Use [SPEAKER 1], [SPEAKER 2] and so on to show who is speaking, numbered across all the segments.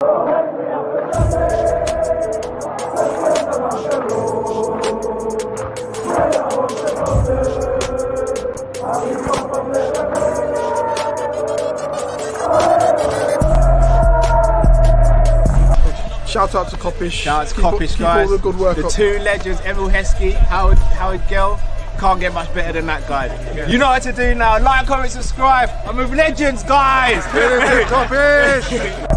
[SPEAKER 1] Shout out to Kop-Ish.
[SPEAKER 2] Shout out to Kopish, guys.
[SPEAKER 1] All the good work
[SPEAKER 2] the
[SPEAKER 1] up.
[SPEAKER 2] two legends, Emil Heskey, Howard Gill. Can't get much better than that, guys. Yeah. You know what to do now. Like, comment, subscribe. I'm with legends, guys.
[SPEAKER 1] Kopish.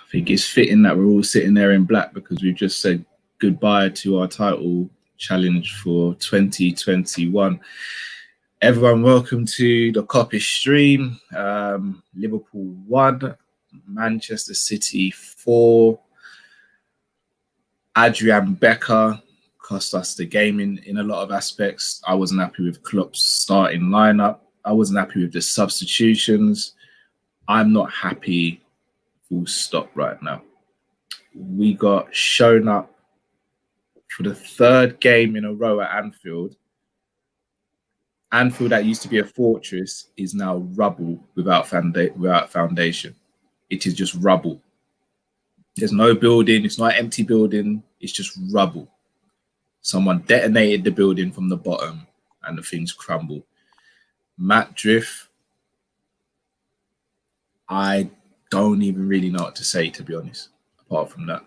[SPEAKER 3] I think it's fitting that we're all sitting there in black because we've just said goodbye to our title challenge for 2021. Everyone, welcome to the Kop-Ish stream. Liverpool 1, Manchester City 4. Adrian Becker cost us the game in a lot of aspects. I wasn't happy with Klopp's starting lineup. I wasn't happy with the substitutions. I'm not happy, full stop, right now. We got shown up for the third game in a row at Anfield. Anfield, that used to be a fortress, is now rubble without foundation. It is just rubble. There's no building. It's not an empty building. It's just rubble. Someone detonated the building from the bottom and the things crumbled. Matt Drift, I don't even really know what to say, to be honest, apart from that.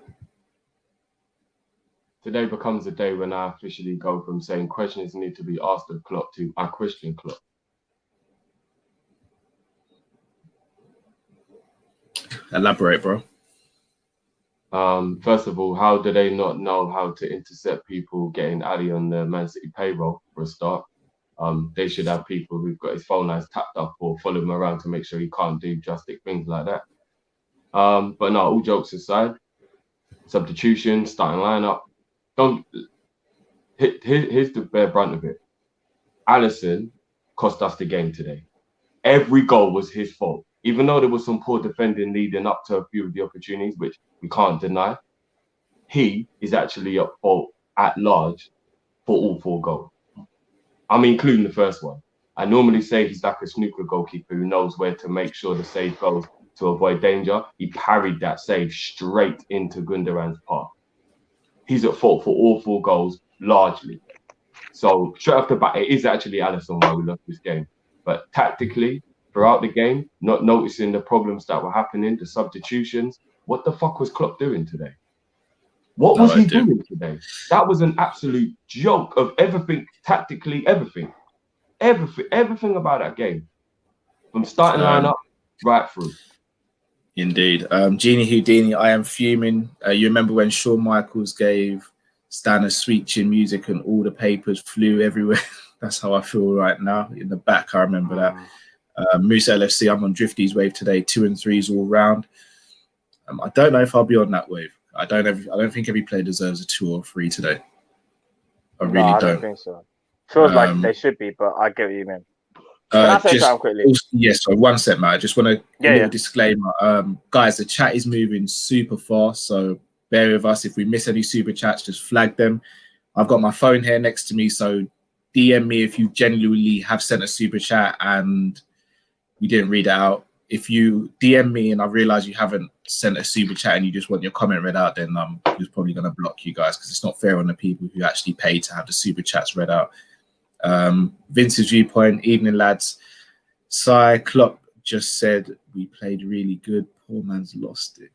[SPEAKER 4] Today becomes a day when I officially go from saying questions need to be asked of Klopp to I question Klopp.
[SPEAKER 3] Elaborate, bro.
[SPEAKER 4] First of all, how do they not know how to intercept people getting Ali on the Man City payroll for a start? They should have people who've got his phone lines tapped up or follow him around to make sure he can't do drastic things like that. But no, all jokes aside, substitution, starting lineup. Here's the bare brunt of it. Alisson cost us the game today. Every goal was his fault. Even though there was some poor defending leading up to a few of the opportunities, which we can't deny, he is actually at fault at large for all 4 goals. I'm including the first one. I normally say he's like a snooker goalkeeper who knows where to make sure the save goes to avoid danger. He parried that save straight into Gundogan's path. He's at fault for all 4 goals, largely. So straight off the bat, it is actually Alisson why we lost this game. But tactically, throughout the game, not noticing the problems that were happening, the substitutions, what the fuck was Klopp doing today? What was he doing today? That was an absolute joke of everything, tactically, everything about that game. From starting lineup right through.
[SPEAKER 3] Indeed. Genie Houdini, I am fuming. You remember when Shawn Michaels gave Stan a sweet chin music and all the papers flew everywhere? That's how I feel right now. In the back, I remember that. Moose LFC, I'm on Drifty's wave today, 2 and 3s all round. I don't know if I'll be on that wave. I don't think every player deserves a 2 or 3 today. I really don't.
[SPEAKER 5] I don't think so. Feels like they should be, but I get what you mean. Can I say something quickly?
[SPEAKER 3] Yes, so one sec, Matt. I just want to disclaimer. Guys, the chat is moving super fast, so bear with us. If we miss any super chats, just flag them. I've got my phone here next to me, so DM me if you genuinely have sent a super chat and we didn't read it out. If you DM me and I realize you haven't sent a super chat and you just want your comment read out, then I'm just probably going to block you guys because it's not fair on the people who actually pay to have the super chats read out. Vince's viewpoint, evening lads. Cy Klopp just said we played really good. Poor man's lost it.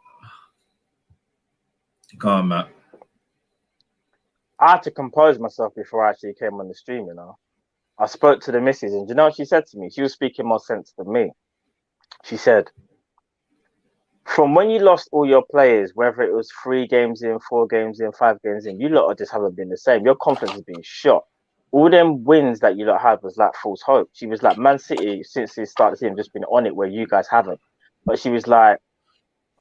[SPEAKER 3] Go on, Matt.
[SPEAKER 5] I had to compose myself before I actually came on the stream, you know. I spoke to the missus and do you know what she said to me? She was speaking more sense than me. She said, from when you lost all your players, whether it was 3 games in, 4 games in, 5 games in, you lot just haven't been the same. Your confidence has been shot. All them wins that you lot had was like false hope. She was like, Man City, since they started the season, just been on it where you guys haven't. But she was like,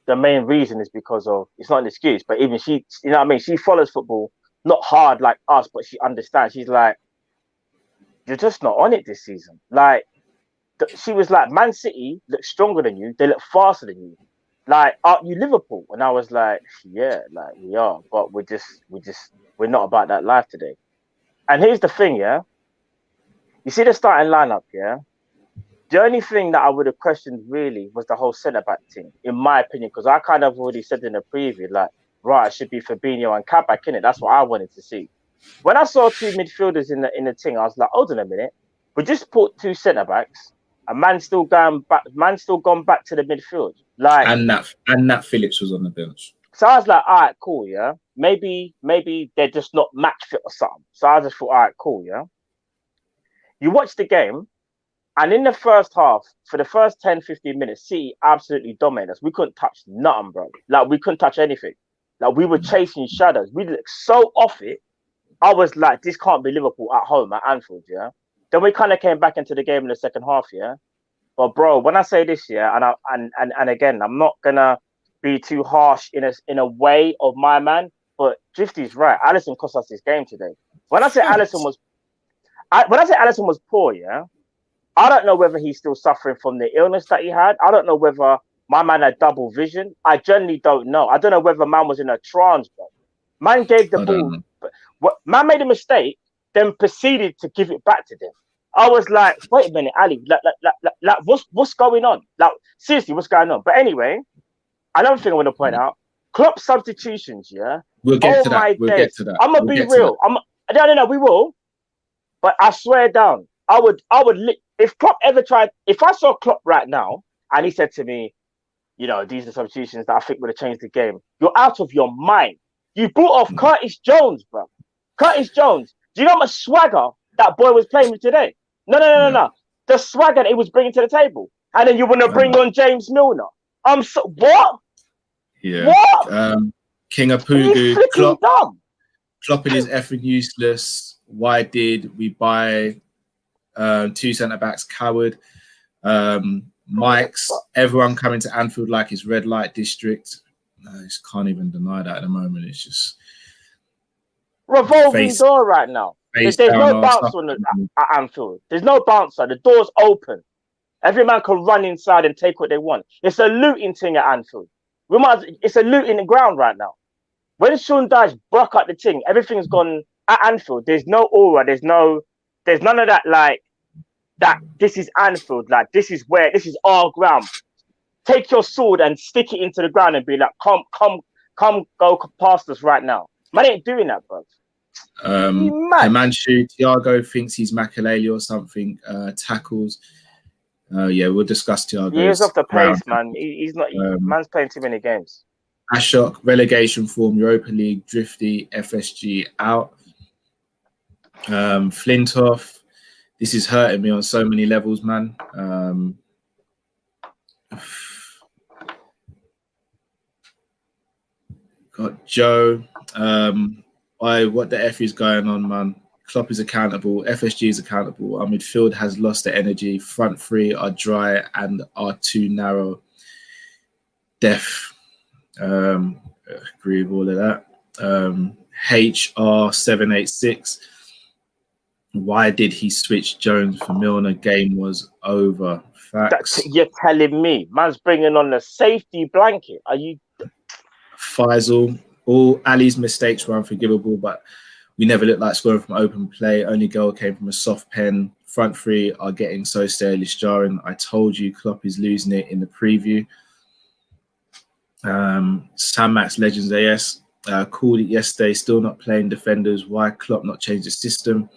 [SPEAKER 5] the main reason is because of, it's not an excuse, but even she, you know what I mean? She follows football, not hard like us, but she understands. She's like, you're just not on it this season. Like, she was like, Man City look stronger than you. They look faster than you. Like, aren't you Liverpool? And I was like, yeah, like we are, but we're not about that life today. And here's the thing, yeah. You see the starting lineup, yeah. The only thing that I would have questioned really was the whole centre back thing, in my opinion, because I kind of already said in the preview, like, right, it should be Fabinho and Kabak in it. That's what I wanted to see. When I saw two midfielders in the thing, I was like, hold on a minute, we just put two centre backs. A man still gone back to the midfield. Like,
[SPEAKER 3] and Nat Phillips was on the bench.
[SPEAKER 5] So I was like, all right, cool, yeah. Maybe they're just not match fit or something. So I just thought, all right, cool, yeah. You watch the game, and in the first half, for the first 10, 15 minutes, City absolutely dominated us. We couldn't touch nothing, bro. Like, we couldn't touch anything. Like, we were chasing shadows. We looked so off it. I was like, this can't be Liverpool at home at Anfield, yeah. Then we kind of came back into the game in the second half, yeah. But bro, when I say this, yeah, and again, I'm not gonna be too harsh in a way of my man, but Drifty's right. Alisson cost us this game today. When I say Alisson was poor, yeah, I don't know whether he's still suffering from the illness that he had. I don't know whether my man had double vision. I generally don't know. I don't know whether man was in a trance, bro. Man gave the ball. Man made a mistake, then proceeded to give it back to them. I was like, wait a minute, Ali, like what's going on? Like, seriously, what's going on? But anyway, another thing I want to point out, Klopp substitutions, yeah?
[SPEAKER 3] We'll get to that. We'll get to that.
[SPEAKER 5] I'm going to be real. No, we will. But I swear down, if Klopp ever tried, if I saw Klopp right now, and he said to me, you know, these are substitutions that I think would have changed the game, you're out of your mind. You brought off Curtis Jones, bro. Curtis Jones. Do you know how much swagger that boy was playing with today? No. The swagger that he was bringing to the table. And then you want to bring on James Milner. What?
[SPEAKER 3] Yeah.
[SPEAKER 5] What?
[SPEAKER 3] King of Pugu.
[SPEAKER 5] Klopp
[SPEAKER 3] is effing useless. Why did we buy two centre-backs? Coward. Mike's. Everyone coming to Anfield like it's red light district. I just can't even deny that at the moment. It's just...
[SPEAKER 5] revolving door right now. There's no bouncer at Anfield. There's no bouncer. The door's open. Every man can run inside and take what they want. It's a looting thing at Anfield. It's a looting the ground right now. When Sean Dyche broke up the thing, everything's gone at Anfield. There's no aura. There's none of that, like, that this is Anfield. Like, this is our ground. Take your sword and stick it into the ground and be like, come, go past us right now. Man ain't doing that, bro.
[SPEAKER 3] Himanshu Thiago thinks he's Makaleli or something. Tackles. Yeah, we'll discuss Thiago.
[SPEAKER 5] He is off the pace, man. He's not. Man's playing too many games.
[SPEAKER 3] Ashok, relegation form, Europa League, Drifty, FSG out. Flintoff, this is hurting me on so many levels, man. Got Joe. What the F is going on, man? Klopp is accountable. FSG is accountable. Our midfield has lost the energy. Front three are dry and are too narrow. Def. Agree with all of that. HR786. Why did he switch Jones for Milner? Game was over. Facts.
[SPEAKER 5] You're telling me. Man's bringing on the safety blanket. Are you...
[SPEAKER 3] Faisal. All Ali's mistakes were unforgivable, but we never looked like scoring from open play. Only goal came from a soft pen. Front three are getting so stylish jarring. I told you Klopp is losing it in the preview. Sam Max Legends AS called it yesterday. Still not playing defenders. Why Klopp not change the system?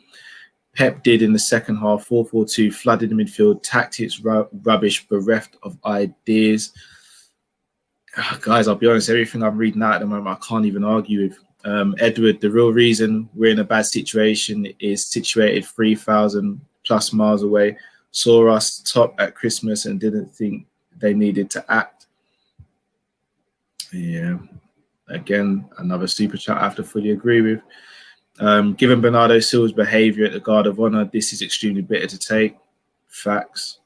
[SPEAKER 3] Pep did in the second half. 4-4-2, flooded the midfield. Tactics rubbish, bereft of ideas. Guys, I'll be honest, everything I'm reading out at the moment, I can't even argue with. Edward, the real reason we're in a bad situation is situated 3,000 plus miles away. Saw us top at Christmas and didn't think they needed to act. Yeah. Again, another super chat I have to fully agree with. Given Bernardo Silva's behaviour at the Guard of Honour, this is extremely bitter to take. Facts.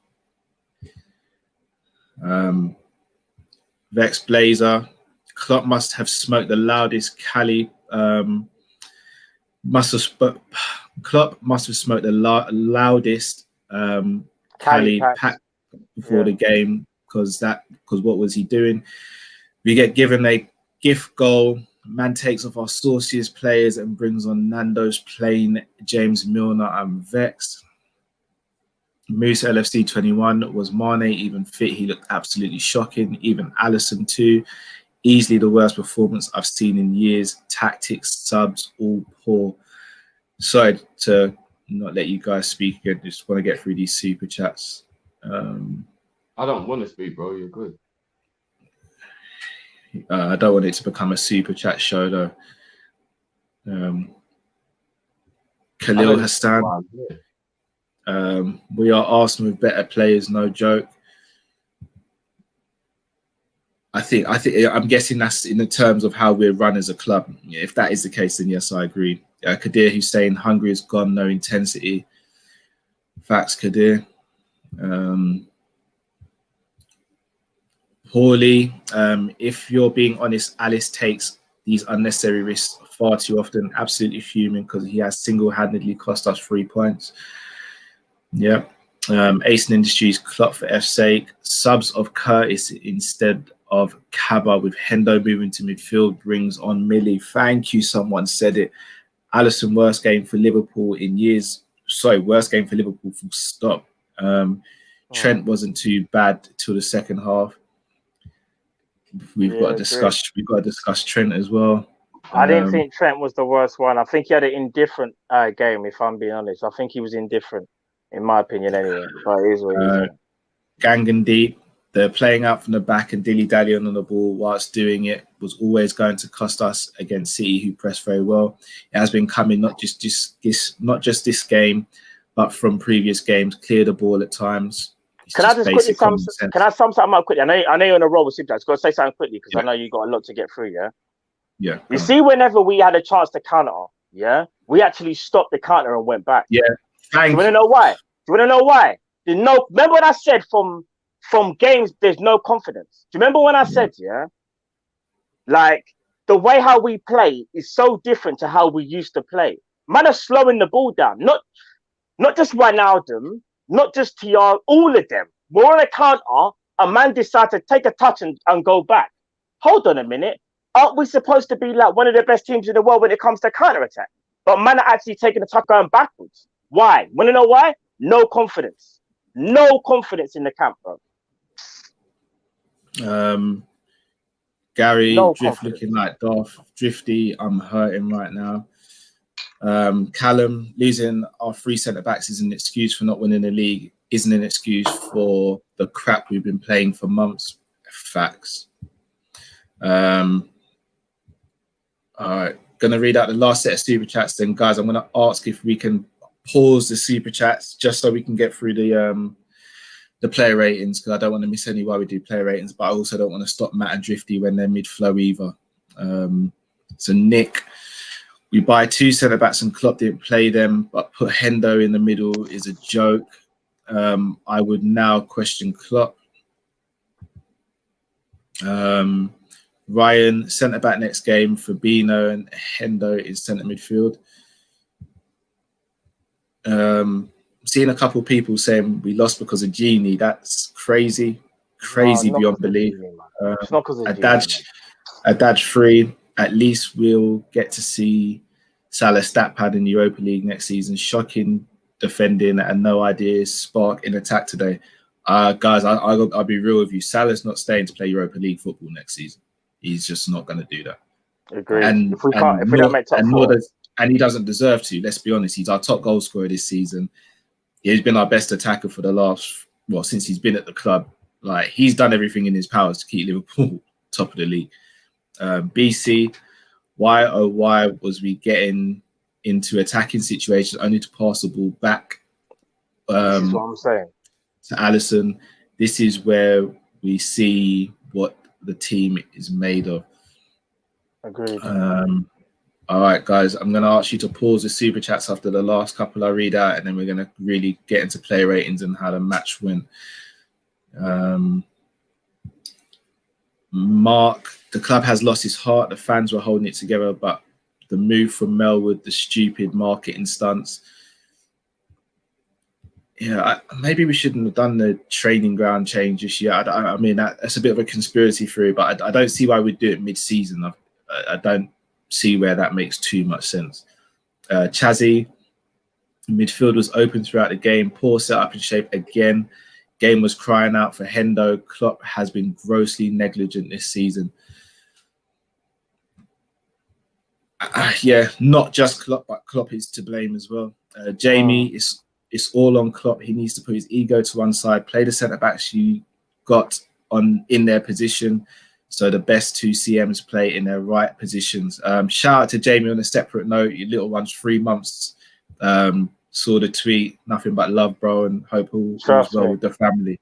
[SPEAKER 3] Vex Blazer, Klopp must have smoked the loudest Cali. Klopp must have smoked the loudest Cali pack before the game because what was he doing? We get given a gift goal. Man takes off our sauciest players and brings on Nando's plain James Milner. I'm vexed. Moose LFC 21, was Mane even fit? He looked absolutely shocking. Even Allison too. Easily the worst performance I've seen in years. Tactics, subs, all poor. Sorry to not let you guys speak again. Just want to get through these super chats.
[SPEAKER 4] I don't want to speak, bro. You're good.
[SPEAKER 3] I don't want it to become a super chat show, though. Khalil Hassan. We are Arsenal with better players, no joke. I'm guessing that's in the terms of how we're run as a club. Yeah, if that is the case, then yes, I agree. Kadir Hussein, Hungary is gone, no intensity. Facts, Kadir. Poorly. If you're being honest, Alice takes these unnecessary risks far too often. Absolutely fuming because he has single-handedly cost us 3 points. Yeah. Ace Industries, Klopp for F's sake. Subs of Curtis instead of Kaba with Hendo moving to midfield brings on Millie. Thank you. Someone said it. Alisson, worst game for Liverpool in years. Sorry, worst game for Liverpool, full stop. Trent wasn't too bad till the second half. We've got to discuss Trent as well.
[SPEAKER 5] I didn't think Trent was the worst one. I think he had an indifferent game, if I'm being honest. I think he was indifferent, in my opinion, anyway. But it is what it is.
[SPEAKER 3] Gangan deep. They're playing out from the back and dilly-dallying on the ball whilst doing it was always going to cost us against City, who pressed very well. It has been coming not just this game, but from previous games. Clear the ball at times.
[SPEAKER 5] Can I sum something up quickly? I know you're on a roll with Super. I've got to say something quickly because I know you got a lot to get through.
[SPEAKER 3] Yeah.
[SPEAKER 5] You see, whenever we had a chance to counter, we actually stopped the counter and went back.
[SPEAKER 3] Yeah.
[SPEAKER 5] Do you want to know why? Remember what I said from games, there's no confidence. Do you remember when I said, like the way how we play is so different to how we used to play. Man are slowing the ball down. Not just Wijnaldum, not just TR, all of them. We're on a counter, a man decides to take a touch and go back. Hold on a minute. Aren't we supposed to be like one of the best teams in the world when it comes to counter-attack? But man are actually taking a touch going backwards. Why? Want to know why? No confidence. No confidence in the camp, bro.
[SPEAKER 3] Gary, Drift looking like Darth. Drifty, I'm hurting right now. Callum, losing our 3 centre-backs is an excuse for not winning the league, isn't an excuse for the crap we've been playing for months. Facts. All right, going to read out the last set of super chats then, guys. I'm going to ask if we can pause the super chats just so we can get through the player ratings, because I don't want to miss any while we do player ratings, but I also don't want to stop Matt and Drifty when they're mid-flow either. So Nick, we buy 2 centre-backs and Klopp didn't play them, but put Hendo in the middle is a joke. I would now question Klopp. Ryan, centre-back next game, Fabinho and Hendo is centre midfield. Seeing a couple of people saying we lost because of Genie. That's crazy beyond belief.
[SPEAKER 5] It's not because of
[SPEAKER 3] Adaj free. At least we'll get to see Salah stat pad in the Europa League next season. Shocking defending and no ideas spark in attack today. Guys, I'll be real with you. Salah's not staying to play Europa League football next season. He's just not going to do that.
[SPEAKER 5] Agreed. And if we don't make top four,
[SPEAKER 3] and he doesn't deserve to. Let's be honest. He's our top goal scorer this season. He's been our best attacker for since he's been at the club. Like, he's done everything in his powers to keep Liverpool top of the league. BC, why was we getting into attacking situations only to pass the ball back?
[SPEAKER 5] This is what I'm saying.
[SPEAKER 3] To Alisson. This is where we see what the team is made of.
[SPEAKER 5] Agreed.
[SPEAKER 3] All right, guys, I'm going to ask you to pause the super chats after the last couple I read out, and then we're going to really get into player ratings and how the match went. Mark, the club has lost its heart. The fans were holding it together, but the move from Melwood, the stupid marketing stunts. Yeah, maybe we shouldn't have done the training ground change this year. I mean, that's a bit of a conspiracy theory, but I don't see why we'd do it mid-season. I don't see where that makes too much sense. Chazzy, Midfield was open throughout the game. Poor setup and shape again. Game was crying out for Hendo. Klopp has been grossly negligent this season. Yeah, not just Klopp, but Klopp is to blame as well. Jamie, it's all on Klopp. He needs to put his ego to one side, play the centre-backs you got in their position, so the best two CMs play in their right positions. Shout out to Jamie on a separate note. Your little one's 3 months. Saw the tweet. Nothing but love, bro, and hope all's well with the family.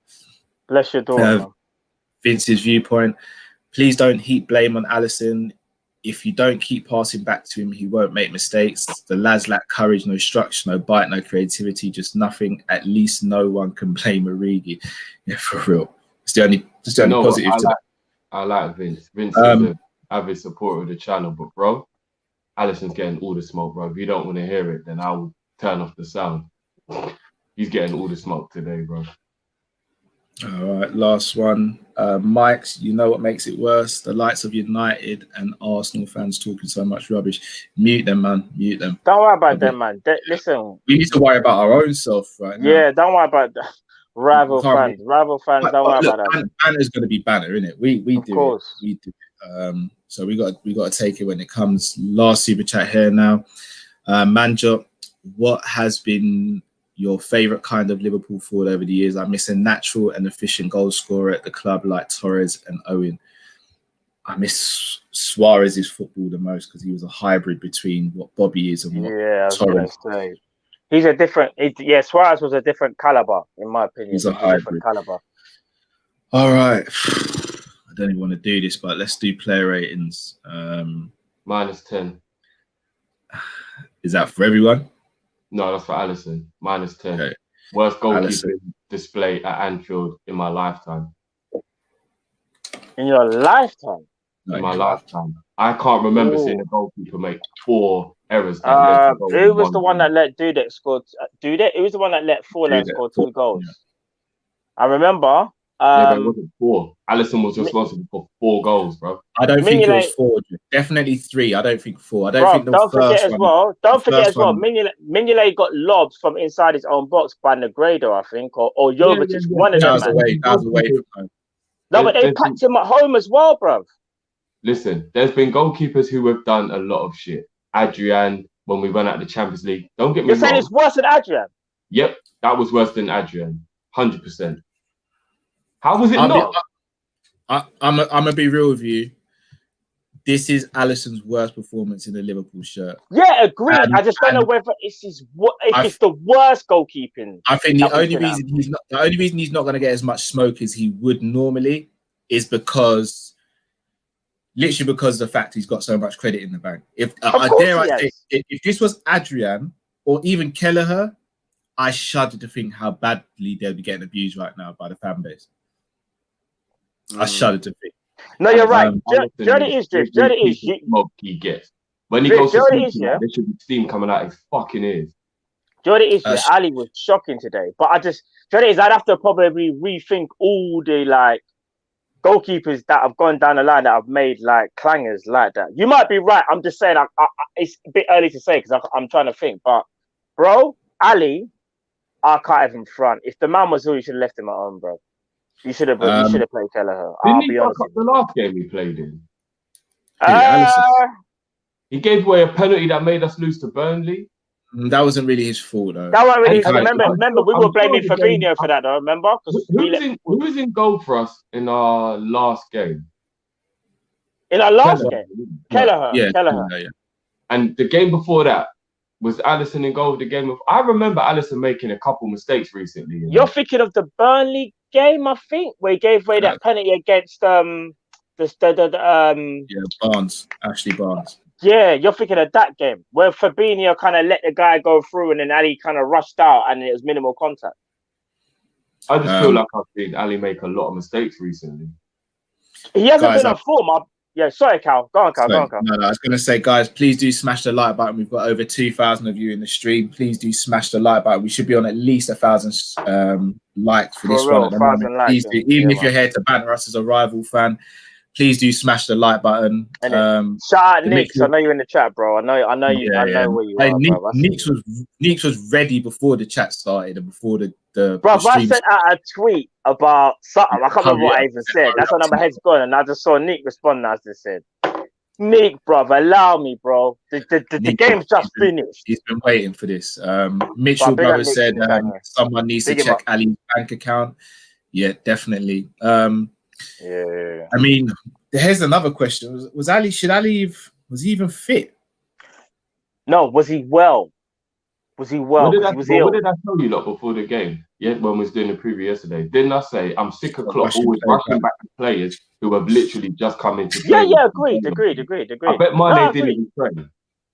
[SPEAKER 5] Bless your daughter.
[SPEAKER 3] Vince's viewpoint. Please don't heap blame on Alisson. If you don't keep passing back to him, he won't make mistakes. The lads lack courage, no structure, no bite, no creativity, just nothing. At least no one can blame Origi. Yeah, for real. It's the only positive.
[SPEAKER 4] I like Vince. Vince is an avid supporter of the channel, but bro, Alisson's getting all the smoke, bro. If you don't want to hear it, then I'll turn off the sound. He's getting all the smoke today, bro.
[SPEAKER 3] All right, last one. Mike's, you know what makes it worse? The likes of United and Arsenal fans talking so much rubbish. Mute them, man. Mute them.
[SPEAKER 5] Don't worry about them, man. Listen.
[SPEAKER 3] We need to worry about our own self right now.
[SPEAKER 5] Yeah, don't worry about that. Rival fans, don't worry about that.
[SPEAKER 3] Banner's going to be banner, isn't it? We do. Of
[SPEAKER 5] course.
[SPEAKER 3] We do. So we got to take it when it comes. Last super chat here now. Manjot, what has been your favourite kind of Liverpool forward over the years? I miss a natural and efficient goal scorer at the club like Torres and Owen. I miss Suarez's football the most because he was a hybrid between what Bobby is and what Torres.
[SPEAKER 5] He's a different. Suarez was a different caliber, in my opinion.
[SPEAKER 3] He's a hybrid.
[SPEAKER 5] Different caliber.
[SPEAKER 3] All right. I don't even want to do this, but let's do player ratings.
[SPEAKER 4] -10.
[SPEAKER 3] Is that for everyone?
[SPEAKER 4] No, that's for Alisson. -10.
[SPEAKER 3] Okay.
[SPEAKER 4] Worst goalkeeping display at Anfield in my lifetime.
[SPEAKER 5] In your lifetime?
[SPEAKER 4] In my lifetime. I can't remember seeing a goalkeeper make 4 errors.
[SPEAKER 5] Who was the one that let Dudek score? Dudek? Who was the one that let Forlan score 2 goals? Yeah. I remember.
[SPEAKER 4] It wasn't 4. Alisson was responsible for 4 goals, bro.
[SPEAKER 3] I don't think it was 4. Definitely 3. I don't think 4. I don't think the
[SPEAKER 5] don't
[SPEAKER 3] first
[SPEAKER 5] forget
[SPEAKER 3] one.
[SPEAKER 5] Don't forget as well. Mignolet got lobbed from inside his own box by Negredo, I think, or Jovetic. One of them.
[SPEAKER 3] That was away from home.
[SPEAKER 5] No, but they packed him at home as well, bro.
[SPEAKER 4] Listen, there's been goalkeepers who have done a lot of shit. Adrian, when we went out the Champions League, don't get me wrong.
[SPEAKER 5] You're saying it's worse than Adrian?
[SPEAKER 4] Yep, that was worse than Adrian, 100%. How was it not?
[SPEAKER 3] I'm gonna be real with you. This is Alisson's worst performance in the Liverpool shirt.
[SPEAKER 5] Yeah, agreed. I just don't know whether it's the worst goalkeeping.
[SPEAKER 3] I think the only reason he's not going to get as much smoke as he would normally is because of the fact he's got so much credit in the bank. If this was Adrian or even Kelleher, I shudder to think how badly they'll be getting abused right now by the fan base. I shudder to think.
[SPEAKER 5] No, you're right. Jody is.
[SPEAKER 4] Smoke he gets. When he goes to sleep, there should be steam coming out his fucking ears.
[SPEAKER 5] Jody is. Ali was shocking today, but I'd have to probably rethink all the goalkeepers that have gone down the line that have made clangers like that. You might be right. I'm just saying it's a bit early to say because I'm trying to think. But bro, Ali, I can't even front. If the man was who, you should have left him at home, bro. You should have played Kelleher.
[SPEAKER 4] Didn't he fuck up the last game he played in? He gave away a penalty that made us lose to Burnley.
[SPEAKER 3] That wasn't really his fault, though.
[SPEAKER 5] That wasn't really his fault. Remember, we were blaming Fabinho for that, though. Remember?
[SPEAKER 4] Who was in goal for us in our last game?
[SPEAKER 5] In our last game? Kelleher.
[SPEAKER 3] Yeah.
[SPEAKER 4] And the game before that, was Alisson in goal the game of... I remember Alisson making a couple mistakes recently.
[SPEAKER 5] You're thinking of the Burnley game, I think, where he gave away that penalty against
[SPEAKER 3] Barnes, Ashley Barnes.
[SPEAKER 5] Yeah, you're thinking of that game where Fabinho kind of let the guy go through and then Ali kind of rushed out and it was minimal contact.
[SPEAKER 4] I just feel like I've seen Ali make a lot of mistakes recently.
[SPEAKER 5] He hasn't been on form. Yeah, sorry, Cal. Go on, Cal.
[SPEAKER 3] No, I was going to say, guys, please do smash the like button. We've got over 2,000 of you in the stream. Please do smash the like button. We should be on at least 1,000 likes for this one at the moment. Please do. Even if you're here to banter us as a rival fan, please do smash the like button.
[SPEAKER 5] Shout out Nick. I
[SPEAKER 3] midfield-
[SPEAKER 5] know you're in the chat, bro. I know you. I know where you
[SPEAKER 3] Hey,
[SPEAKER 5] are, bro.
[SPEAKER 3] Neeks was ready before the chat started and before the
[SPEAKER 5] Bro,
[SPEAKER 3] the
[SPEAKER 5] I
[SPEAKER 3] stream
[SPEAKER 5] sent out a tweet about something. I can't remember what I
[SPEAKER 3] Hurry
[SPEAKER 5] even said. That's when my head's gone, and I just saw Nick respond. And I just said, "Nick, bro, allow me, bro. The game's just finished."
[SPEAKER 3] He's been waiting for this. Mitchell
[SPEAKER 5] big up
[SPEAKER 3] brother
[SPEAKER 5] Nick
[SPEAKER 3] said
[SPEAKER 5] in the background.
[SPEAKER 3] someone needs
[SPEAKER 5] Big
[SPEAKER 3] to
[SPEAKER 5] him
[SPEAKER 3] check
[SPEAKER 5] up.
[SPEAKER 3] Ali's bank account. Yeah, definitely.
[SPEAKER 5] Yeah.
[SPEAKER 3] I mean, here's another question: Was Ali? Was he even fit?
[SPEAKER 5] No, was he well? Was he well?
[SPEAKER 4] What did I tell you lot before the game? Yeah, when we was doing the preview yesterday, didn't I say I'm sick of Klopp always rushing back to players who have literally just come into play?
[SPEAKER 5] Yeah, agreed.
[SPEAKER 4] I bet Mane didn't even train.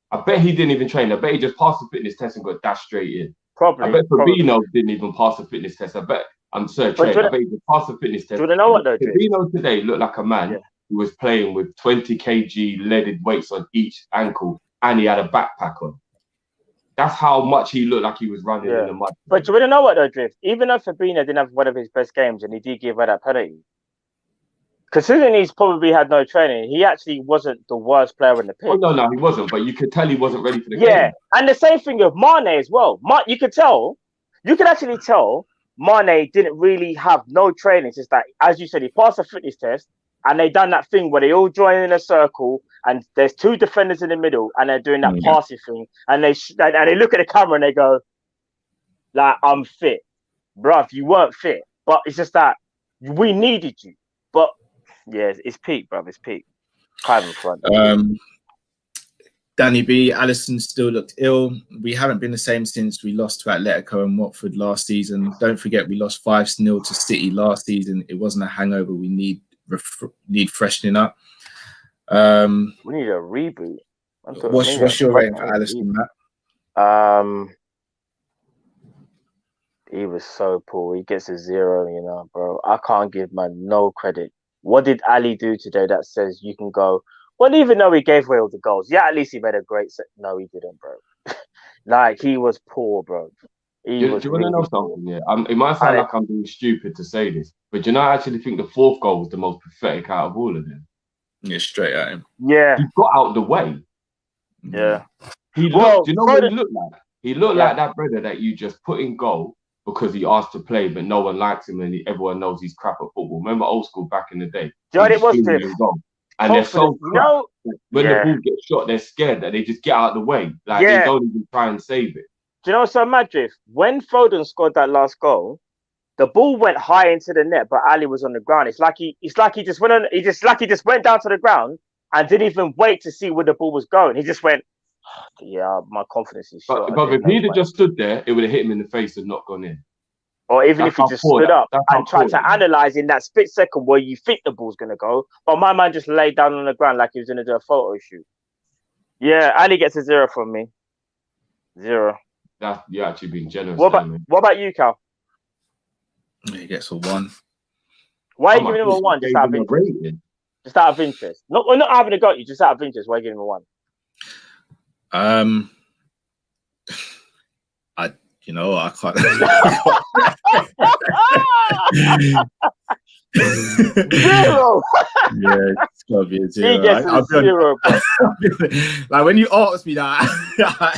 [SPEAKER 4] I bet he didn't even train. I bet he just passed the fitness test and got dashed straight in.
[SPEAKER 5] Probably.
[SPEAKER 4] I bet Fabinho didn't even pass the fitness test. I bet Trent. I bet he just passed the fitness test.
[SPEAKER 5] Do you know what though,
[SPEAKER 4] Fabinho today looked like a man who was playing with 20 kg leaded weights on each ankle, and he had a backpack on. That's how much he looked like he was running in the mud.
[SPEAKER 5] But do you know what though, Drift? Even though Fabinho didn't have one of his best games and he did give her that penalty, considering he's probably had no training, he actually wasn't the worst player in the pitch.
[SPEAKER 4] Oh, no, he wasn't. But you could tell he wasn't ready for the game.
[SPEAKER 5] Yeah, and the same thing with Mane as well. You could actually tell Mane didn't really have no training. It's just that, as you said, he passed a fitness test and they done that thing where they all join in a circle and there's two defenders in the middle and they're doing that passing thing and they look at the camera and they go, like, I'm fit. Bruv, you weren't fit. But it's just that we needed you. But yeah, it's peak, bruv. It's peak. 5 in front.
[SPEAKER 3] Danny B, Alisson still looked ill. We haven't been the same since we lost to Atletico and Watford last season. Don't forget we lost 5-0 to City last season. It wasn't a hangover. We need freshening up.
[SPEAKER 5] We need a reboot.
[SPEAKER 3] What's your rating for Alisson, Matt?
[SPEAKER 5] He was so poor. He gets a 0, bro. I can't give man no credit. What did Ali do today that says you can go? Well, even though he gave away all the goals, at least he made a great set. No, he didn't, bro. Like, he was poor, bro. Do you want to know
[SPEAKER 4] something? Yeah, it might sound like I'm being stupid to say this, but I actually think the fourth goal was the most pathetic out of all of them.
[SPEAKER 3] Yeah, straight at him.
[SPEAKER 5] Yeah,
[SPEAKER 4] he got out the way.
[SPEAKER 5] Yeah,
[SPEAKER 4] he looked. Do you know what he looked like? He looked like that brother that you just put in goal because he asked to play, but no one likes him and everyone knows he's crap at football. Remember old school back in the day?
[SPEAKER 5] Do you know what it was, Tiff?
[SPEAKER 4] And they're so crap. When the ball gets shot, they're scared that they just get out of the way. Like, they don't even try and save it.
[SPEAKER 5] Do you know what's so mad, Drift? When Foden scored that last goal, the ball went high into the net, but Ali was on the ground. It's like he just went down to the ground and didn't even wait to see where the ball was going. He just went, my confidence is shot.
[SPEAKER 4] But if he'd have just stood there, it would have hit him in the face and not gone in.
[SPEAKER 5] Or even if he just stood up and tried to analyze in that split second where you think the ball's going to go. But my man just laid down on the ground like he was going to do a photo shoot. Yeah, Ali gets a 0 from me. 0.
[SPEAKER 4] You're actually being generous.
[SPEAKER 5] What about you, Cal?
[SPEAKER 3] He gets a 1.
[SPEAKER 5] Why are you giving him a 1? Just out of interest. Just out of interest. Not having a go at you, just out of interest. Why are you giving him a 1?
[SPEAKER 3] I can't.
[SPEAKER 5] 0.
[SPEAKER 3] Yeah, it's gotta be a 0.
[SPEAKER 5] He gets a 0.
[SPEAKER 3] Like, when you ask me that,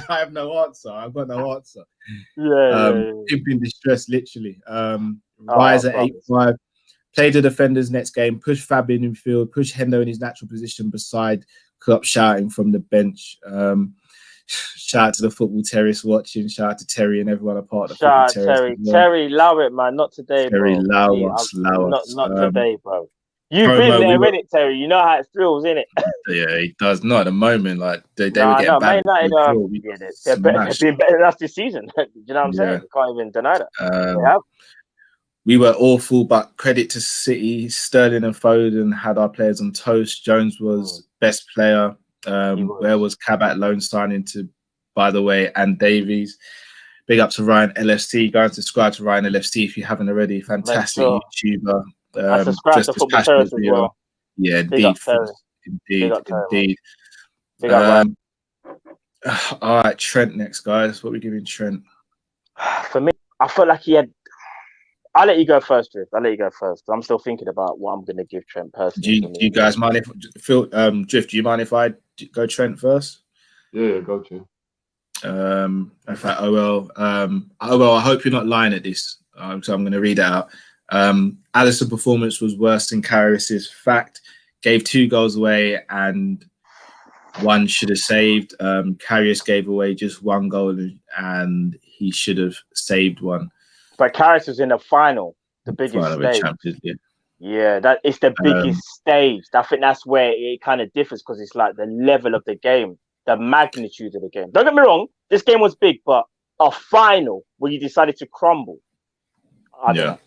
[SPEAKER 3] I have no answer. I've got no answer. In distress, literally. Rise at 8-5. Play the defenders next game. Push Fab in midfield. Push Hendo in his natural position beside Klopp, shouting from the bench. Shout out to the football terrorists watching. Shout out to Terry and everyone a part of the football terrorists.
[SPEAKER 5] Terry, allow it, man. Not today,
[SPEAKER 3] Terry,
[SPEAKER 5] bro.
[SPEAKER 3] allow us.
[SPEAKER 5] Not today, bro. You've been there, innit, Terry? You know how it feels, innit?
[SPEAKER 3] Yeah, he does. Not at the moment. Like, they were getting bad.
[SPEAKER 5] They've been better than us this season. Do you know what I'm saying? You can't even deny that.
[SPEAKER 3] We were awful, but credit to City. Sterling and Foden had our players on toast. Jones was best player. Where was Cabot loan signing to, by the way, and Davies. Big up to Ryan LFC. Go and subscribe to Ryan LFC if you haven't already. Fantastic YouTuber.
[SPEAKER 5] I subscribe to Football Terrace as well.
[SPEAKER 3] Yeah, indeed. Indeed. All right, Trent next, guys. What are we giving Trent?
[SPEAKER 5] For me, I felt like he had I'll let you go first, Drift. I'll let you go first. I'm still thinking about what I'm going to give Trent personally.
[SPEAKER 3] Do you guys mind if Drift? Do you mind if I go Trent first?
[SPEAKER 4] Yeah, go to.
[SPEAKER 3] In fact, I hope you're not lying at this. So I'm going to read it out. Alisson's performance was worse than Karius's. Fact, gave 2 goals away and 1 should have saved. Karius gave away just 1 goal and he should have saved 1.
[SPEAKER 5] But Karius was in the final, the biggest stage.
[SPEAKER 3] Champions League.
[SPEAKER 5] Yeah, that it's the biggest stage. I think that's where it kind of differs because it's like the level of the game, the magnitude of the game. Don't get me wrong, this game was big, but a final where you decided to crumble. I don't know.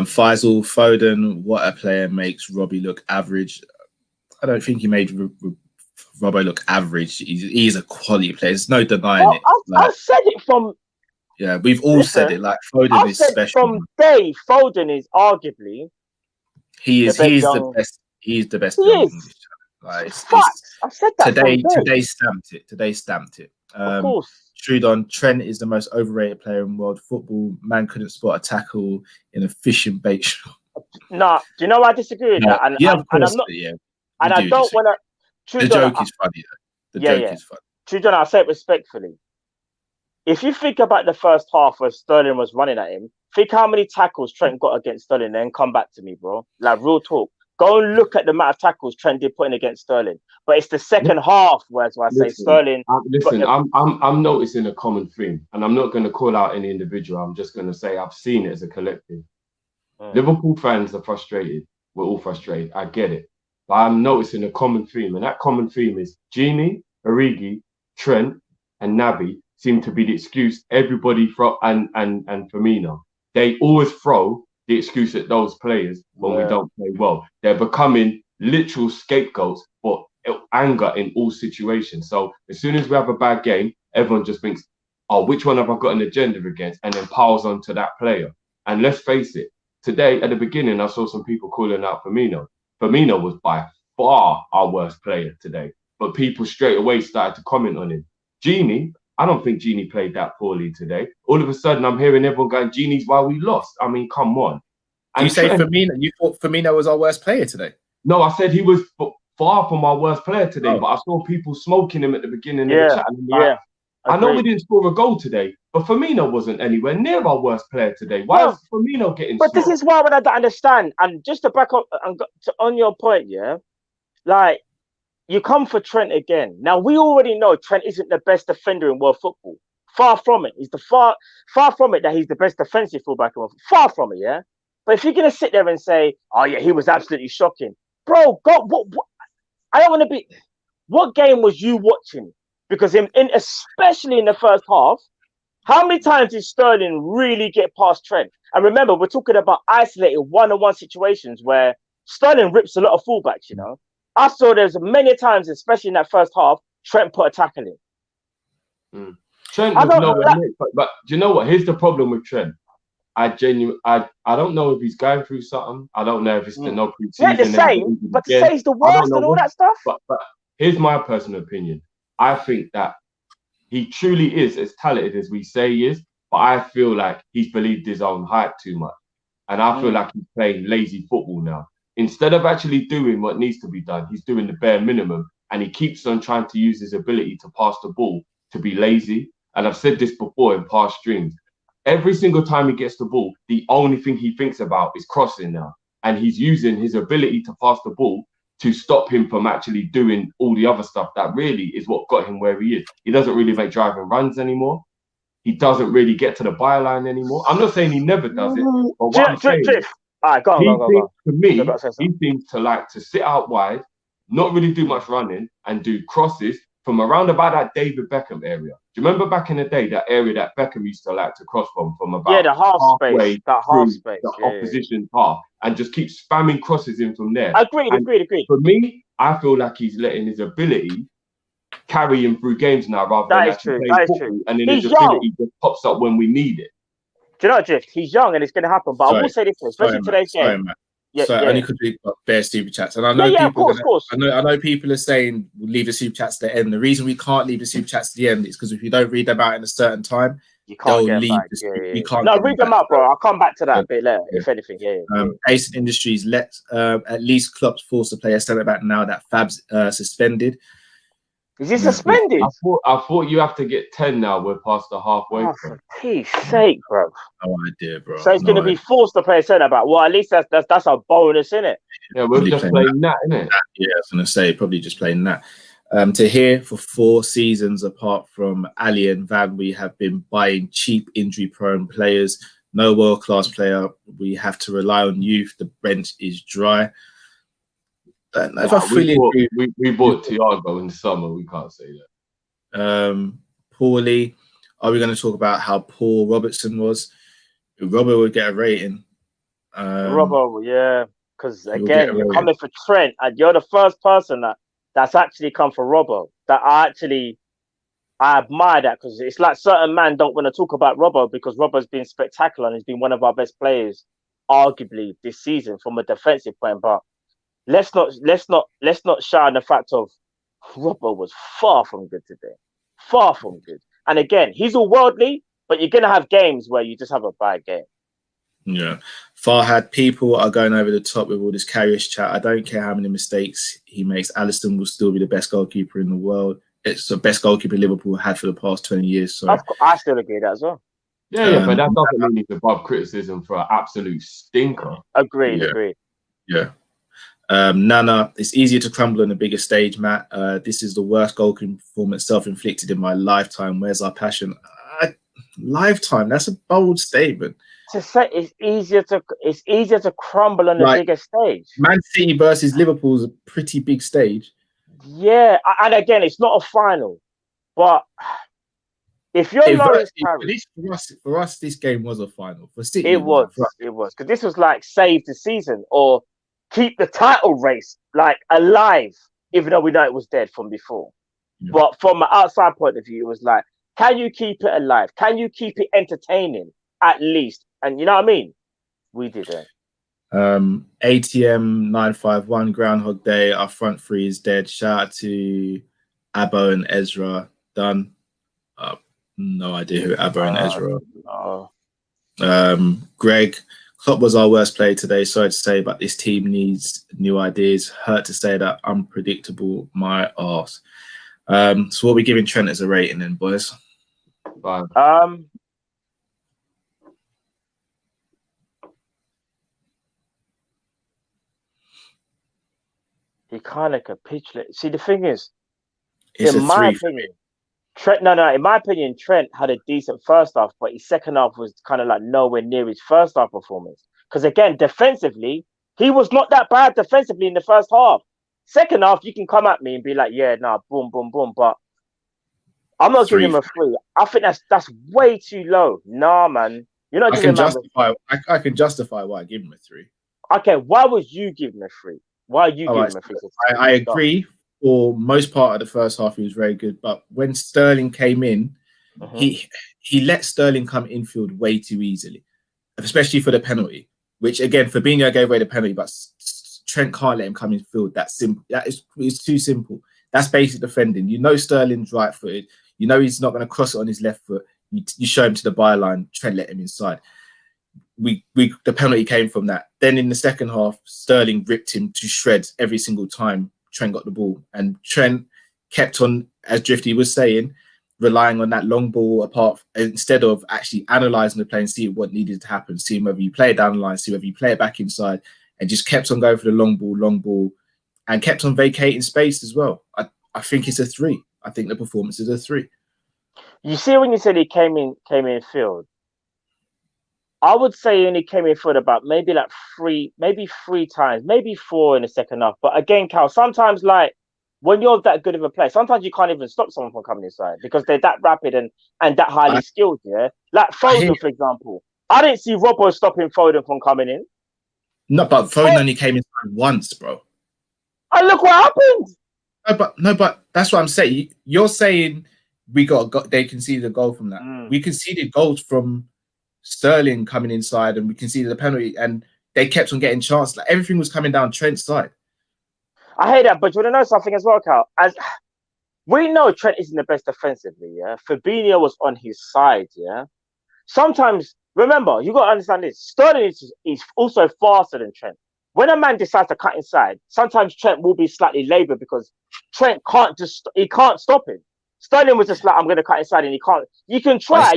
[SPEAKER 3] Faisal Foden, what a player, makes Robbie look average. I don't think he made Robbo look average. He's a quality player. There's no denying it.
[SPEAKER 5] I've said it from.
[SPEAKER 3] Yeah, we've all said it. Like Foden is special.
[SPEAKER 5] From day, Foden is arguably.
[SPEAKER 3] He's the best. He's the best.
[SPEAKER 5] He is.
[SPEAKER 3] Like,
[SPEAKER 5] I've said that
[SPEAKER 3] today stamped it.
[SPEAKER 5] Of course.
[SPEAKER 3] Trudon, Trent is the most overrated player in world football. Man couldn't spot a tackle in a fishing bait shop.
[SPEAKER 5] Nah, do you know I disagree with that? And I'm not.
[SPEAKER 3] Yeah,
[SPEAKER 5] and I don't want to.
[SPEAKER 3] The joke is funny. The joke is funny.
[SPEAKER 5] Trudon, I say it respectfully. If you think about the first half where Sterling was running at him, think how many tackles Trent got against Sterling, then come back to me, bro. Like, real talk. Go and look at the amount of tackles Trent did put in against Sterling. But it's the second half where I say Sterling.
[SPEAKER 4] I'm noticing a common theme, and I'm not going to call out any individual. I'm just going to say I've seen it as a collective. Liverpool fans are frustrated. We're all frustrated. I get it. But I'm noticing a common theme, and that common theme is Gini, Origi, Trent, and Naby seem to be the excuse everybody and Firmino. They always throw the excuse at those players when we don't play well. They're becoming literal scapegoats for anger in all situations. So as soon as we have a bad game, everyone just thinks, oh, which one have I got an agenda against? And then piles onto that player. And let's face it, today at the beginning, I saw some people calling out Firmino. Firmino was by far our worst player today. But people straight away started to comment on him. Gini, I don't think Gini played that poorly today. All of a sudden, I'm hearing everyone going, Gini's why we lost. I mean, come on. And
[SPEAKER 3] you say Firmino? You thought Firmino was our worst player today?
[SPEAKER 4] No, I said he was far from our worst player today, but I saw people smoking him at the beginning of the chat. I know we didn't score a goal today, but Firmino wasn't anywhere near our worst player today. Why is Firmino getting
[SPEAKER 5] But this is why I don't understand. And just to back up on your point, like, you come for Trent again. Now, we already know Trent isn't the best defender in world football. Far from it. He's far from it that he's the best defensive fullback in world football. Far from it, yeah? But if you're going to sit there and say, oh, yeah, he was absolutely shocking. Bro, God, what I don't want to be... What game was you watching? Because especially in the first half, how many times did Sterling really get past Trent? And remember, we're talking about isolated one-on-one situations where Sterling rips a lot of fullbacks, you know? I saw there's many times, especially in that first half, Trent put a tackle in.
[SPEAKER 4] Trent was nowhere near, but do you know what? Here's the problem with Trent. I don't know if he's going through something. I don't know if it's the no pre-season.
[SPEAKER 5] Yeah, the same, but to say he's the worst and all that stuff.
[SPEAKER 4] But here's my personal opinion. I think that he truly is as talented as we say he is, but I feel like he's believed his own hype too much. And I feel like he's playing lazy football now. Instead of actually doing what needs to be done, he's doing the bare minimum, and he keeps on trying to use his ability to pass the ball to be lazy. And I've said this before in past streams. Every single time he gets the ball, the only thing he thinks about is crossing now. And he's using his ability to pass the ball to stop him from actually doing all the other stuff that really is what got him where he is. He doesn't really make driving runs anymore. He doesn't really get to the byline anymore. I'm not saying he never does it, but what I'm saying is,
[SPEAKER 5] all right, go on.
[SPEAKER 4] To me, he seems to like to sit out wide, not really do much running, and do crosses from around about that David Beckham area. Do you remember back in the day, that area that Beckham used to like to cross from about
[SPEAKER 5] the half space,
[SPEAKER 4] the opposition half, and just keep spamming crosses in from there.
[SPEAKER 5] Agreed.
[SPEAKER 4] For me, I feel like he's letting his ability carry him through games now, rather than actually playing football, and then his ability just pops up when we need it.
[SPEAKER 5] Do you know, Drift? He's young and it's going to happen. But I will say this, especially today's game.
[SPEAKER 3] Only could do bare super chats, and I know people. Of course. I know people are saying we'll leave the super chats to the end. The reason we can't leave the super chats to the end is because if you don't read them out in a certain time,
[SPEAKER 5] You can't
[SPEAKER 3] they'll
[SPEAKER 5] get
[SPEAKER 3] leave.
[SPEAKER 5] back.
[SPEAKER 3] You can't.
[SPEAKER 5] No,
[SPEAKER 3] get
[SPEAKER 5] read them
[SPEAKER 3] back.
[SPEAKER 5] out, bro. I'll come back to that a bit later,
[SPEAKER 3] Yeah.
[SPEAKER 5] if anything. Yeah.
[SPEAKER 3] Ace Industries let at least Klopp's forced to play a centre back now that Fab's suspended.
[SPEAKER 5] Is he suspended?
[SPEAKER 4] I thought you have to get 10 now. We're past the halfway point.
[SPEAKER 5] For peace sake, bro.
[SPEAKER 3] No idea, bro.
[SPEAKER 5] So he's going to be forced to play centre back. Well, at least that's a bonus, isn't it?
[SPEAKER 4] Yeah, we're just playing that, isn't it?
[SPEAKER 3] Yeah, I was going to say probably just playing that. To hear for 4 seasons, apart from Ali and Van, we have been buying cheap injury-prone players. No world-class player. We have to rely on youth. The bench is dry.
[SPEAKER 4] We bought Thiago in the summer. We can't say that.
[SPEAKER 3] Poorly. Are we going to talk about how poor Robertson was? Robert would get a rating.
[SPEAKER 5] Robert, yeah. Because again, you're coming for Trent, and you're the first person that's actually come for Robert. That I admire that, because it's like certain men don't want to talk about Robert because Robert's been spectacular and he's been one of our best players, arguably this season from a defensive point. But let's not shy on the fact of Robert was far from good today, far from good. And again, he's all worldly, but you're gonna have games where you just have a bad game.
[SPEAKER 3] Yeah, Farhad, people are going over the top with all this Karius chat. I don't care how many mistakes he makes. Alisson will still be the best goalkeeper in the world. It's the best goalkeeper Liverpool had for the past 20 years. So
[SPEAKER 5] I still agree with that as well.
[SPEAKER 4] Yeah, but that doesn't mean he's above criticism for an absolute stinker.
[SPEAKER 5] Agreed.
[SPEAKER 3] Yeah. Nana, it's easier to crumble on a bigger stage, Matt. This is the worst goalkeeping performance self-inflicted in my lifetime. Where's our passion? Lifetime, that's a bold statement.
[SPEAKER 5] To say it's easier to crumble on a bigger stage.
[SPEAKER 3] Man City versus Liverpool is a pretty big stage.
[SPEAKER 5] Yeah, and again, it's not a final, but if you're Lawrence Harris,
[SPEAKER 3] for us, this game was a final. For City,
[SPEAKER 5] it was because this was like save the season or keep the title race like alive, even though we know it was dead from before. Yeah. But from an outside point of view, it was like, can you keep it alive? Can you keep it entertaining at least? And you know what I mean? We didn't.
[SPEAKER 3] ATM 951 Groundhog Day. Our front three is dead. Shout out to Abbo and Ezra. Done. No idea who Abbo and Ezra are. Greg, Klopp was our worst player today. Sorry to say, but this team needs new ideas. Hurt to say that. Unpredictable, my arse. So what are we giving Trent as a rating then, boys?
[SPEAKER 4] 5.
[SPEAKER 5] He kind of capitulated. See, the thing is,
[SPEAKER 3] it's
[SPEAKER 5] in my opinion, Trent. No. In my opinion, Trent had a decent first half, but his second half was kind of like nowhere near his first half performance. Because again, defensively, he was not that bad defensively in the first half. Second half, you can come at me and be like, yeah, nah, boom, boom, boom. But I'm not giving him a 3. I think that's way too low. Nah, man. You're not giving him
[SPEAKER 3] I can justify why I give him a 3.
[SPEAKER 5] Okay, why would you give him a 3? Why are you giving him a 3?
[SPEAKER 3] I agree. For most part of the first half, he was very good. But when Sterling came in, he let Sterling come infield way too easily, especially for the penalty. Which again, Fabinho gave away the penalty, but Trent can't let him come infield. That's simple. It's too simple. That's basic defending. You know Sterling's right-footed. You know he's not going to cross it on his left foot. You show him to the byline. Trent let him inside. The penalty came from that. Then in the second half, Sterling ripped him to shreds every single time Trent got the ball, and Trent kept on, as Drifty was saying, relying on that long ball apart instead of actually analysing the play and seeing what needed to happen, seeing whether you play it down the line, see whether you play it back inside, and just kept on going for the long ball, and kept on vacating space as well. I think it's a 3. I think the performance is a 3.
[SPEAKER 5] You see, when you said he came in field, I would say he only came in field about maybe 3 times, maybe 4 in the second half. But again, Cal, sometimes like when you're that good of a player, sometimes you can't even stop someone from coming inside because they're that rapid and that highly skilled. Yeah, like Foden, for example. I didn't see Robbo stopping Foden from coming in.
[SPEAKER 3] No, but Foden only came inside once, bro.
[SPEAKER 5] And look what happened.
[SPEAKER 3] No, but that's what I'm saying. You're saying they conceded a goal from that. We conceded goals from Sterling coming inside, and we conceded a penalty, and they kept on getting chances. Like everything was coming down Trent's side.
[SPEAKER 5] I hate that, but you want to know something as well, Cal? As we know, Trent isn't the best defensively. Yeah, Fabinho was on his side. Yeah, sometimes, remember, you got to understand this. Sterling is also faster than Trent. When a man decides to cut inside, sometimes Trent will be slightly laboured because Trent he can't stop him. Sterling was just like, I'm going to cut inside and he can't. You can try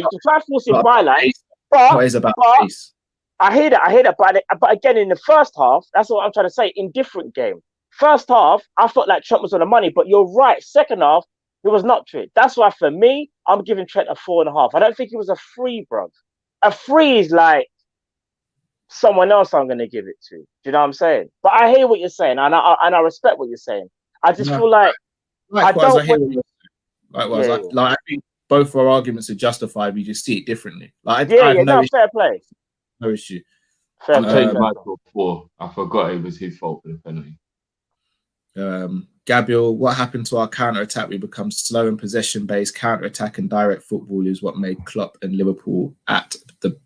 [SPEAKER 5] forcing byline, but
[SPEAKER 3] it's about pace.
[SPEAKER 5] I hear that. But again, in the first half, that's what I'm trying to say. In different game, first half, I felt like Trent was on the money, but you're right. Second half, it was not Trent. That's why for me, I'm giving Trent a 4.5. I don't think it was a 3, bro. A 3 is like someone else I'm going to give it to. Do you know what I'm saying? But I hear what you're saying, and I respect what you're saying. I just feel like
[SPEAKER 3] likewise, I hear what you're saying. Likewise, I think both our arguments are justified. We just see it differently. Like,
[SPEAKER 5] fair play.
[SPEAKER 3] No issue.
[SPEAKER 4] I'm taking my 4. I forgot it was his fault for the penalty.
[SPEAKER 3] Gabriel, what happened to our counter-attack? We become slow and possession-based. Counter-attack and direct football is what made Klopp and Liverpool the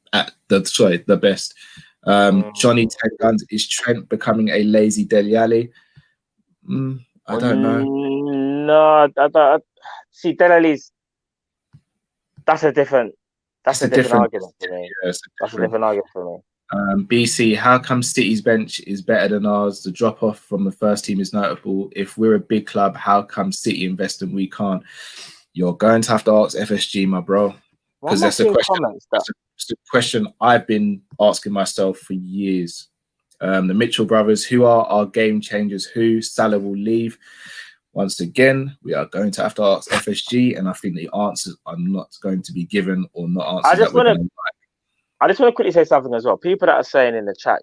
[SPEAKER 3] best. Johnny 10 Guns, is Trent becoming a lazy Dele Alli? I don't know.
[SPEAKER 5] No, I see, Dele Alli's. That's a different argument for me. Yeah, that's a different argument for me.
[SPEAKER 3] BC, how come City's bench is better than ours? The drop off from the first team is notable. If we're a big club, how come City invest and we can't? You're going to have to ask FSG, my bro, because that's a question. It's a question I've been asking myself for years. The Mitchell brothers, who are our game changers? Who? Salah will leave. Once again, we are going to have to ask FSG, and I think the answers are not going to be given or not answered.
[SPEAKER 5] I just want to quickly say something as well. People that are saying in the chat,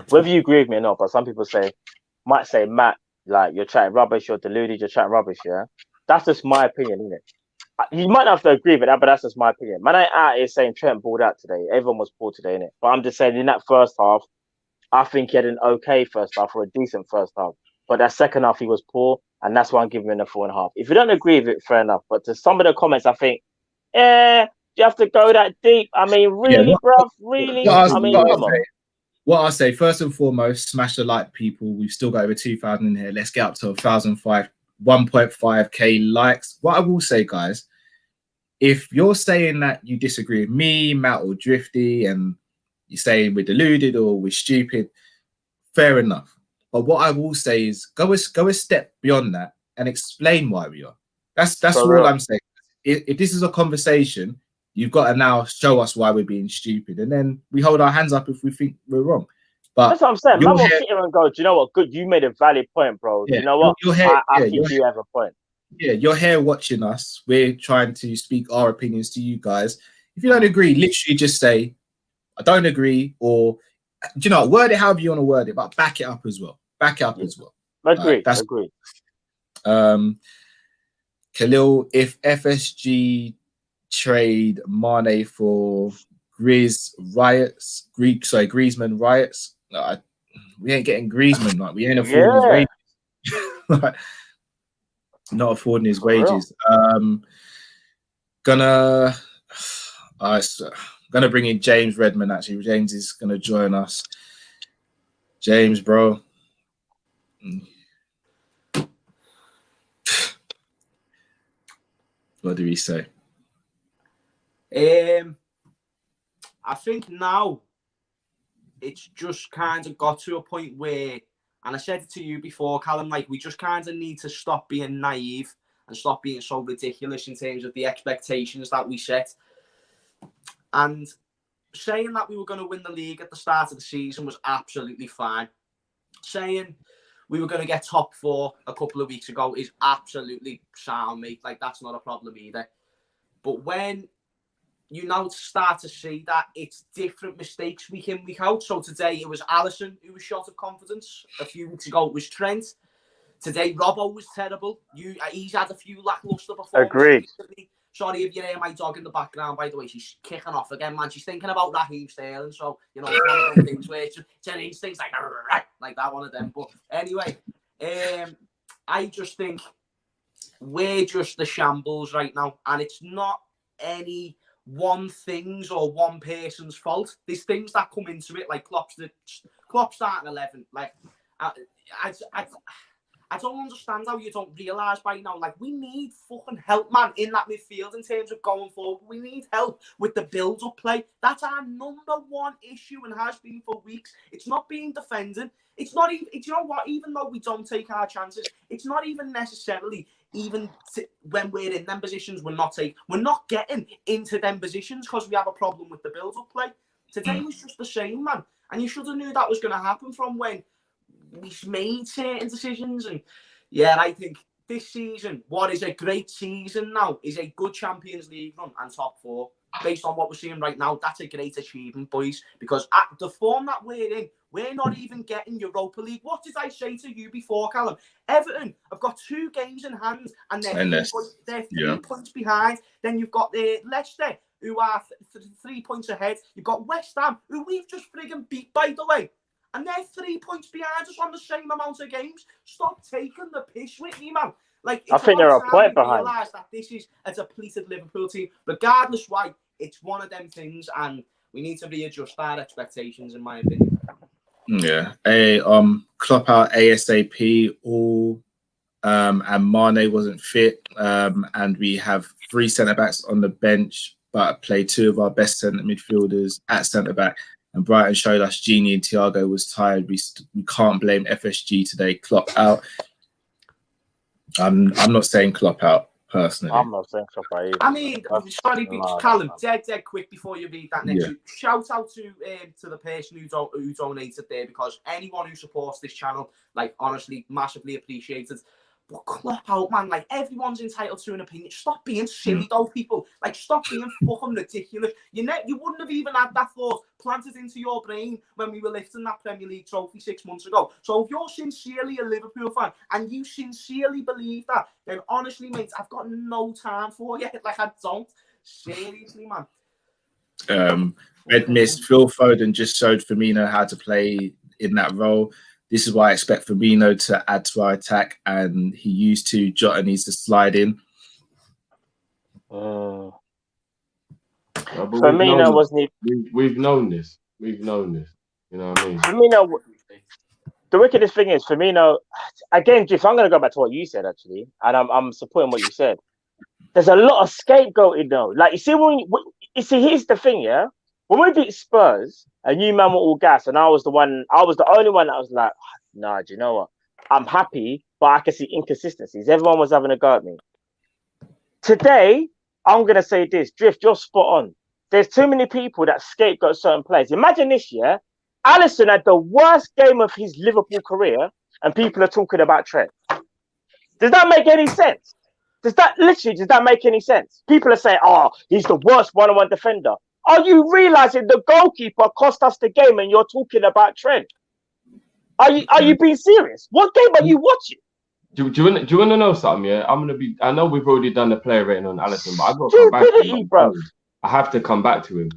[SPEAKER 5] whether you agree with me or not, but some people might say, Matt, like, you're chatting rubbish, you're deluded, you're chatting rubbish, yeah? That's just my opinion, isn't it? You might not have to agree with that, but that's just my opinion. Man, out here saying Trent balled out today. Everyone was poor today, innit? But I'm just saying, in that first half, I think he had an okay first half or a decent first half. But that second half, he was poor, and that's why I'm giving him a 4.5. If you don't agree with it, fair enough. But to some of the comments, I think, you have to go that deep. I mean, really, bruv? Really? Come on.
[SPEAKER 3] What I say, first and foremost, smash the like, people. We've still got over 2,000 in here. Let's get up to 1.5k likes. What I will say, guys, if you're saying that you disagree with me, Matt, or Drifty, and you're saying we're deluded or we're stupid, fair enough. But what I will say is go a step beyond that and explain why we are. That's all I'm saying. If this is a conversation, you've got to now show us why we're being stupid, and then we hold our hands up if we think we're wrong. But
[SPEAKER 5] that's what I'm saying. Man will sit here and go, do you know what? Good, you made a valid point, bro.
[SPEAKER 3] Yeah,
[SPEAKER 5] you know what? I think you have a point.
[SPEAKER 3] Yeah, you're here watching us. We're trying to speak our opinions to you guys. If you don't agree, literally just say, I don't agree, or, do you know, word it however you want to word it, but back it up as well.
[SPEAKER 5] Agreed.
[SPEAKER 3] Khalil, if FSG trade Mane for Griezmann riots, we ain't getting Griezmann. Like, we ain't affording his wages. Not affording his wages. Gonna bring in James Redmond. Actually, James is gonna join us. James, bro. What do we say?
[SPEAKER 6] I think now it's just kind of got to a point where, and I said it to you before, Callum, like, we just kind of need to stop being naive and stop being so ridiculous in terms of the expectations that we set. And saying that we were going to win the league at the start of the season was absolutely fine. Saying we were going to get top 4 a couple of weeks ago is absolutely sound, mate. Like, that's not a problem either. But when you now start to see that it's different mistakes week in, week out. So today it was Alisson who was short of confidence. A few weeks ago it was Trent. Today Robbo was terrible. He's had a few lacklustre performances.
[SPEAKER 5] Agreed.
[SPEAKER 6] Sorry if you hear my dog in the background, by the way. She's kicking off again, man. She's thinking about Raheem Sterling. So, you know, it's one of those things where it's an instinct like that, one of them. But anyway, I just think we're just the shambles right now. And it's not any one thing's or one person's fault. There's things that come into it, like Klopp starting 11. Like, I don't understand how you don't realise by now. Like, we need fucking help, man, in that midfield in terms of going forward. We need help with the build-up play. That's our number one issue and has been for weeks. It's not being defending. It's not even, you know what, even though we don't take our chances, it's not even necessarily when we're in them positions, we're not getting into them positions because we have a problem with the build-up play. Today was just the same, man. And you should have knew that was going to happen from when we made certain decisions. And yeah, I think this season, what is a great season now, is a good Champions League run and top 4. Based on what we're seeing right now, that's a great achievement, boys. Because at the form that we're in, we're not even getting Europa League. What did I say to you before, Callum? Everton have got 2 games in hand, and they're 3 points behind. Then you've got Leicester, who are 3 points ahead. You've got West Ham, who we've just frigging beat, by the way. And they're 3 points behind us on the same amount of games. Stop taking the piss with me, man. Like,
[SPEAKER 5] I think they're a point behind.
[SPEAKER 6] Realise that this is a depleted Liverpool team. Regardless why, it's one of them things, and we need to readjust our expectations, in my opinion.
[SPEAKER 3] Yeah. Klopp out ASAP. And Mane wasn't fit. And we have 3 centre backs on the bench, but play 2 of our best centre midfielders at centre back. And Brighton showed us Gini and Thiago was tired. We can't blame FSG today. Klopp out. I'm not saying Klopp out personally.
[SPEAKER 5] I'm not saying Klopp out either.
[SPEAKER 6] I mean, sorry, Callum, dead quick before you read that next. Shout out to the person who donated there, because anyone who supports this channel, like, honestly, massively appreciated. But Klopp out, man. Like, everyone's entitled to an opinion. Stop being silly, though, people. Like, stop being fucking ridiculous. You wouldn't have even had that thought planted into your brain when we were lifting that Premier League trophy 6 months ago. So if you're sincerely a Liverpool fan and you sincerely believe that, then honestly, mate, I've got no time for you. Like, I don't. Seriously, man.
[SPEAKER 3] Red Mist, Phil Foden just showed Firmino how to play in that role. This is why I expect Firmino to add to our attack, and he used to. Jota needs to slide in.
[SPEAKER 5] Firmino wasn't.
[SPEAKER 4] We've known this. We've known this. You know what I mean?
[SPEAKER 5] Firmino. The wickedest thing is Firmino. Again, Jeff, I'm going to go back to what you said actually, and I'm supporting what you said. There's a lot of scapegoating though. Like, you see, here's the thing, yeah. When we beat Spurs and you man were all gas, and I was the only one that was like, nah, do you know what? I'm happy, but I can see inconsistencies. Everyone was having a go at me. Today, I'm going to say this. Drift, you're spot on. There's too many people that scapegoat certain players. Imagine this year, Alisson had the worst game of his Liverpool career, and people are talking about Trent. Does that make any sense? Does that make any sense? People are saying, oh, he's the worst one-on-one defender. Are you realizing the goalkeeper cost us the game and you're talking about Trent? Are you being serious? What game are you watching?
[SPEAKER 4] Do you want to know something? Yeah, I know we've already done the player rating on Alisson, but I've got to come back to him, bro. I have to come back to him.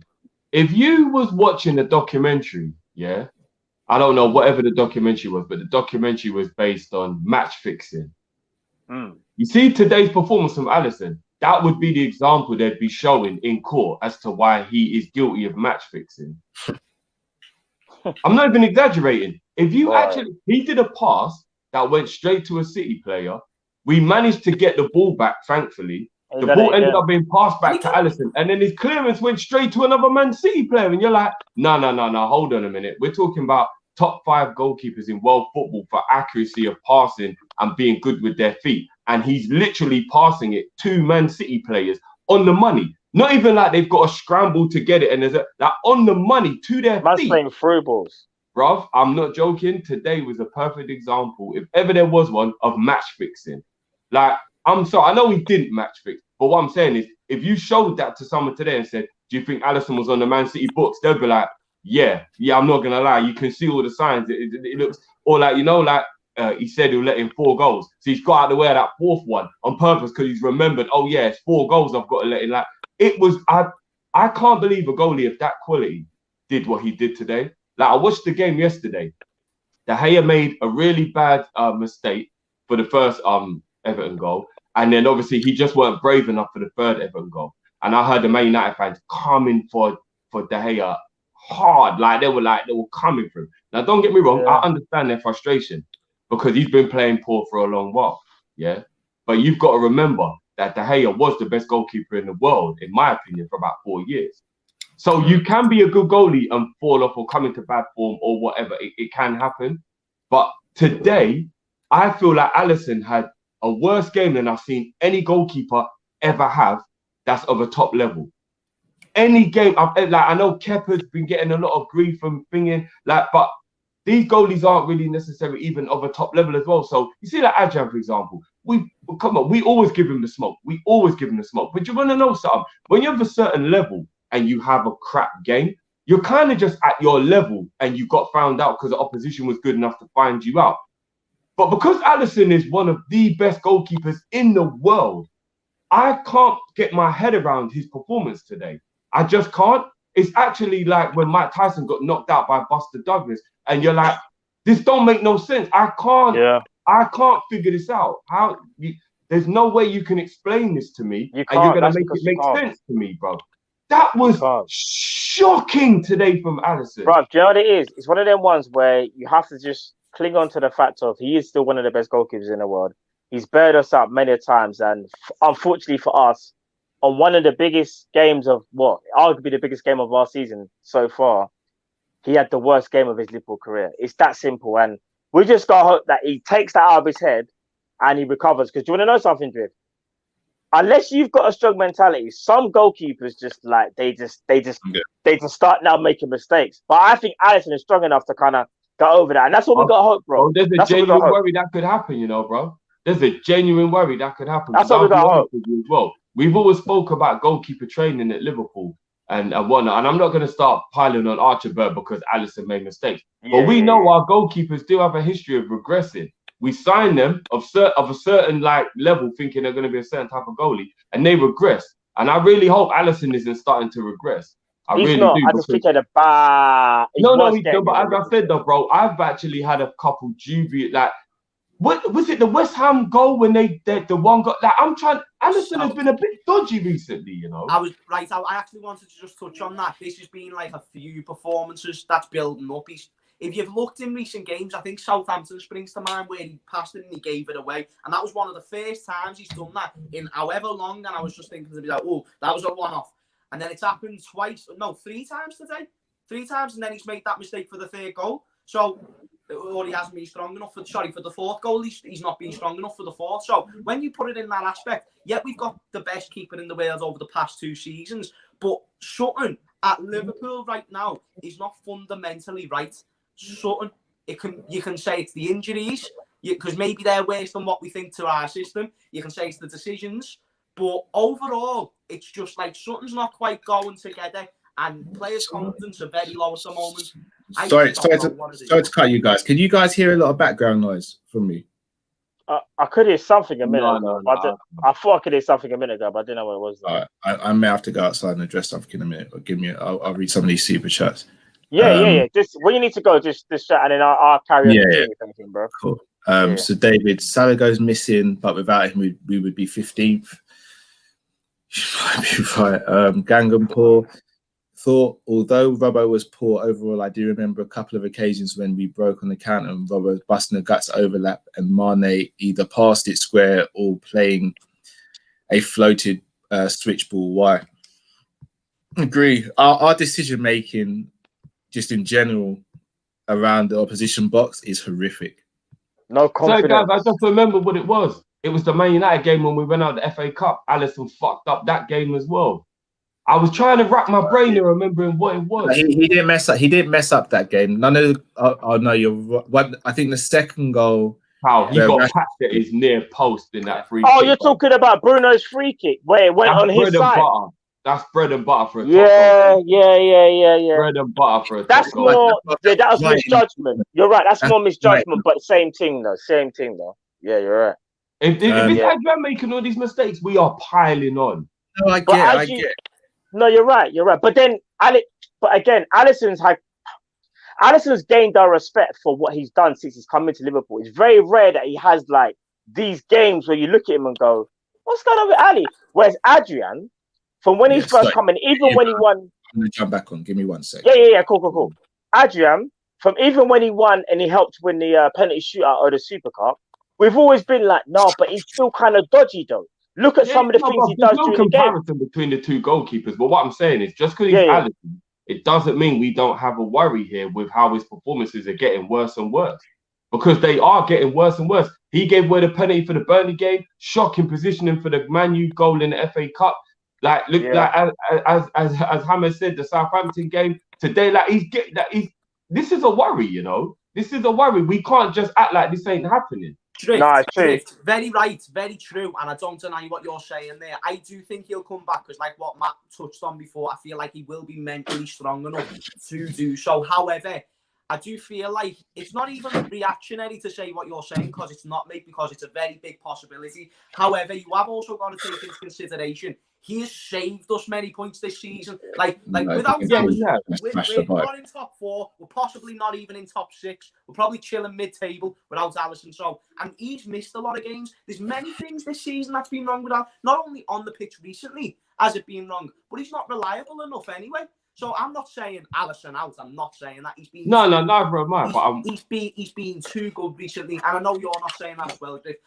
[SPEAKER 4] If you was watching the documentary, yeah, I don't know whatever the documentary was, but the documentary was based on match fixing. You see today's performance from Alisson. That would be the example they'd be showing in court as to why he is guilty of match fixing. I'm not even exaggerating. If you he did a pass that went straight to a City player. We managed to get the ball back, thankfully. The ball ended up being passed back to Alisson, and then his clearance went straight to another Man City player. And you're like, no, hold on a minute. We're talking about top 5 goalkeepers in world football for accuracy of passing and being good with their feet. And he's literally passing it to Man City players on the money. Not even like they've got to scramble to get it. And there's like on the money to their feet.
[SPEAKER 5] Playing through balls.
[SPEAKER 4] Bruv, I'm not joking. Today was a perfect example, if ever there was one, of match fixing. Like, I'm sorry, I know he didn't match fix, but what I'm saying is, if you showed that to someone today and said, do you think Alisson was on the Man City books? They'll be like, yeah, I'm not going to lie. You can see all the signs. It looks, or like, you know, like, he said he'll let in 4 goals. So he's got out of the way of that 4th one on purpose because he's remembered, oh yeah, it's 4 goals I've got to let in. Like, it was, I can't believe a goalie of that quality did what he did today. Like, I watched the game yesterday. De Gea made a really bad mistake for the first Everton goal. And then obviously he just weren't brave enough for the 3rd Everton goal. And I heard the Man United fans coming for De Gea hard. Like, they were coming for him. Now, don't get me wrong. I understand their frustration. because he's been playing poor for a long while. Yeah. But you've got to remember that De Gea was the best goalkeeper in the world, in my opinion, for about 4 years. So you can be a good goalie and fall off or come into bad form or whatever. It can happen. But today, I feel like Alisson had a worse game than I've seen any goalkeeper ever have that's of a top level. Any game, I know Kepa's been getting a lot of grief from thinking, but these goalies aren't really necessarily even of a top level as well. So you see, like Adrian, for example, we always give him the smoke. We always give him the smoke. But you want to know something? When you have a certain level and you have a crap game, you're kind of just at your level and you got found out because the opposition was good enough to find you out. But because Alisson is one of the best goalkeepers in the world, I can't get my head around his performance today. I just can't. It's actually like when Mike Tyson got knocked out by Buster Douglas, and you're like, this don't make no sense. I can't figure this out. There's no way you can explain this to me, and you're gonna make it make sense to me, bro. That was shocking today from Alisson.
[SPEAKER 5] Bro, do you know what it is? It's one of them ones where you have to just cling on to the fact of he is still one of the best goalkeepers in the world. He's bailed us out many times, and unfortunately for us, on one of the biggest games of arguably the biggest game of our season so far, he had the worst game of his Liverpool career. It's that simple, and we just gotta hope that he takes that out of his head and he recovers. Because do you want to know something, Driv? Unless you've got a strong mentality, some goalkeepers just like they just start now making mistakes. But I think Alisson is strong enough to kind of go over that, and that's what we got to hope, bro.
[SPEAKER 4] There's a genuine worry that could happen, you know, bro. There's a genuine worry that could happen.
[SPEAKER 5] That's what we got to hope
[SPEAKER 4] as well. We've always spoke about goalkeeper training at Liverpool and whatnot, and I'm not going to start piling on Archibald because Alisson made mistakes. But we know our goalkeepers do have a history of regressing. We sign them of a certain like level, thinking they're going to be a certain type of goalie, and they regress. And I really hope Alisson isn't starting to regress.
[SPEAKER 5] He's not. I just think at the bar.
[SPEAKER 4] But as I said though, bro, I've actually had a couple dubious What was it? The West Ham goal when the one got that? Alisson has been a bit dodgy recently, you know.
[SPEAKER 6] I actually wanted to just touch on that. This has been like a few performances that's building up. If you've looked in recent games, I think Southampton springs to mind where he passed it and he gave it away, and that was one of the first times he's done that in however long. And I was just thinking to be like, oh, that was a one-off. And then it's happened three times today. 3 times, and then he's made that mistake for the third goal. So. Or he hasn't been strong enough for the fourth goal. He's not been strong enough for the fourth. So when you put it in that aspect, we've got the best keeper in the world over the past 2 seasons. But Sutton at Liverpool right now is not fundamentally right. Sutton, you can say it's the injuries, because maybe they're worse than what we think to our system. You can say it's the decisions. But overall, it's just like Sutton's not quite going together, and players' confidence are very low at the moment.
[SPEAKER 3] Sorry to cut you guys. Can you guys hear a lot of background noise from me?
[SPEAKER 5] I could hear something a minute ago. I thought I could hear something a minute ago, but I didn't know what it was.
[SPEAKER 3] All right. I may have to go outside and address something in a minute. But I'll read some of these super chats.
[SPEAKER 5] Yeah. Just when you need to go, just chat, and then I'll carry on.
[SPEAKER 3] Yeah.
[SPEAKER 5] Anything, bro.
[SPEAKER 3] Cool. So David, Salah goes missing, but without him, we would be 15th. Might be right. Gangnam Paul thought, although Robbo was poor overall, I do remember a couple of occasions when we broke on the counter and Robbo was busting a guts overlap and Mane either passed it square or playing a floated switch ball. Why? Agree. Our decision making, just in general, around the opposition box is horrific.
[SPEAKER 5] No confidence.
[SPEAKER 4] So guys, I just remember what it was. It was the Man United game when we went out the FA Cup. Alisson fucked up that game as well. I was trying to rack my brain and remembering what it was.
[SPEAKER 3] He didn't mess up. He didn't mess up that game. None of. No, you're right. I think the second goal.
[SPEAKER 4] How he got patched at his near post in that free kick.
[SPEAKER 5] Oh, you're talking about Bruno's free kick where it went on his side.
[SPEAKER 4] That's bread and butter for a top
[SPEAKER 5] goal.
[SPEAKER 4] Bread and butter for a
[SPEAKER 5] That's
[SPEAKER 4] top goal.
[SPEAKER 5] more. That was misjudgment. You're right. That's more misjudgment, but same thing though. Yeah, you're right.
[SPEAKER 4] If it's Adrian making all these mistakes, we are piling on.
[SPEAKER 3] No, I get.
[SPEAKER 5] No, you're right. But then, Alisson's gained our respect for what he's done since he's come into Liverpool. It's very rare that he has like these games where you look at him and go, "What's going on with Ali?" Whereas Adrian, from when he's first coming, even when he won,
[SPEAKER 3] I'm gonna jump back on. Give me 1 second.
[SPEAKER 5] Yeah. Cool. Adrian, from even when he won and he helped win the penalty shootout or the Super Cup, we've always been like, no, but he's still kind of dodgy though. Look at some of the things he does during the game.
[SPEAKER 4] There's no comparison between the two goalkeepers, but what I'm saying is just because he's Alisson, it doesn't mean we don't have a worry here with how his performances are getting worse and worse. Because they are getting worse and worse. He gave away the penalty for the Burnley game, shocking positioning for the Man U goal in the FA Cup. Like, look, like as Hammer said, the Southampton game today, this is a worry, you know. This is a worry. We can't just act like this ain't happening.
[SPEAKER 6] Drift. Very right, very true. And I don't deny what you're saying there. I do think he'll come back because, like what Matt touched on before, I feel like he will be mentally strong enough to do so. However, I do feel like it's not even reactionary to say what you're saying because it's not, mate, because it's a very big possibility. However, you have also got to take into consideration he has saved us many points this season. Without we're not in top 4. We're possibly not even in top 6. We're probably chilling mid-table without Alisson. So, and he's missed a lot of games. There's many things this season that's been wrong with Alisson. Not only on the pitch recently has it been wrong, but he's not reliable enough anyway. So I'm not saying Alisson out. I'm not saying that he's been he's been too good recently, and I know you're not saying that as well, Griff.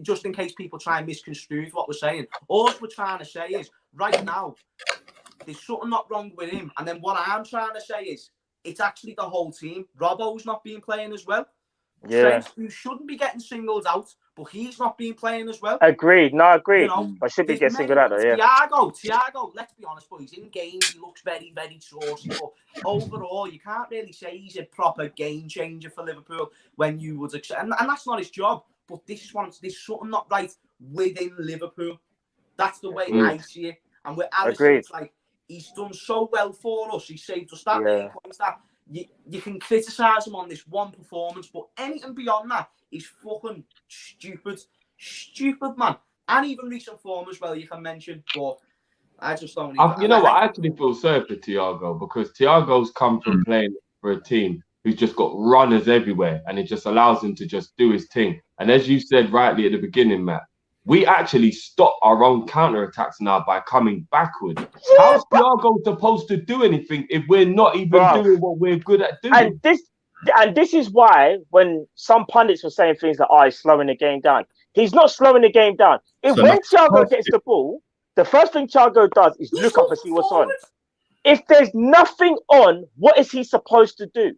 [SPEAKER 6] Just in case people try and misconstrue what we're saying. All we're trying to say is right now there's something not wrong with him, and then what I am trying to say is it's actually the whole team. Robbo's not been playing as well. Trent, who shouldn't be getting singled out, but he's not been playing as well.
[SPEAKER 5] Agreed. You know, I should be getting singled out though,
[SPEAKER 6] Thiago, let's be honest, but he's in games, he looks very, very saucy. But overall, you can't really say he's a proper game changer for Liverpool when you would accept, and that's not his job. But there's something not right within Liverpool. That's the way I see it. And with Alisson, it's like he's done so well for us. He saved us that many points that you can criticise him on this one performance, but anything beyond that is fucking stupid, man. And even recent form as well, you can mention. But I just don't.
[SPEAKER 4] I actually feel sorry for Thiago because Thiago's come from playing for a team who's just got runners everywhere, and it just allows him to just do his thing. And as you said rightly at the beginning, Matt, we actually stop our own counter-attacks now by coming backwards. How's Thiago supposed to do anything if we're not even doing what we're good at doing?
[SPEAKER 5] And this is why when some pundits were saying things like, he's slowing the game down. He's not slowing the game down. When Thiago gets the ball, the first thing Thiago does is look up and see what's on. If there's nothing on, what is he supposed to do?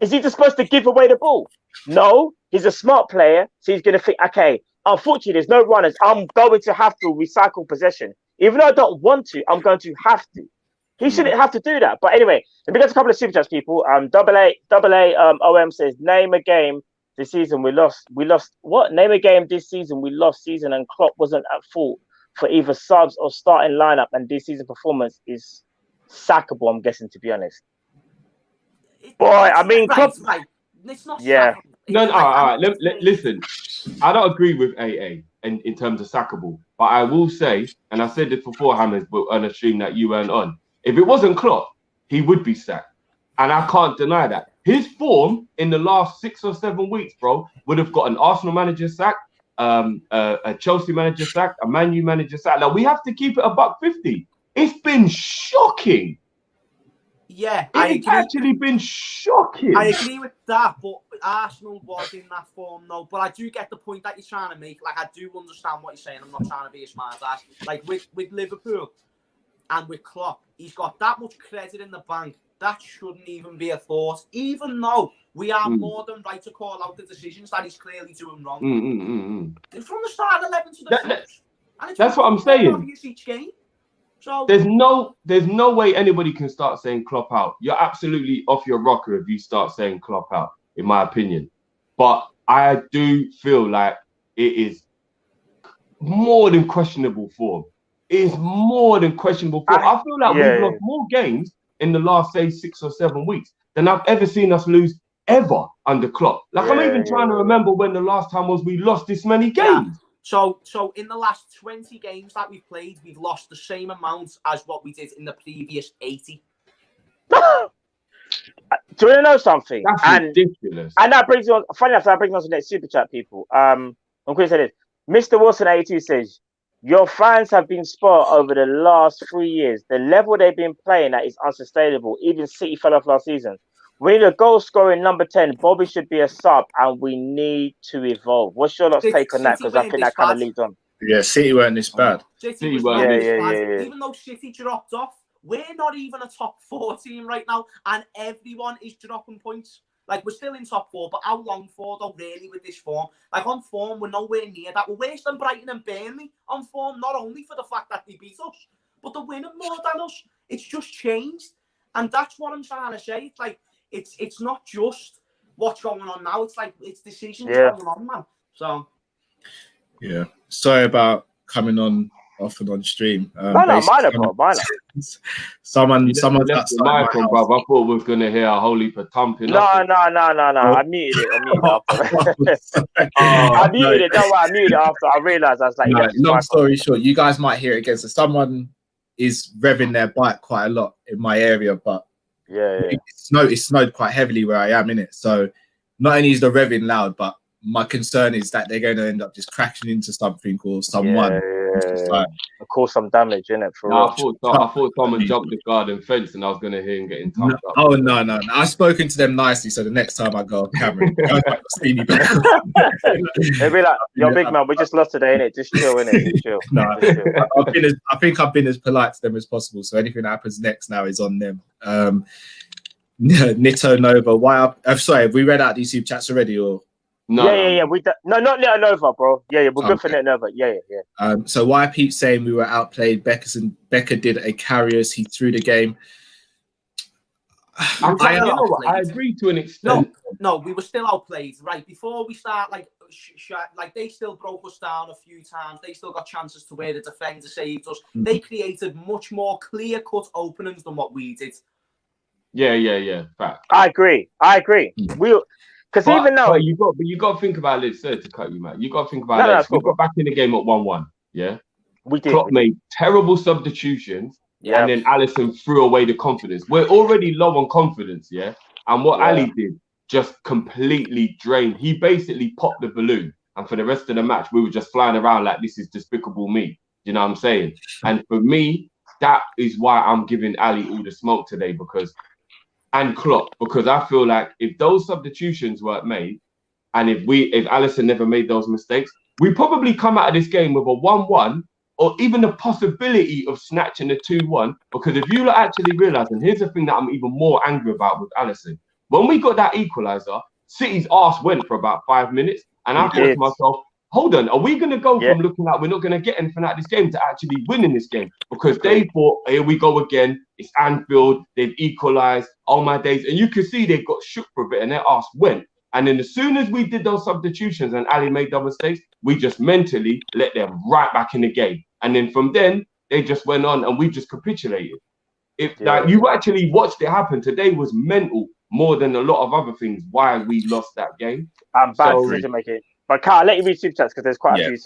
[SPEAKER 5] Is he just supposed to give away the ball? No, he's a smart player, so he's going to think, okay, unfortunately, there's no runners. I'm going to have to recycle possession. Even though I don't want to, I'm going to have to. He shouldn't have to do that. But anyway, let me get a couple of super chats, people. OM says, name a game this season we lost. We lost what? Name a game this season we lost season and Klopp wasn't at fault for either subs or starting lineup, and this season performance is sackable, I'm guessing, to be honest. Boy, I mean, Klopp...
[SPEAKER 6] It's not
[SPEAKER 4] all right. Listen, I don't agree with AA in terms of sackable, but I will say, and I said this before, Hammers, but on a stream that you weren't on, if it wasn't Klopp, he would be sacked, and I can't deny that. His form in the last 6 or 7 weeks, bro, would have got an Arsenal manager sacked, a Chelsea manager sacked, a Man U manager sacked. Like, we have to keep it $1.50. It's been shocking.
[SPEAKER 6] Yeah,
[SPEAKER 4] it's actually been shocking.
[SPEAKER 6] I agree with that, but Arsenal was in that form, though. But I do get the point that you're trying to make. Like, I do understand what you're saying. I'm not trying to be a smart ass. Like, with Liverpool and with Klopp, he's got that much credit in the bank. That shouldn't even be a thought, even though we are more than right to call out the decisions that he's clearly doing wrong. From the start of 11 to the 6th.
[SPEAKER 4] That's what I'm saying.
[SPEAKER 6] Each game. So
[SPEAKER 4] there's no way anybody can start saying Klopp out. You're absolutely off your rocker if you start saying Klopp out, in my opinion. But I do feel like it is more than questionable form. It is more than questionable form. I feel like we've lost more games in the last, say, 6 or 7 weeks than I've ever seen us lose ever under Klopp. Like, I'm even trying to remember when the last time was we lost this many games.
[SPEAKER 6] So in the last 20 games that we've played, we've lost the same amount as what we did in the previous 80.
[SPEAKER 5] Do you want to know something?
[SPEAKER 4] That's ridiculous.
[SPEAKER 5] And that brings on, funny enough, that brings on to the next super chat, people. I'm going to say this. Mr. Wilson 82 says, your fans have been spoiled over the last 3 years. The level they've been playing at is unsustainable. Even City fell off last season. We need a goal scoring number 10. Bobby should be a sub, and we need to evolve. What's your lot's take on that? Because I think that kind of leads on.
[SPEAKER 3] Yeah, City weren't this bad.
[SPEAKER 6] City was not this bad. Even though City dropped off, we're not even a top 4 team right now, and everyone is dropping points. Like, we're still in top 4, but how long for, though, really, with this form? Like, on form, we're nowhere near that. We're worse than Brighton and Burnley on form, not only for the fact that they beat us, but they're winning more than us. It's just changed. And that's what I'm trying to say. It's like, it's not just what's going on now. It's like, it's decisions going on, man. So.
[SPEAKER 3] Yeah. Sorry about coming on off and on stream.
[SPEAKER 5] Minor.
[SPEAKER 3] Someone
[SPEAKER 4] left the mic on, bruv. I thought we was gonna hear a whole heap of thumping.
[SPEAKER 5] No. I muted it. I muted it. Don't worry, I muted it after I realised. I was like,
[SPEAKER 3] long story short, you guys might hear it again. So someone is revving their bike quite a lot in my area, but it snowed quite heavily where I am in it. So not only is the revving loud, but my concern is that they're going to end up just crashing into something or someone.
[SPEAKER 5] Like, cause some damage in it.
[SPEAKER 4] I thought someone jumped the garden fence and I was going to hear him getting thumped up.
[SPEAKER 3] Oh, no. I've spoken to them nicely, so the next time I go on camera, see me back.
[SPEAKER 5] They'll be like, yo, big man, we just lost today, innit? Just chill, innit? Just chill.
[SPEAKER 3] No, I think I've been as polite to them as possible, so anything that happens next now is on them. Nito Nova, have we read out these super chats already, or?
[SPEAKER 5] No. Yeah. No, not Nito Nova, bro. Yeah, we're good for Nito Nova. Yeah.
[SPEAKER 3] So why Pete saying we were outplayed? Becker did a carriers. He threw the game.
[SPEAKER 4] I agree to an extent.
[SPEAKER 6] No, we were still outplayed. Right before we start, like they still broke us down a few times. They still got chances to where the defender saved us. Mm-hmm. They created much more clear-cut openings than what we did.
[SPEAKER 4] Yeah. Fact.
[SPEAKER 5] I agree. Because even now,
[SPEAKER 4] you got to think about it. Sorry to cut you, man. You got to think about it. We got back in the game at 1-1. Yeah,
[SPEAKER 5] we did.
[SPEAKER 4] Klopp made terrible substitutions, and then Alisson threw away the confidence. We're already low on confidence, and what Ali did just completely drained. He basically popped the balloon, and for the rest of the match, we were just flying around like this is despicable me. You know what I'm saying? And for me, that is why I'm giving Ali all the smoke today and Klopp, because I feel like if those substitutions weren't made, and if Alisson never made those mistakes, we probably come out of this game with a 1-1, or even the possibility of snatching a 2-1. Because if you actually realise, and here's the thing that I'm even more angry about with Alisson, when we got that equaliser, City's arse went for about 5 minutes, and I thought to myself, hold on, are we going to go from looking like we're not going to get anything out of this game to actually winning this game? Because they thought, here we go again, it's Anfield, they've equalised, oh my days. And you can see they got shook for a bit and their arse went. And then as soon as we did those substitutions and Ali made those mistakes, we just mentally let them right back in the game. And then from then, they just went on and we just capitulated. You actually watched it happen, today was mental more than a lot of other things why we lost that game.
[SPEAKER 5] I'm bad decision making. But Carl, I'll let you read super chats because there's quite a few.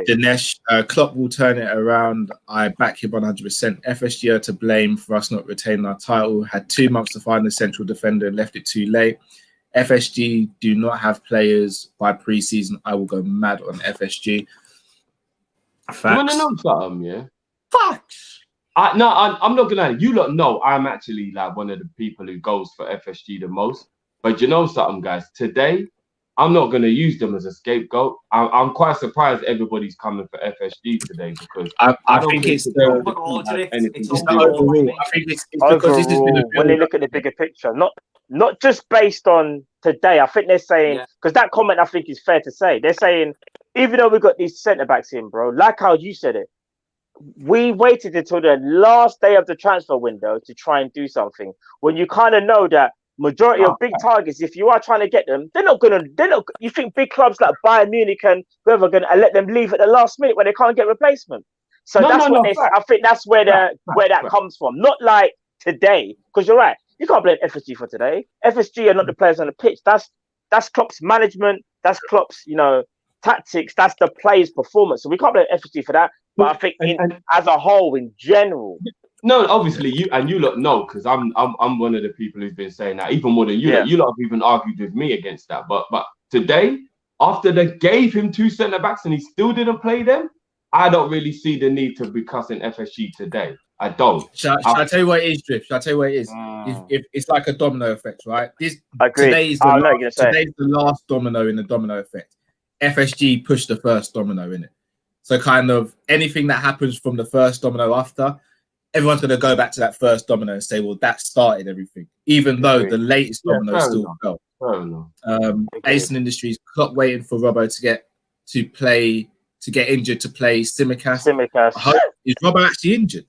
[SPEAKER 3] Dinesh, Klopp will turn it around. I back him 100%. FSG are to blame for us not retaining our title. Had 2 months to find a central defender and left it too late. FSG do not have players by pre-season. I will go mad on FSG. Facts.
[SPEAKER 4] You want to know something, yeah?
[SPEAKER 6] Facts.
[SPEAKER 4] I'm not going to lie. You lot know I'm actually like one of the people who goes for FSG the most. But you know something, guys? Today, I'm not going to use them as a scapegoat. I'm quite surprised everybody's coming for FSG today because
[SPEAKER 3] I think it's the overall. I think it's because this has been
[SPEAKER 5] when they look at the bigger picture, not just based on today. I think they're saying, because that comment I think is fair to say. They're saying, even though we've got these centre backs in, bro, like how you said it, we waited until the last day of the transfer window to try and do something. When you kind of know that majority of big targets, if you are trying to get them, you think big clubs like Bayern Munich and whoever are going to let them leave at the last minute when they can't get replacement. So I think that's where that comes from. Not like today, because you're right. You can't blame FSG for today. FSG are not the players on the pitch. That's Klopp's management. That's Klopp's, tactics. That's the players' performance. So we can't blame FSG for that. But I think as a whole, in general.
[SPEAKER 4] No, obviously you lot know, because I'm one of the people who's been saying that even more than you. You lot have even argued with me against that. But today, after they gave him 2 centre backs and he still didn't play them, I don't really see the need to be cussing FSG today. I don't.
[SPEAKER 3] Shall I tell you what it is, Drift? Shall I tell you what it is? If it's like a domino effect, right? Today's the last domino in the domino effect. FSG pushed the first domino in it. So kind of anything that happens from the first domino after, everyone's going to go back to that first domino and say, well, that started everything, even though the latest domino still fell. Ace Industries, clock waiting for Robbo to get injured to play Simicast. Is Robbo actually injured?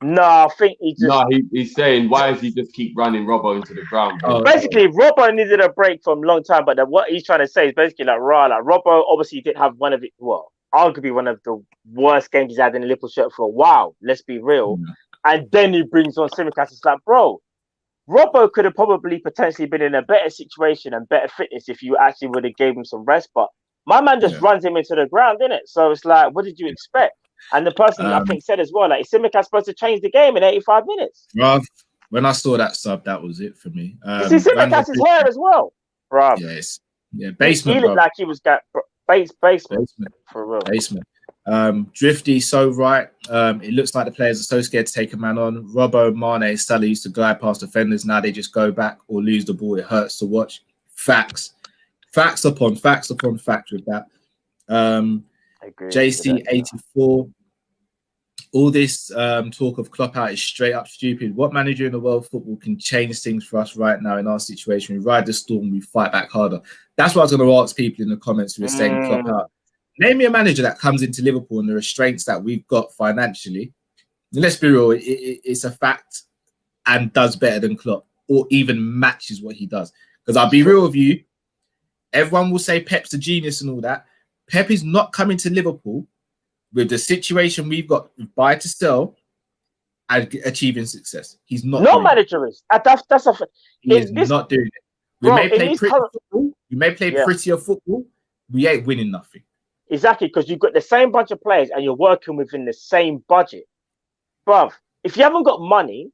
[SPEAKER 5] No, I think
[SPEAKER 4] he's saying, why does he just keep running Robbo into the ground?
[SPEAKER 5] Basically, Robbo needed a break from a long time, but what he's trying to say is basically like Robbo obviously did have arguably one of the worst games he's had in the Liverpool shirt for a while. Let's be real. And then he brings on Simicast. It's like, bro, Robbo could have probably potentially been in a better situation and better fitness if you actually would have gave him some rest. But my man just runs him into the ground, innit? So it's like, what did you expect? And the person I think said as well, like, is Simicast supposed to change the game in 85 minutes?
[SPEAKER 3] Bruv, when I saw that sub, that was it for me.
[SPEAKER 5] See Simicast's hair as well, bruv.
[SPEAKER 3] Yes. Yeah, basement.
[SPEAKER 5] He looked like he was got basement. For real.
[SPEAKER 3] Basement. Drifty, so right. It looks like the players are so scared to take a man on. Robbo, Mane, Salah used to glide past defenders. Now they just go back or lose the ball. It hurts to watch. Facts upon facts with that. JC84. All this talk of Klopp out is straight up stupid. What manager in the world of football can change things for us right now in our situation? We ride the storm, we fight back harder. That's what I was going to ask people in the comments who are saying Klopp out. Name me a manager that comes into Liverpool and the restraints that we've got financially. Let's be real, it's a fact and does better than Klopp or even matches what he does. Because I'll be real with you, everyone will say Pep's a genius and all that. Pep is not coming to Liverpool with the situation we've got with buy to sell and achieving success. He's not.
[SPEAKER 5] No manager is.
[SPEAKER 3] He is not doing it. We may play prettier football. We may play prettier football. We ain't winning nothing.
[SPEAKER 5] Exactly, because you've got the same bunch of players and you're working within the same budget. Bruv, if you haven't got money,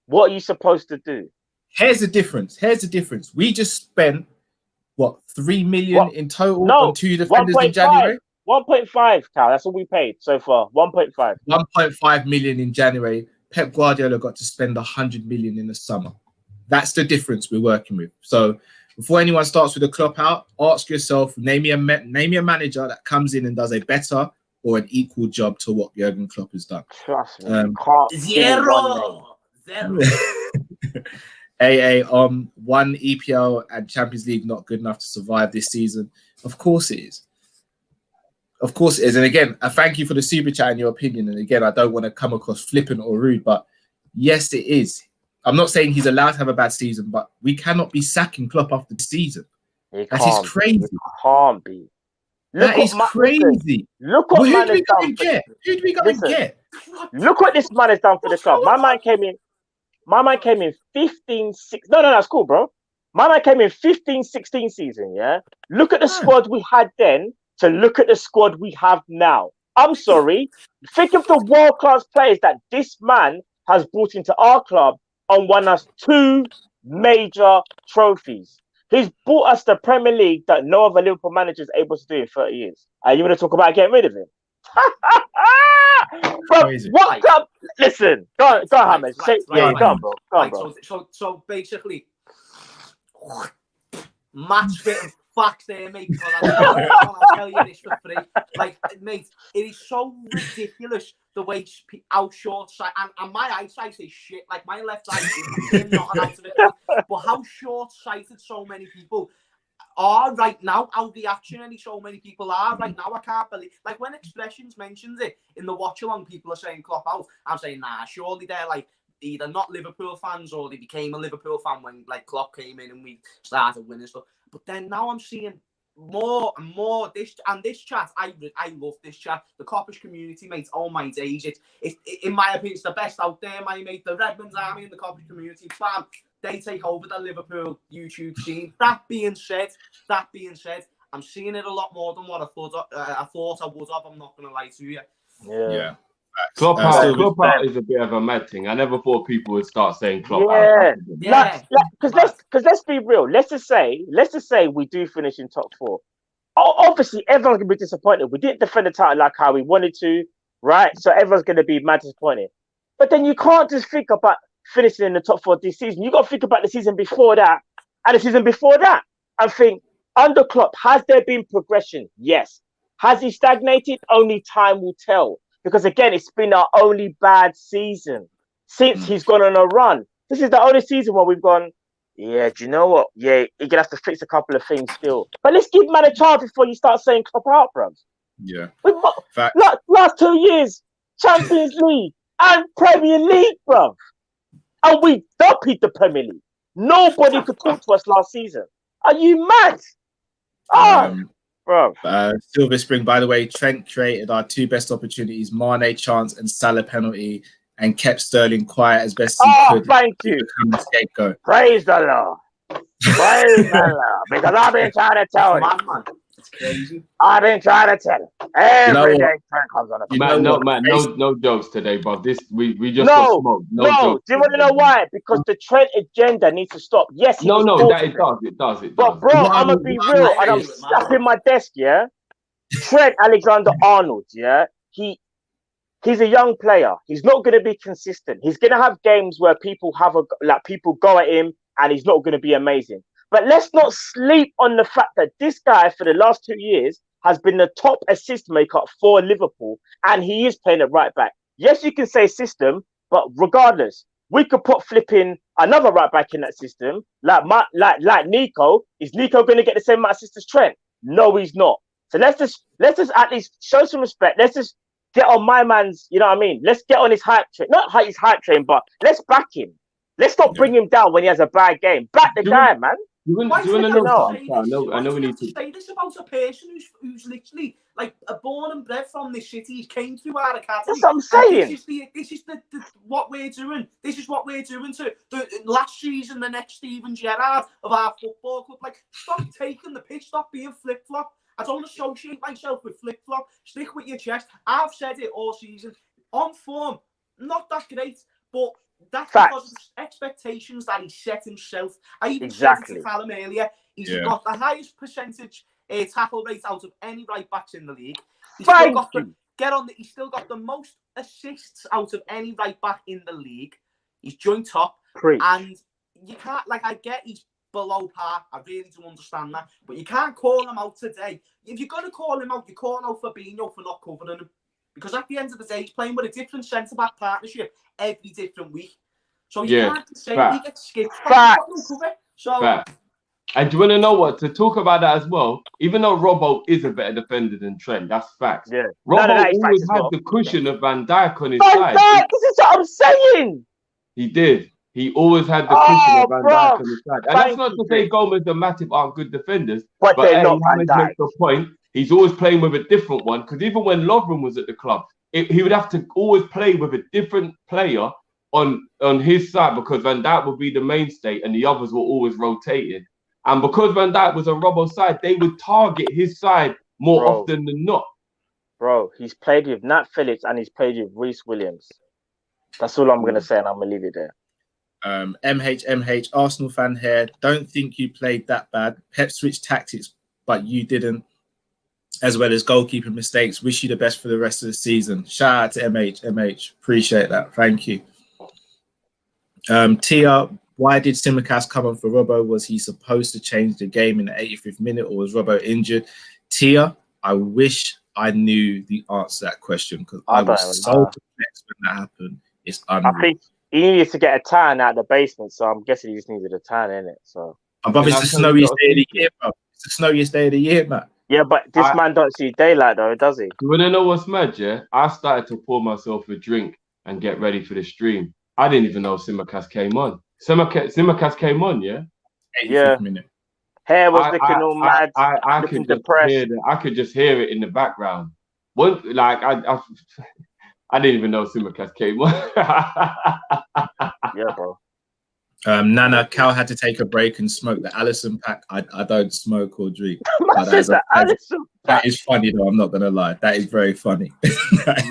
[SPEAKER 5] what are you supposed to do?
[SPEAKER 3] Here's the difference. We just spent, 3 million in total on two defenders in January?
[SPEAKER 5] 1.5, Cal. That's all we paid so far. 1.5.
[SPEAKER 3] 1.5 million in January. Pep Guardiola got to spend 100 million in the summer. That's the difference we're working with. So before anyone starts with a Klopp out, ask yourself, name me a manager that comes in and does a better or an equal job to what Jurgen Klopp has done.
[SPEAKER 5] Trust me. Zero.
[SPEAKER 3] AA one EPL and Champions League not good enough to survive this season. Of course it is. And again, I thank you for the super chat and your opinion. And again, I don't want to come across flippant or rude, but yes, it is. I'm not saying he's allowed to have a bad season, but we cannot be sacking Klopp after the season. That is crazy.
[SPEAKER 5] It can't be.
[SPEAKER 3] That is crazy.
[SPEAKER 5] Look what
[SPEAKER 3] who do we go and get? Who do we go and get?
[SPEAKER 5] Look what this man has done for the club. My man came in 15, 6. No, it's cool, bro. My man came in 15, 16 season, yeah? Look at the squad we had then to look at the squad we have now. I'm sorry. Think of the world-class players that this man has brought into our club and won us 2 major trophies. He's brought us the Premier League that no other Liverpool manager is able to do in 30 years. Are you going to talk about getting rid of him? Bro, what club? Listen, go on, Hamid. Go on, bro.
[SPEAKER 6] So basically, match fit and facts there, mate. I'll tell you this for free. Like, mate, it is so ridiculous the way how short sight and my eyesight is shit. Like my left eye is not out of it. But how short sighted so many people are right now, how reactionary so many people are right now. I can't believe, like, when Expressions mentions it in the watch along, people are saying Klopp out. I'm saying, nah, surely they're like either not Liverpool fans or they became a Liverpool fan when like Klopp came in and we started winning stuff. But then now I'm seeing more and more this chat. I love this chat. The Kopish community, mate. Oh my days! It's in my opinion, it's the best out there, my mate. The Redlands Army and the Kopish community, bam, they take over the Liverpool YouTube scene. That being said, I'm seeing it a lot more than what I thought I would have. I'm not gonna lie to you.
[SPEAKER 3] Yeah.
[SPEAKER 4] Klopp out is a bit of a mad thing. I never thought people would start saying Klopp out.
[SPEAKER 5] Because let's be real. Let's just say we do finish in top 4. Obviously, everyone's gonna be disappointed. We didn't defend the title like how we wanted to, right? So everyone's gonna be mad disappointed. But then you can't just think about finishing in the top 4 this season. You got to think about the season before that and the season before that and think, under Klopp, has there been progression? Yes. Has he stagnated? Only time will tell. Because again, it's been our only bad season since he's gone on a run. This is the only season where we've gone, yeah, do you know what? Yeah, you're going to have to fix a couple of things still. But let's give man a chance before you start saying Klopp out, bruv.
[SPEAKER 3] Yeah.
[SPEAKER 5] Last 2 years, Champions League and Premier League, bruv. And we doppied the Premier League. Nobody could talk to us last season. Are you mad? Bro.
[SPEAKER 3] Silver Spring, by the way, Trent created our 2 best opportunities, Mane chance and Salah penalty, and kept Sterling quiet as best he could.
[SPEAKER 5] Thank you.
[SPEAKER 3] Scapegoat.
[SPEAKER 5] Praise the Lord. Praise the Lord. Because I've been trying to tell you.
[SPEAKER 6] It's crazy.
[SPEAKER 5] I've been trying to tell you. Every day Trent comes on the
[SPEAKER 4] Man, no jokes today, bro. This we just
[SPEAKER 5] no,
[SPEAKER 4] got smoked. No jokes.
[SPEAKER 5] Do you want to know why? Because the Trent agenda needs to stop. Yes,
[SPEAKER 4] it does.
[SPEAKER 5] But bro, I'm gonna be real, and I'm slapping my desk. Yeah, Trent Alexander-Arnold. Yeah, he's a young player. He's not going to be consistent. He's going to have games where people people go at him, and he's not going to be amazing. But let's not sleep on the fact that this guy, for the last 2 years, has been the top assist maker for Liverpool, and he is playing at right back. Yes, you can say system, but regardless, we could put flipping another right back in that system, like Nico. Is Nico going to get the same amount of assists as Trent? No, he's not. So let's just at least show some respect. Let's just get on my man's, you know what I mean? Let's get on his hype train. Not his hype train, but let's back him. Let's not bring him down when he has a bad game. Back the guy, man.
[SPEAKER 4] I know we need to
[SPEAKER 6] say this about a person who's literally like born and bred from this city. He came through our academy.
[SPEAKER 5] That's what I'm saying.
[SPEAKER 6] This is the what we're doing. This is what we're doing to the last season, the next Steven Gerrard of our football club. Like, stop taking the piss. Stop being flip flop. I don't associate myself with flip flop. Stick with your chest. I've said it all season. On form, not that great, but that's because of the expectations that he set himself. I even said it to Callum earlier. He's got the highest percentage tackle rate out of any right backs in the league. He's still got the most assists out of any right back in the league. He's joint top. And you can't, I get he's below par. I really do understand that. But you can't call him out today. If you're going to call him out, you call out Fabinho for not covering him. Because at the end of the day, he's playing with a different centre-back partnership every different week. So you can't say he gets skipped. So,
[SPEAKER 4] and do you want to know what? To talk about that as well, even though Robbo is a better defender than Trent, that's facts.
[SPEAKER 5] Yeah.
[SPEAKER 4] Robbo always had the cushion of Van Dijk on his side.
[SPEAKER 5] This is what I'm saying.
[SPEAKER 4] He did. He always had the cushion of Van Dijk on his side. And that's not to say Gomez and Matip aren't good defenders. But
[SPEAKER 5] they're not Van Dijk.
[SPEAKER 4] Makes the point. He's always playing with a different one. Because even when Lovren was at the club, he would have to always play with a different player on his side, because Van Dijk would be the mainstay and the others were always rotated. And because Van Dijk was on Robbo's side, they would target his side more often than not.
[SPEAKER 5] Bro, he's played with Nat Phillips and he's played with Reece Williams. That's all I'm going to say, and I'm going to leave it there.
[SPEAKER 3] MH, Arsenal fan here. Don't think you played that bad. Pep switched tactics, but you didn't. As well as goalkeeping mistakes. Wish you the best for the rest of the season. Shout out to MH. Appreciate that. Thank you. Tia, why did Simicast come on for Robbo? Was he supposed to change the game in the 85th minute, or was Robbo injured? Tia, I wish I knew the answer to that question, because I was so perplexed when that happened. It's unreal.
[SPEAKER 5] I think he needed to get a tan out of the basement, so I'm guessing he just needed a tan, innit? So,
[SPEAKER 3] but it's the snowiest day of the year, bro. It's the snowiest day of the year, man.
[SPEAKER 5] Yeah, but this man don't see daylight, though, does he?
[SPEAKER 4] You want to know what's mad, yeah? I started to pour myself a drink and get ready for the stream. I didn't even know Simicast came on. Simicast came on, yeah?
[SPEAKER 5] Yeah.
[SPEAKER 3] Minute.
[SPEAKER 5] Hair was looking all mad.
[SPEAKER 4] I could depressed. I could just hear it in the background. I didn't even know Simicast came on.
[SPEAKER 5] Yeah, bro.
[SPEAKER 3] Nana, Cal had to take a break and smoke the Allison pack. I don't smoke or drink. That is funny, though. I'm not going to lie. That is very funny.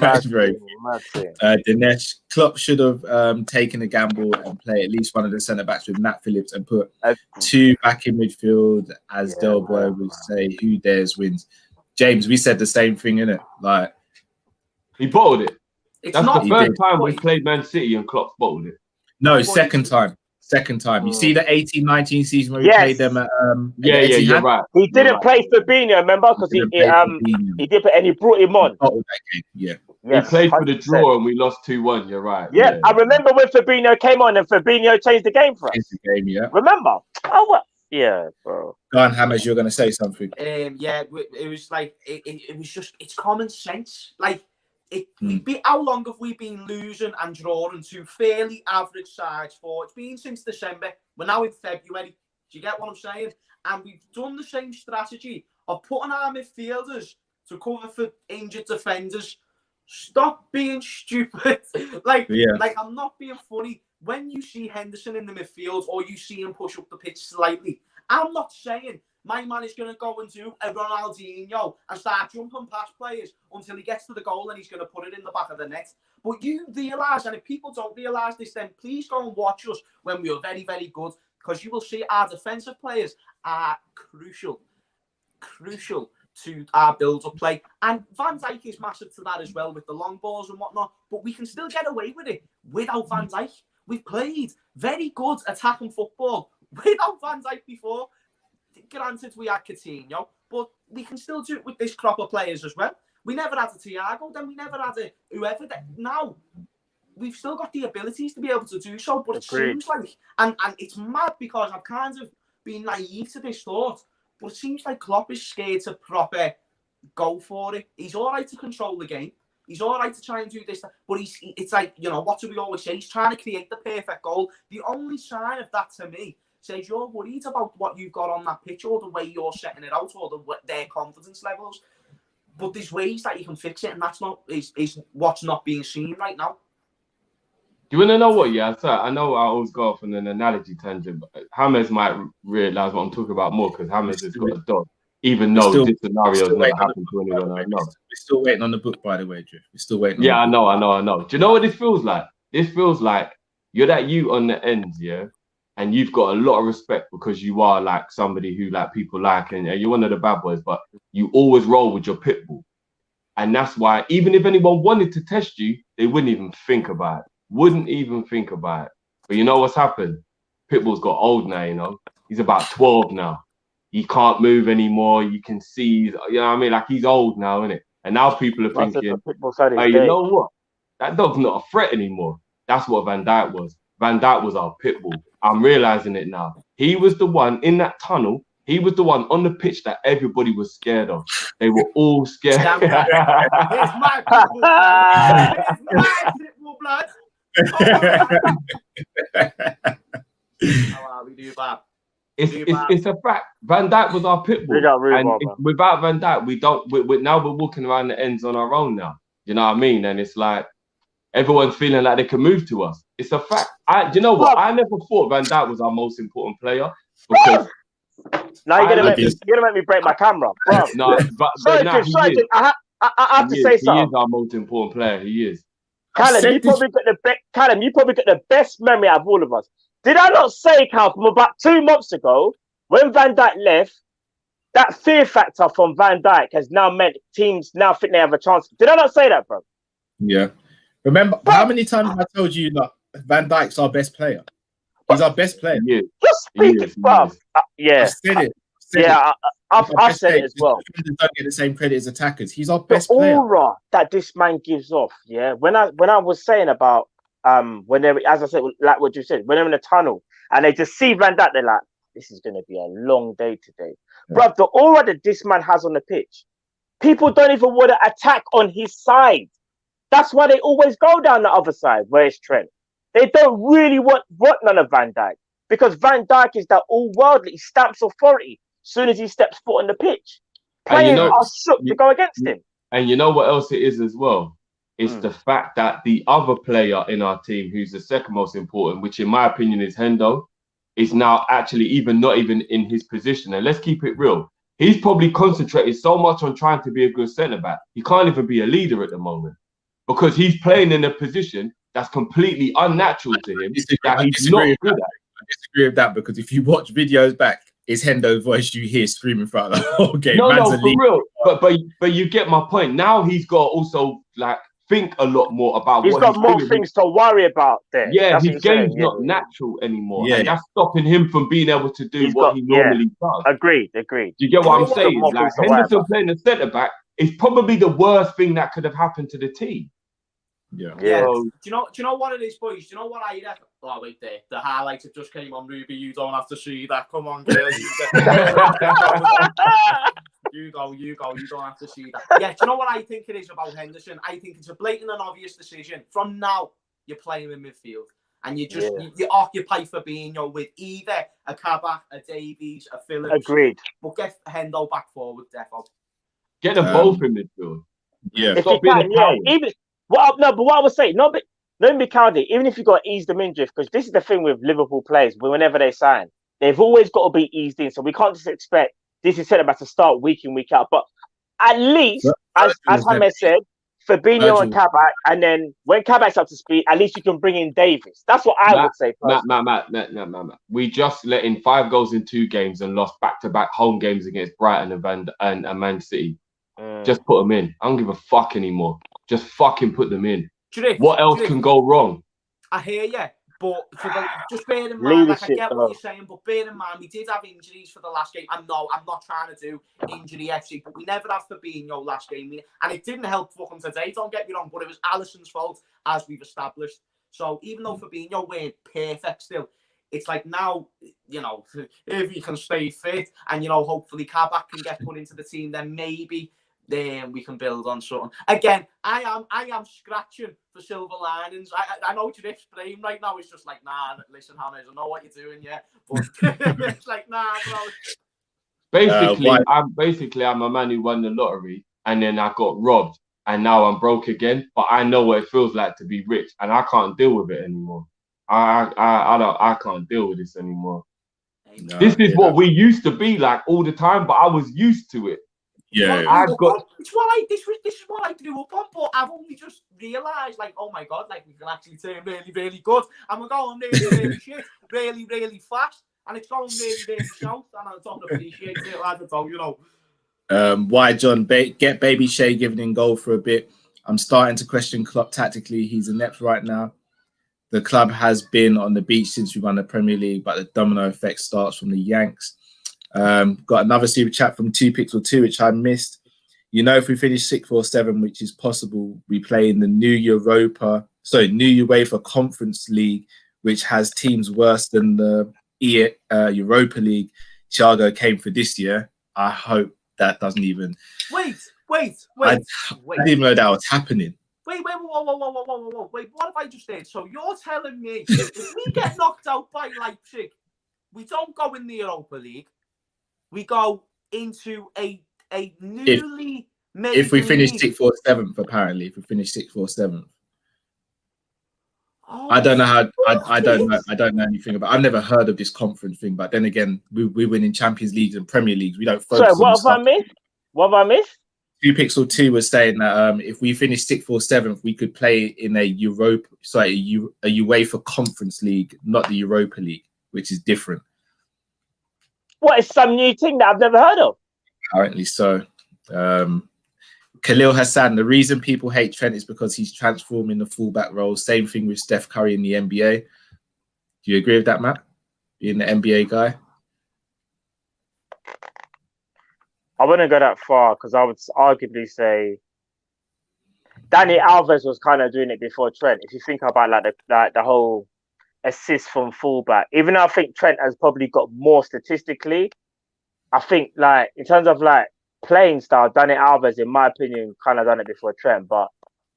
[SPEAKER 3] That's very funny. Dinesh, Klopp should have taken a gamble and play at least one of the centre-backs with Nat Phillips and put 2 back in midfield, as Del Boy would say, who dares wins. James, we said the same thing, innit?
[SPEAKER 4] He bottled it.
[SPEAKER 6] It's
[SPEAKER 4] That's
[SPEAKER 6] not
[SPEAKER 4] the first time we played Man City and Klopp bottled it.
[SPEAKER 3] No, second time. Second time. You see the 18-19 season where we played them at
[SPEAKER 4] you're right.
[SPEAKER 5] He didn't play Fabinho, remember? Because he did, and he brought him on.
[SPEAKER 3] Yeah.
[SPEAKER 4] He played for the draw and we lost 2-1. You're right.
[SPEAKER 5] Yeah, I remember when Fabinho came on and Fabinho changed the game for us.
[SPEAKER 3] Changed the game, yeah.
[SPEAKER 5] Remember? Oh, what? Yeah, bro.
[SPEAKER 3] Go on, Hammers, you're going to say something.
[SPEAKER 6] Yeah, it was like it was just it's common sense. Like how long have we been losing and drawing to fairly average sides for? It's been since December. We're now in February. Do you get what I'm saying? And we've done the same strategy of putting our midfielders to cover for injured defenders. Stop being stupid. like I'm not being funny. When you see Henderson in the midfield or you see him push up the pitch slightly, I'm not saying my man is going to go and do a Ronaldinho and start jumping past players until he gets to the goal and he's going to put it in the back of the net. But you realise, and if people don't realise this, then please go and watch us when we are very, very good, because you will see our defensive players are crucial to our build-up play. And Van Dijk is massive to that as well with the long balls and whatnot, but we can still get away with it without Van Dijk. We've played very good attacking football without Van Dijk before. Granted, we had Coutinho, but we can still do it with this crop of players as well. We never had a Thiago, then we never had a whoever. Now, we've still got the abilities to be able to do so, but it seems like, and it's mad because I've kind of been naive to this thought, but it seems like Klopp is scared to proper go for it. He's all right to control the game. He's all right to try and do this, but it's like, you know, what do we always say? He's trying to create the perfect goal. The only sign of that to me says you're worried about what you've got on that pitch or the way you're setting it out or their confidence levels. But there's ways that you can fix it, and that's not is what's not being seen right now.
[SPEAKER 4] Do you want to know what? Yeah, so I know I always go off on an analogy tangent, but Hammers might realise what I'm talking about more because Hammers has got a dog. Even though this scenario has never happened to anyone I know.
[SPEAKER 3] We're still waiting on the book, by the way, Drew. We're still waiting.
[SPEAKER 4] Yeah, I know. Do you know what this feels like? This feels like you're that you on the ends, yeah, and you've got a lot of respect because you are like somebody who like people like, and you're one of the bad boys, but you always roll with your pit bull. And that's why even if anyone wanted to test you, they wouldn't even think about it. But you know what's happened? Pitbull's got old now, you know. He's about 12 now. He can't move anymore. You can see, you know what I mean? Like, he's old now, isn't it? And now people are thinking, hey, you know what? That dog's not a threat anymore. That's what Van Dijk was. Van Dijk was our pitbull. I'm realizing it now. He was the one in that tunnel. He was the one on the pitch that everybody was scared of. They were all scared.
[SPEAKER 6] Here's my pitbull, blood. Here's my pitbull, blood. How we do that?
[SPEAKER 4] It's a fact. Van Dijk was our pitbull, and without Van Dijk, we're walking around the ends on our own now. You know what I mean? And it's like everyone's feeling like they can move to us. It's a fact. Do you know what? I never thought Van Dijk was our most important player because
[SPEAKER 5] now you're gonna make me break my camera. Bro.
[SPEAKER 4] No, but now
[SPEAKER 5] I have to say something.
[SPEAKER 4] He is our most important player. He is.
[SPEAKER 5] Callum, you probably got the best memory out of all of us. Did I not say, Cal, from about 2 months ago, when Van Dijk left, that fear factor from Van Dijk has now meant teams now think they have a chance? Did I not say that, bro?
[SPEAKER 3] Yeah. Remember, how many times have I told you that Van Dijk's our best player? He's our best player.
[SPEAKER 4] Yeah.
[SPEAKER 5] Just speak it, bro. Yeah. I said it as well.
[SPEAKER 3] Defenders don't get the same credit as attackers. He's our best player.
[SPEAKER 5] The aura that this man gives off, yeah. When I was saying about when they, as I said, like what you said, when they're in the tunnel and they just see Van Dijk, they're like, this is gonna be a long day today. Yeah. Bruv, the aura that this man has on the pitch, people don't even want to attack on his side. That's why they always go down the other side where it's Trent. They don't really want none of Van Dijk because Van Dijk is that all-worldly. He stamps authority as soon as he steps foot on the pitch. Players are shook to go against him. And
[SPEAKER 4] you know what else it is as well? It's the fact that the other player in our team, who's the second most important, which in my opinion is Hendo, is now actually not even in his position. And let's keep it real. He's probably concentrated so much on trying to be a good centre-back. He can't even be a leader at the moment because he's playing in a position that's completely unnatural to him. I disagree
[SPEAKER 3] with that because if you watch videos back, it's Hendo's voice you hear screaming throughout the whole game.
[SPEAKER 4] No, for real. But you get my point. Now he's got also like think a lot more about
[SPEAKER 5] He's
[SPEAKER 4] what
[SPEAKER 5] got
[SPEAKER 4] he's
[SPEAKER 5] more
[SPEAKER 4] doing.
[SPEAKER 5] things to worry about there.
[SPEAKER 4] Yeah,
[SPEAKER 5] That's
[SPEAKER 4] his
[SPEAKER 5] what you're
[SPEAKER 4] game's
[SPEAKER 5] saying,
[SPEAKER 4] not natural anymore,
[SPEAKER 3] Yeah.
[SPEAKER 4] and that's stopping him from being able to do
[SPEAKER 5] He's
[SPEAKER 4] what
[SPEAKER 5] got-
[SPEAKER 4] he normally does.
[SPEAKER 5] Agreed.
[SPEAKER 4] Do you get what I'm
[SPEAKER 5] He's got
[SPEAKER 4] saying?
[SPEAKER 5] more
[SPEAKER 4] Like
[SPEAKER 5] things to worry
[SPEAKER 4] Henderson
[SPEAKER 5] about.
[SPEAKER 4] playing a centre back is probably the worst thing that could have happened to the team.
[SPEAKER 3] Yeah.
[SPEAKER 5] Yeah.
[SPEAKER 6] Do you know what it is, boys? Do you know what I reckon? Oh wait, there. The highlights have just came on, Ruby. You don't have to see that. Come on, girl. You go. You don't have to see that. Yeah, do you know what I think it is about Henderson? I think it's a blatant and obvious decision. From now, you're playing in midfield. And you just you occupy Fabinho with either a Kabak, a Davies, a Phillips.
[SPEAKER 5] Agreed.
[SPEAKER 6] But get Hendo back forward, defo.
[SPEAKER 4] Get them both in midfield.
[SPEAKER 3] Yeah.
[SPEAKER 5] If you can, even what I would say, don't be counted. Even if you got to ease them in, because this is the thing with Liverpool players. Whenever they sign, they've always got to be eased in. So we can't just expect this is centre back to start week in, week out. But at least, as Hamed said, Fabinho and Kabak, and then when Kabak's up to speed, at least you can bring in Davis. That's what I would say.
[SPEAKER 4] Matt. We just let in 5 goals in 2 games and lost back-to-back home games against Brighton and Man City. Just put them in. I don't give a fuck anymore. Just fucking put them in. What else can go wrong?
[SPEAKER 6] I hear you, but just bear in mind, like, I get what you're saying, but bear in mind, we did have injuries for the last game. And no, I'm not trying to do injury FC, but we never had Fabinho last game. And it didn't help fucking today, don't get me wrong, but it was Alisson's fault, as we've established. So even though Fabinho weren't perfect still, it's like now, if he can stay fit and, hopefully Kabak can get put into the team, then maybe then we can build on something. Again, I am scratching for silver linings. I know Drift's brain right now is just like, nah, listen, Hammers, I know what you're doing, yeah. But it's like, nah, bro.
[SPEAKER 4] Basically, I'm a man who won the lottery and then I got robbed and now I'm broke again. But I know what it feels like to be rich and I can't deal with it anymore. I can't deal with this anymore. This is what we used to be like all the time, but I was used to it.
[SPEAKER 3] Yeah,
[SPEAKER 6] this is what I grew up on, but I've only just realised, like, oh my god, like we can actually turn really, really good, and we're going really, really shit, really, really fast, and it's going really, really south, and I don't appreciate it. I don't,
[SPEAKER 3] why John get Baby Shea given in goal for a bit? I'm starting to question Klopp tactically. He's inept right now. The club has been on the beach since we won the Premier League, but the domino effect starts from the Yanks. Got another super chat from 2pixel2, which I missed. If we finish 6th or 7th, which is possible, we play in the new UEFA Conference League, which has teams worse than the Europa League. Thiago came for this year. I hope that doesn't even.
[SPEAKER 6] Wait.
[SPEAKER 3] I didn't even know that was happening.
[SPEAKER 6] Wait, whoa. Wait, what have I just said? So you're telling me if we get knocked out by Leipzig, we don't go in the Europa League. We go into a newly made.
[SPEAKER 3] If we finish 6th or 7th, apparently, if we finish 6th or 7th, I don't know how. I don't know. I don't know anything about. I've never heard of this conference thing. But then again, we win in Champions Leagues and Premier Leagues. We don't focus.
[SPEAKER 5] So what have I missed?
[SPEAKER 3] 2pixel2 was saying that if we finish 6th or 7th, we could play in a UEFA Conference League, not the Europa League, which is different.
[SPEAKER 5] What is some new thing that I've never heard of?
[SPEAKER 3] Apparently so. Khalil Hassan, the reason people hate Trent is because he's transforming the fullback role. Same thing with Steph Curry in the NBA. Do you agree with that, Matt? Being the NBA guy?
[SPEAKER 5] I wouldn't go that far because I would arguably say Danny Alves was kind of doing it before Trent. If you think about the whole assist from fullback, even though I think Trent has probably got more statistically, I think like in terms of like playing style, Danny Alves, in my opinion, kind of done it before Trent, but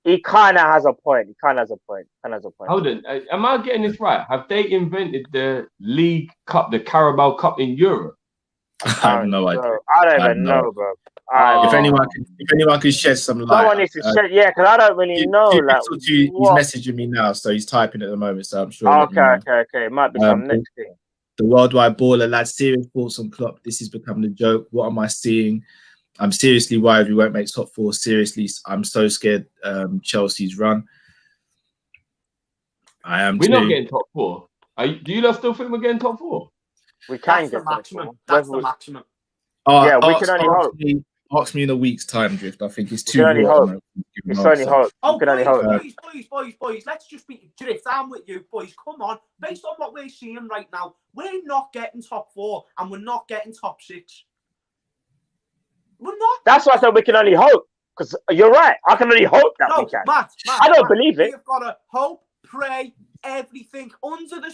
[SPEAKER 5] he kind of has a point. Hold
[SPEAKER 4] on, am I getting this right? Have they invented the League Cup, the Carabao Cup in Europe?
[SPEAKER 3] I have no idea.
[SPEAKER 5] I don't even know, bro.
[SPEAKER 3] If anyone can shed some light,
[SPEAKER 5] someone needs to shed. Yeah, because I don't really know.
[SPEAKER 3] He's messaging me now, so he's typing at the moment. So I'm sure.
[SPEAKER 5] Okay. It might be some next thing.
[SPEAKER 3] The worldwide baller lad, serious thoughts on Klopp. This is becoming a joke. What am I seeing? I'm seriously worried we won't make top 4. Seriously, I'm so scared. Chelsea's run. I am.
[SPEAKER 4] We're not getting top 4. Do you lot still think we're getting top 4?
[SPEAKER 5] We can
[SPEAKER 6] get
[SPEAKER 5] the
[SPEAKER 6] maximum. That's the maximum.
[SPEAKER 5] We can only hope.
[SPEAKER 3] Ask me in a week's time, Drift. I think it's
[SPEAKER 5] You
[SPEAKER 3] too
[SPEAKER 5] can only
[SPEAKER 3] raw.
[SPEAKER 5] hope. It's only hope.
[SPEAKER 6] Oh,
[SPEAKER 5] You can only hope.
[SPEAKER 6] boys, let's just be Drift. I'm with you, boys. Come on. Based on what we're seeing right now, we're not getting top 4 and we're not getting top 6. We're not.
[SPEAKER 5] That's why I said we can only hope. Because you're right. I can only hope that we can.
[SPEAKER 6] Matt,
[SPEAKER 5] I don't believe it.
[SPEAKER 6] We've got to hope, pray, everything under the.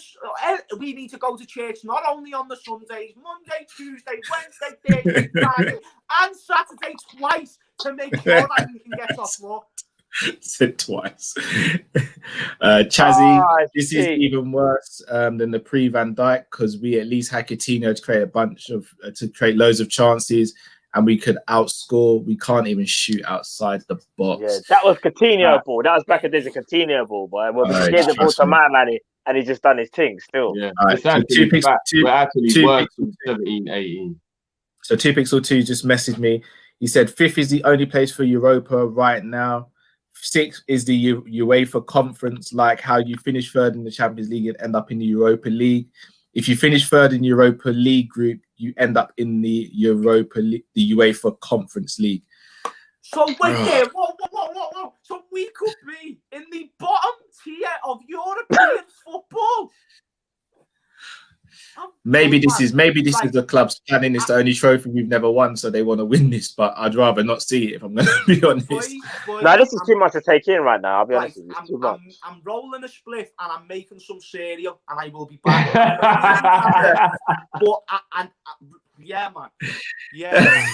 [SPEAKER 6] We need to go to church not only on the Sundays, Monday, Tuesday, Wednesday, Thursday, Friday, and Saturday twice to make sure that we can get top 4.
[SPEAKER 3] Said twice. Chazzy, this is even worse than the pre-Van Dijk because we at least had Coutinho to create loads of chances. And we could outscore. We can't even shoot outside the box.
[SPEAKER 5] Yeah, that was Coutinho ball. That was back in the days of Coutinho ball, boy. Well, we gave the ball to my man, and he just done his thing still.
[SPEAKER 4] Yeah,
[SPEAKER 3] right, so
[SPEAKER 4] we're actually worse than 17, 18.
[SPEAKER 3] So 2Pixel2 just messaged me. He said 5th is the only place for Europa right now. 6th is the UEFA Conference, like how you finish 3rd in the Champions League and end up in the Europa League. If you finish 3rd in Europa League group, you end up in the Europa League, the UEFA Conference League.
[SPEAKER 6] So whoa. So we could be in the bottom tier of European football.
[SPEAKER 3] Maybe this is the club's planning. It's the only trophy we've never won, so they want to win this. But I'd rather not see it if I'm going to be honest.
[SPEAKER 6] Boys,
[SPEAKER 5] no, this is too much to take in right now. I'll be honest with you. It's too much.
[SPEAKER 6] I'm rolling a spliff and I'm making some cereal, and I will be back. Yeah, man. Yeah.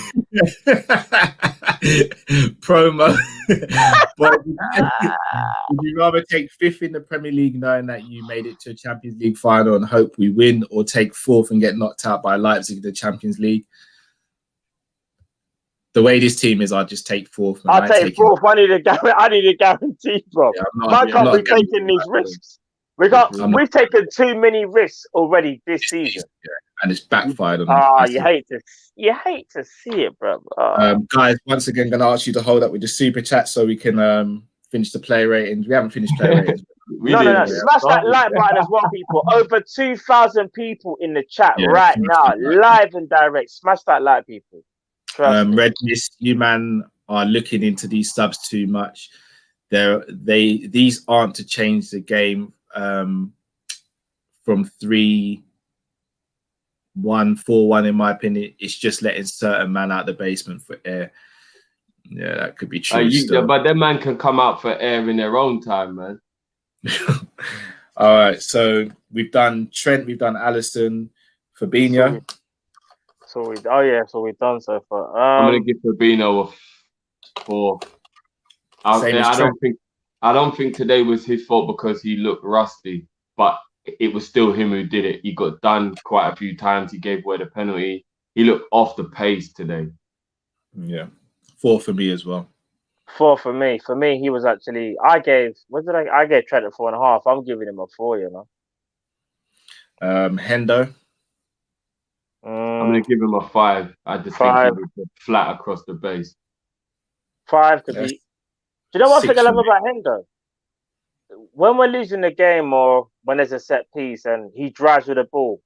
[SPEAKER 3] Promo. But would you rather take 5th in the Premier League knowing that you made it to a Champions League final and hope we win, or take 4th and get knocked out by Leipzig in the Champions League? The way this team is, I'll just take 4th.
[SPEAKER 5] I'll take 4th. I need a guarantee, bro.
[SPEAKER 3] Yeah,
[SPEAKER 5] I can't be taking these risks. We've taken too many risks already this season.
[SPEAKER 3] Yeah, and it's backfired on us.
[SPEAKER 5] You hate to see it, bro.
[SPEAKER 3] Guys, once again, going to ask you to hold up with the super chat so we can finish the play ratings. We haven't finished play ratings.
[SPEAKER 5] No. Smash that like button as well, people. Over 2,000 people in the chat right now, live and direct. Smash that like, people.
[SPEAKER 3] Redness, you man are looking into these subs too much. These aren't to change the game from 3-1, 4-1, in my opinion. It's just letting certain man out the basement for air. Yeah, that could be true.
[SPEAKER 4] But that man can come out for air in their own time, man.
[SPEAKER 3] All right, so we've done Trent, we've done Alisson, Fabinho.
[SPEAKER 5] So we've done so far.
[SPEAKER 4] I'm gonna give Fabinho a 4. I don't think today was his fault because he looked rusty, but it was still him who did it. He got done quite a few times. He gave away the penalty. He looked off the pace today.
[SPEAKER 3] Yeah, 4 for me as well.
[SPEAKER 5] 4 for me. For me, he was actually. I gave Trent a 4.5. I'm giving him a 4. You know.
[SPEAKER 3] Hendo.
[SPEAKER 4] I'm gonna give him a 5. I just think he was flat across the base.
[SPEAKER 5] 5 could be. Do you know one thing I love about Hendo? When we're losing the game or when there's a set piece and he drives with the ball,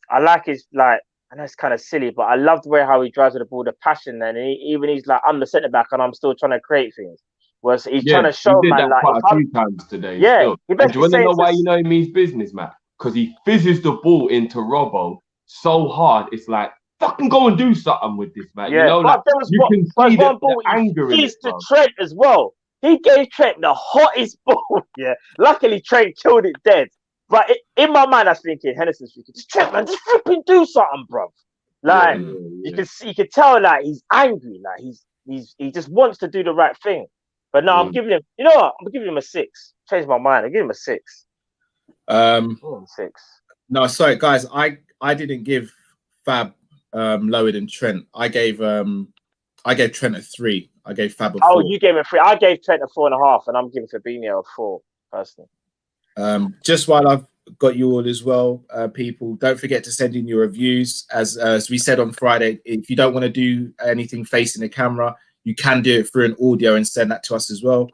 [SPEAKER 5] I like his I know it's kind of silly, but I love the way how he drives with the ball, the passion. And he's like, I'm the centre back and I'm still trying to create things. Whereas he's trying to show
[SPEAKER 4] man
[SPEAKER 5] like
[SPEAKER 4] quite a few times today.
[SPEAKER 5] Yeah,
[SPEAKER 4] do you want to know why you know he means business, Matt? Because he fizzes the ball into Robbo so hard, it's like, fucking go and do something with this, man.
[SPEAKER 5] Yeah,
[SPEAKER 4] you know, like, you can see the anger in it.
[SPEAKER 5] To Trent as well. He gave Trent the hottest ball. Yeah, luckily Trent killed it dead. But in my mind, I was thinking, Henderson's thinking, just Trent, man, just flipping do something, bro. Like you can tell, like he's angry, like he just wants to do the right thing. But no, I'm giving him. You know what? I'm giving him a 6. Changed my mind. I'm giving him a 6. 6.
[SPEAKER 3] No, sorry, guys. I didn't give Fab lower than Trent. I gave Trent a 3. I gave Fab a 4.
[SPEAKER 5] Oh, you gave him a 3. I gave Trent a 4.5, and I'm giving Fabinho a 4 personally.
[SPEAKER 3] Just while I've got you all as well, people, don't forget to send in your reviews. As we said on Friday, if you don't want to do anything facing the camera, you can do it through an audio and send that to us as well.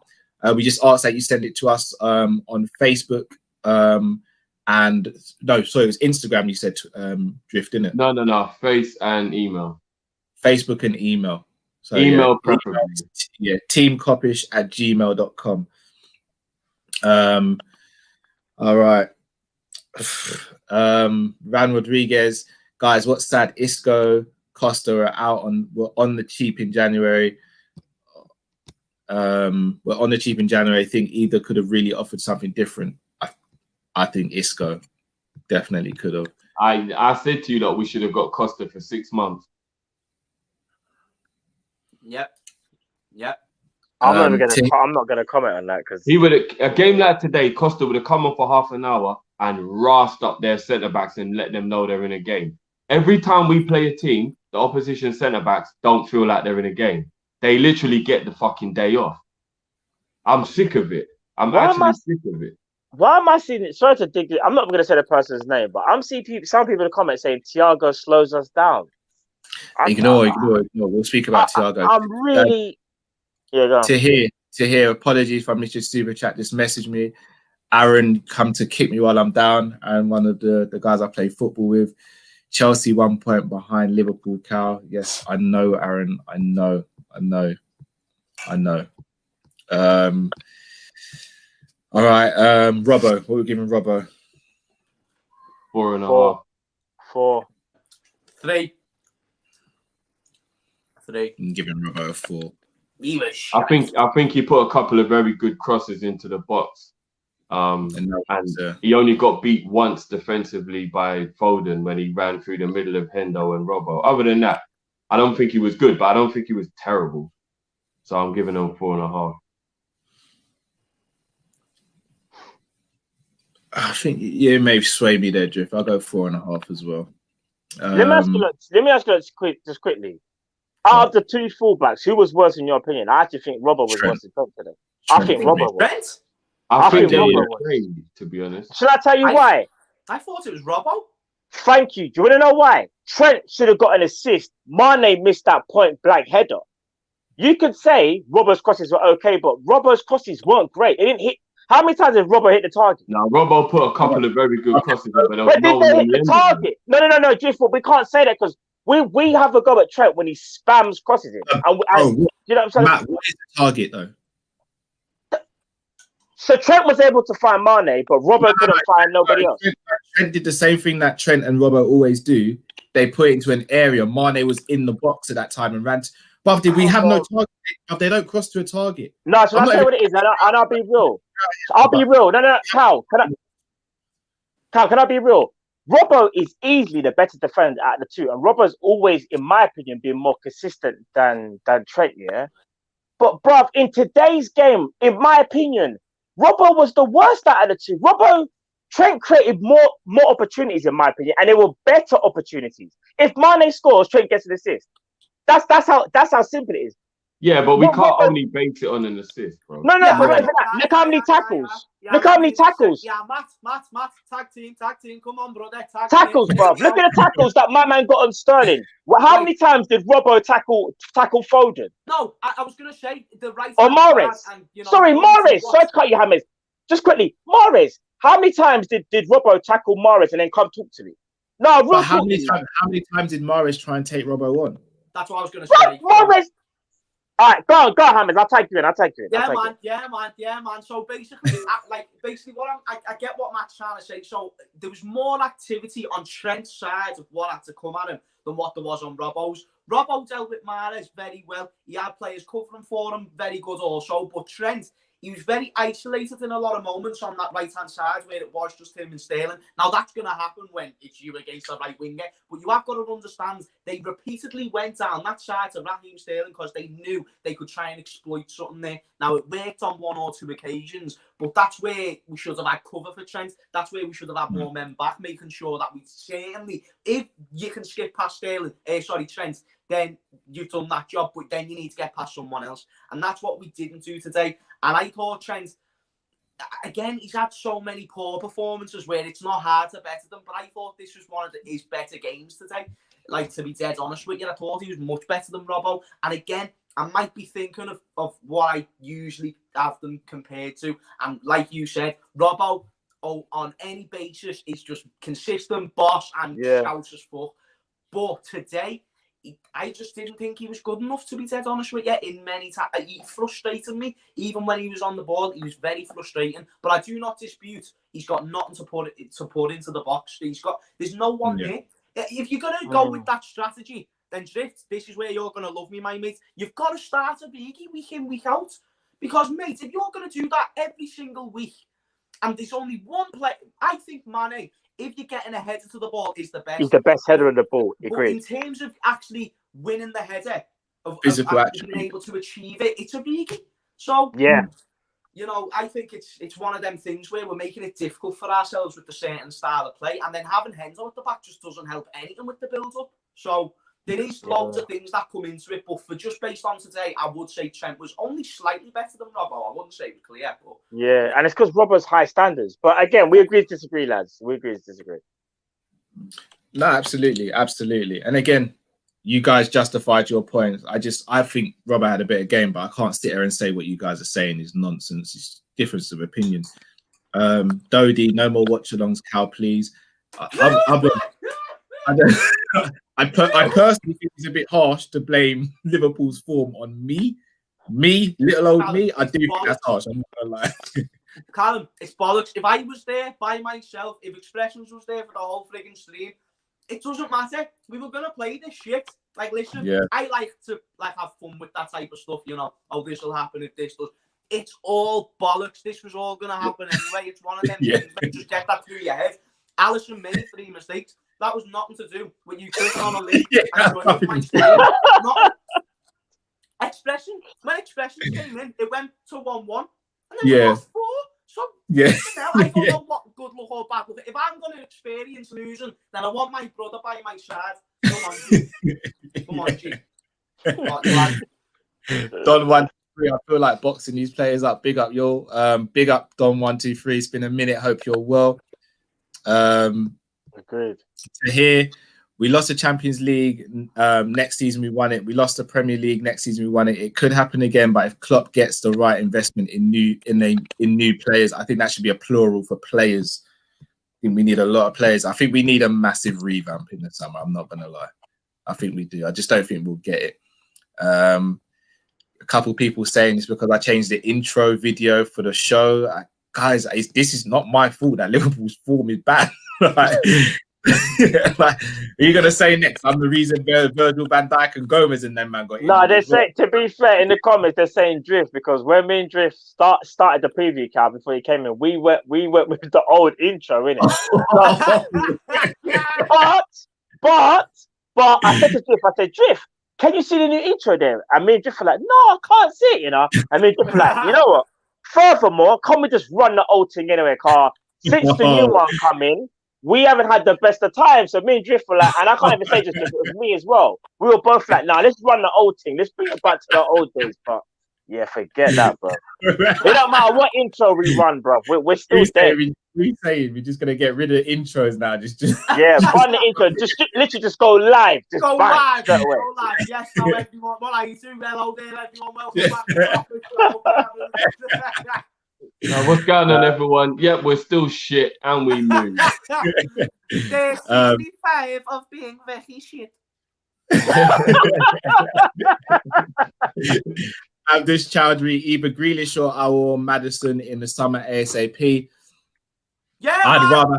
[SPEAKER 3] We just ask that you send it to us on Facebook. And no, sorry, it was Instagram. You said Drift, didn't it?
[SPEAKER 4] No. Face and email.
[SPEAKER 3] Facebook and email. So
[SPEAKER 4] Email preferably.
[SPEAKER 3] Yeah, teamkopish@gmail.com. All right. Ran Rodriguez, guys. What's sad? Isco, Costa were on the cheap in January. We're on the cheap in January. I think either could have really offered something different. I think Isco definitely could have.
[SPEAKER 4] I said to you that we should have got Costa for 6 months.
[SPEAKER 6] Yep.
[SPEAKER 5] I'm not gonna comment on that because
[SPEAKER 4] He would a game like today, Costa would have come on for half an hour and rasped up their centre backs and let them know they're in a game. Every time we play a team, the opposition centre backs don't feel like they're in a game. They literally get the fucking day off. I'm sick of it. I'm sick of it.
[SPEAKER 5] why am I seeing it? Sorry to dig it. I'm not gonna say the person's name, but I'm seeing some people in the comments saying Thiago slows us down.
[SPEAKER 3] Ignore. We'll speak about Thiago.
[SPEAKER 5] I'm really go on.
[SPEAKER 3] To hear. Apologies if I missed your super chat. Just message me. Aaron come to kick me while I'm down, and one of the guys I play football with. Chelsea 1 point behind Liverpool. Cal. Yes, I know, Aaron. I know. All right, Robbo. What are we giving Robbo?
[SPEAKER 4] 4.5.
[SPEAKER 5] 4.
[SPEAKER 6] 3.
[SPEAKER 3] I'm giving Robbo a 4.
[SPEAKER 4] I think he put a couple of very good crosses into the box. And he only got beat once defensively by Foden when he ran through the middle of Hendo and Robbo. Other than that, I don't think he was good, but I don't think he was terrible. So I'm giving him 4.5.
[SPEAKER 3] I think you may sway me there, Drift. I'll go 4.5 as well.
[SPEAKER 5] Let me ask you just quickly. Out of the two fullbacks, who was worse in your opinion? I actually think Robbo was worse than Trent today. I think Robbo was.
[SPEAKER 6] Trent?
[SPEAKER 4] I think they
[SPEAKER 5] Robbo
[SPEAKER 4] were
[SPEAKER 5] was.
[SPEAKER 4] crazy, to be honest.
[SPEAKER 5] Shall I tell you why?
[SPEAKER 6] I thought it was Robbo.
[SPEAKER 5] Thank you. Do you want to know why? Trent should have got an assist. Mane missed that point blank header. You could say Robbo's crosses were okay, but Robbo's crosses weren't great. It didn't hit. How many times did Robbo hit the target?
[SPEAKER 4] Now, Robbo put a couple of very good crosses, but there was
[SPEAKER 5] But did they hit the target? No, Jiff, we can't say that because we have a go at Trent when he spams crosses in. You know what I'm saying?
[SPEAKER 3] Matt, what is the target though?
[SPEAKER 5] So Trent was able to find Mane, but Robbo couldn't find nobody else.
[SPEAKER 3] Trent did the same thing that Trent and Robbo always do. They put it into an area. Mane was in the box at that time and ran. But did we have no target? They don't cross to a target.
[SPEAKER 5] No, so I'll tell you what it is, and I'll be real. I'll be real. No, Cal, can I be real? Robbo is easily the better defender out of the two, and Robbo's always, in my opinion, been more consistent than Trent, yeah? But, bruv, in today's game, in my opinion, Robbo was the worst out of the two. Trent created more opportunities, in my opinion, and they were better opportunities. If Mane scores, Trent gets an assist. That's how simple it is.
[SPEAKER 4] Yeah, but we can't only base it on an assist, bro.
[SPEAKER 5] No, look how many tackles. Look how many tackles.
[SPEAKER 6] Yeah, Matt, tag team, come on, brother,
[SPEAKER 5] tackles, bro. Look at the tackles that my man got on Sterling. Well, how many times did Robbo tackle Foden?
[SPEAKER 6] No, I was gonna say the right.
[SPEAKER 5] Or Morris. Sorry, Morris. Sorry to cut you, Hammers. Just quickly, Morris. How many times did Robbo tackle Morris and then come talk to me? No,
[SPEAKER 3] but how many times did Morris try and take Robbo on?
[SPEAKER 6] That's what I was gonna say.
[SPEAKER 5] Morris. All right, go, Hammers. I'll take you in.
[SPEAKER 6] Yeah, man. So basically, what I get what Matt's trying to say. So there was more activity on Trent's side of what had to come at him than what there was on Robbo's. Robbo dealt with Mahrez very well. He had players covering for him, very good also. But Trent, he was very isolated in a lot of moments on that right-hand side where it was just him and Sterling. Now, that's going to happen when it's you against a right winger. But you have got to understand, they repeatedly went down that side to Raheem Sterling because they knew they could try and exploit something there. Now, it worked on 1 or 2 occasions, but that's where we should have had cover for Trent. That's where we should have had more men back, making sure that we certainly, if you can skip past Trent, then you've done that job, but then you need to get past someone else. And that's what we didn't do today. And I thought Trent, again, he's had so many poor performances where it's not hard to better them, but I thought this was one of his better games today. Like, to be dead honest with you, I thought he was much better than Robbo. And again, I might be thinking of what I usually have them compared to. And like you said, Robbo, on any basis, is just consistent, boss, and shouts as fuck. But today, I just didn't think he was good enough, to be dead honest with you. In many times, he frustrated me. Even when he was on the ball, he was very frustrating. But I do not dispute he's got nothing to put into the box. There's no one there. If you're gonna go with that strategy, then Drift, this is where you're gonna love me, my mate. You've got to start a biggie week in, week out, because mate, if you're gonna do that every single week, and there's only one play, I think Mane, if you're getting a header to the ball, is the best.
[SPEAKER 5] He's the best header of the ball.
[SPEAKER 6] But in terms of actually winning the header, of being able to achieve it, it's a biggie. So you know, I think it's one of them things where we're making it difficult for ourselves with the certain style of play, and then having Hendo at the back just doesn't help anything with the build-up. So there is loads of things that come into it, but for just based on today, I would say Trent was only slightly better than Robbo. I wouldn't say it was clear, but
[SPEAKER 5] and it's because Robbo's high standards. But again, we agree to disagree, lads. We agree to disagree.
[SPEAKER 3] No, absolutely, absolutely. And again, you guys justified your points. I think Robbo had a better game, but I can't sit here and say what you guys are saying is nonsense. It's difference of opinion. Dodie, no more watch-alongs, Cal, please. I personally think it's a bit harsh to blame Liverpool's form on me, little old me. I do think that's harsh. I'm not gonna lie.
[SPEAKER 6] Callum, it's bollocks. If I was there by myself, if Expressions was there for the whole frigging stream, it doesn't matter. We were gonna play this shit. Like, listen, I like to have fun with that type of stuff. You know, oh, this will happen if this does. It's all bollocks. This was all gonna happen anyway. It's one of them things. Like, just get that through your head. Alisson made 3 mistakes. That was nothing to do with you clicking on a link and joining my stream. Expression. When Expression came in, it went to 1-1. And then we lost 4. So, I don't know what good luck or bad luck. If I'm going to experience losing, then I want my brother by my side. Come on, G.
[SPEAKER 3] Don 123, I feel like boxing these players up. Big up, yo. Big up, Don 123. It's been a minute. Hope you're well.
[SPEAKER 5] Agreed.
[SPEAKER 3] To hear, we lost the Champions League. Next season we won it. We lost the Premier League. Next season we won it. It could happen again, but if Klopp gets the right investment in new players, I think that should be a plural for players. I think we need a lot of players. I think we need a massive revamp in the summer. I'm not gonna lie. I think we do. I just don't think we'll get it. A couple of people saying it's because I changed the intro video for the show. Guys, this is not my fault that Liverpool's form is bad. Like, are you gonna say next I'm the reason Virgil van Dijk and Gomez and them man got injured?
[SPEAKER 5] No, they say, to be fair, in the comments they're saying Drift, because when me and Drift started the preview card before he came in, we went with the old intro, innit? but I said to Drift, Drift, can you see the new intro there? And me and Drift were like, no, I can't see it, you know. And me and Drift were like, you know what? Furthermore, can't we just run the old thing anyway, car? Since the new one come in, we haven't had the best of times. So me and Drift were like, and I can't even say just Drift, it was me as well. We were both like, nah, let's run the old thing. Let's bring it back to the old days. But yeah, forget that, bro. It don't matter what intro we run, bro. We're still there.
[SPEAKER 3] We're saying we're just gonna get rid of intros now. Just
[SPEAKER 5] yeah, run the intro. Just literally just go live. Just
[SPEAKER 6] go live. Go live. Yes, no, everyone. What are you doing? Hello there, everyone. Welcome back.
[SPEAKER 4] What's going on, everyone? Yep, we're still shit and we move.
[SPEAKER 6] There's 65 of being very shit.
[SPEAKER 3] This Chowdhury, either Grealish or our Madison in the summer ASAP.
[SPEAKER 6] Yeah,
[SPEAKER 3] I'd rather.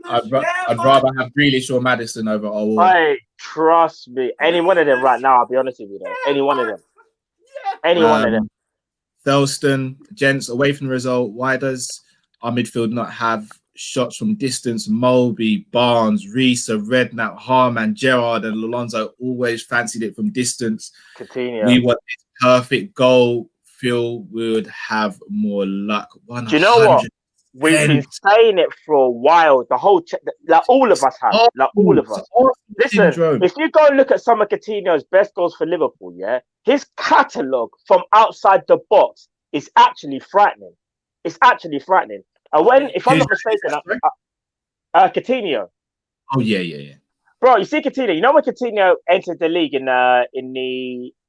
[SPEAKER 5] I'd
[SPEAKER 3] rather have Grealish or Madison over our.
[SPEAKER 5] Hey, trust me. Any one of them right now, I'll be honest with you. Any one of them. Any one of them.
[SPEAKER 3] Thelston, gents, away from the result, why does our midfield not have shots from distance? Mulby, Barnes, Reese, Redknapp, Harman, Gerrard, and Alonso always fancied it from distance.
[SPEAKER 5] Coutinho.
[SPEAKER 3] We want this perfect goal. Feel we would have more luck.
[SPEAKER 5] Do you know what? We've been saying it for a while. The whole, like all of us have. Like all of us. Listen, if you go and look at some of Coutinho's best goals for Liverpool, yeah, his catalogue from outside the box is actually frightening. It's actually frightening. And when, if I'm not mistaken, Coutinho.
[SPEAKER 3] Oh yeah.
[SPEAKER 5] Bro, you see Coutinho. You know when Coutinho entered the league in the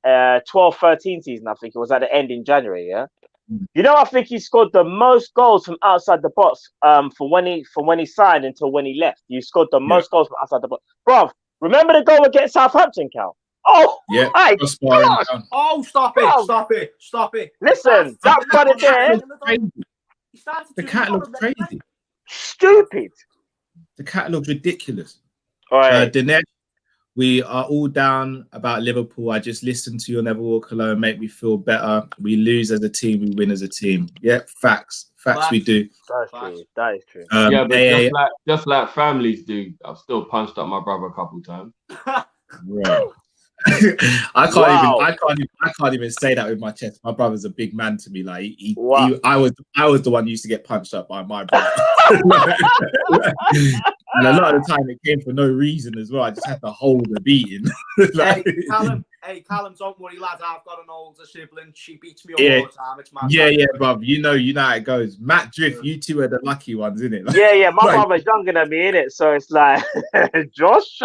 [SPEAKER 5] 12-13 season, I think it was at the end in January, yeah. You know, I think he scored the most goals from outside the box from when he signed until when he left. He scored the most goals from outside the box. Bro, Remember the goal against Southampton, Cal? Oh,
[SPEAKER 3] Yeah.
[SPEAKER 5] my
[SPEAKER 3] Just sparring
[SPEAKER 5] God.
[SPEAKER 3] down.
[SPEAKER 6] Oh, stop it.
[SPEAKER 5] Listen, that brother there,
[SPEAKER 3] The catalogue's crazy.
[SPEAKER 5] stupid.
[SPEAKER 3] The catalogue's ridiculous.
[SPEAKER 5] All right.
[SPEAKER 3] Dinesh, we are all down about Liverpool. I just listened to your Never Walk Alone, make me feel better. We lose as a team, we win as a team. Yep, facts we do.
[SPEAKER 5] That's true. That is true.
[SPEAKER 4] Yeah, but
[SPEAKER 3] AA,
[SPEAKER 4] just like families do, I've still punched up my brother a couple times.
[SPEAKER 3] right. I can't even say that with my chest. My brother's a big man to me. Like I was the one who used to get punched up by my brother. And a lot of the time it came for no reason as well. I just had to hold the beating. Like,
[SPEAKER 6] Callum, don't worry, lad. I've got an older sibling. She beats me all the time. It's my
[SPEAKER 3] bruv. You know how it goes. Matt Drift, you two are the lucky ones, isn't it? Like,
[SPEAKER 5] yeah. My brother's younger than me, innit? So it's like, Josh.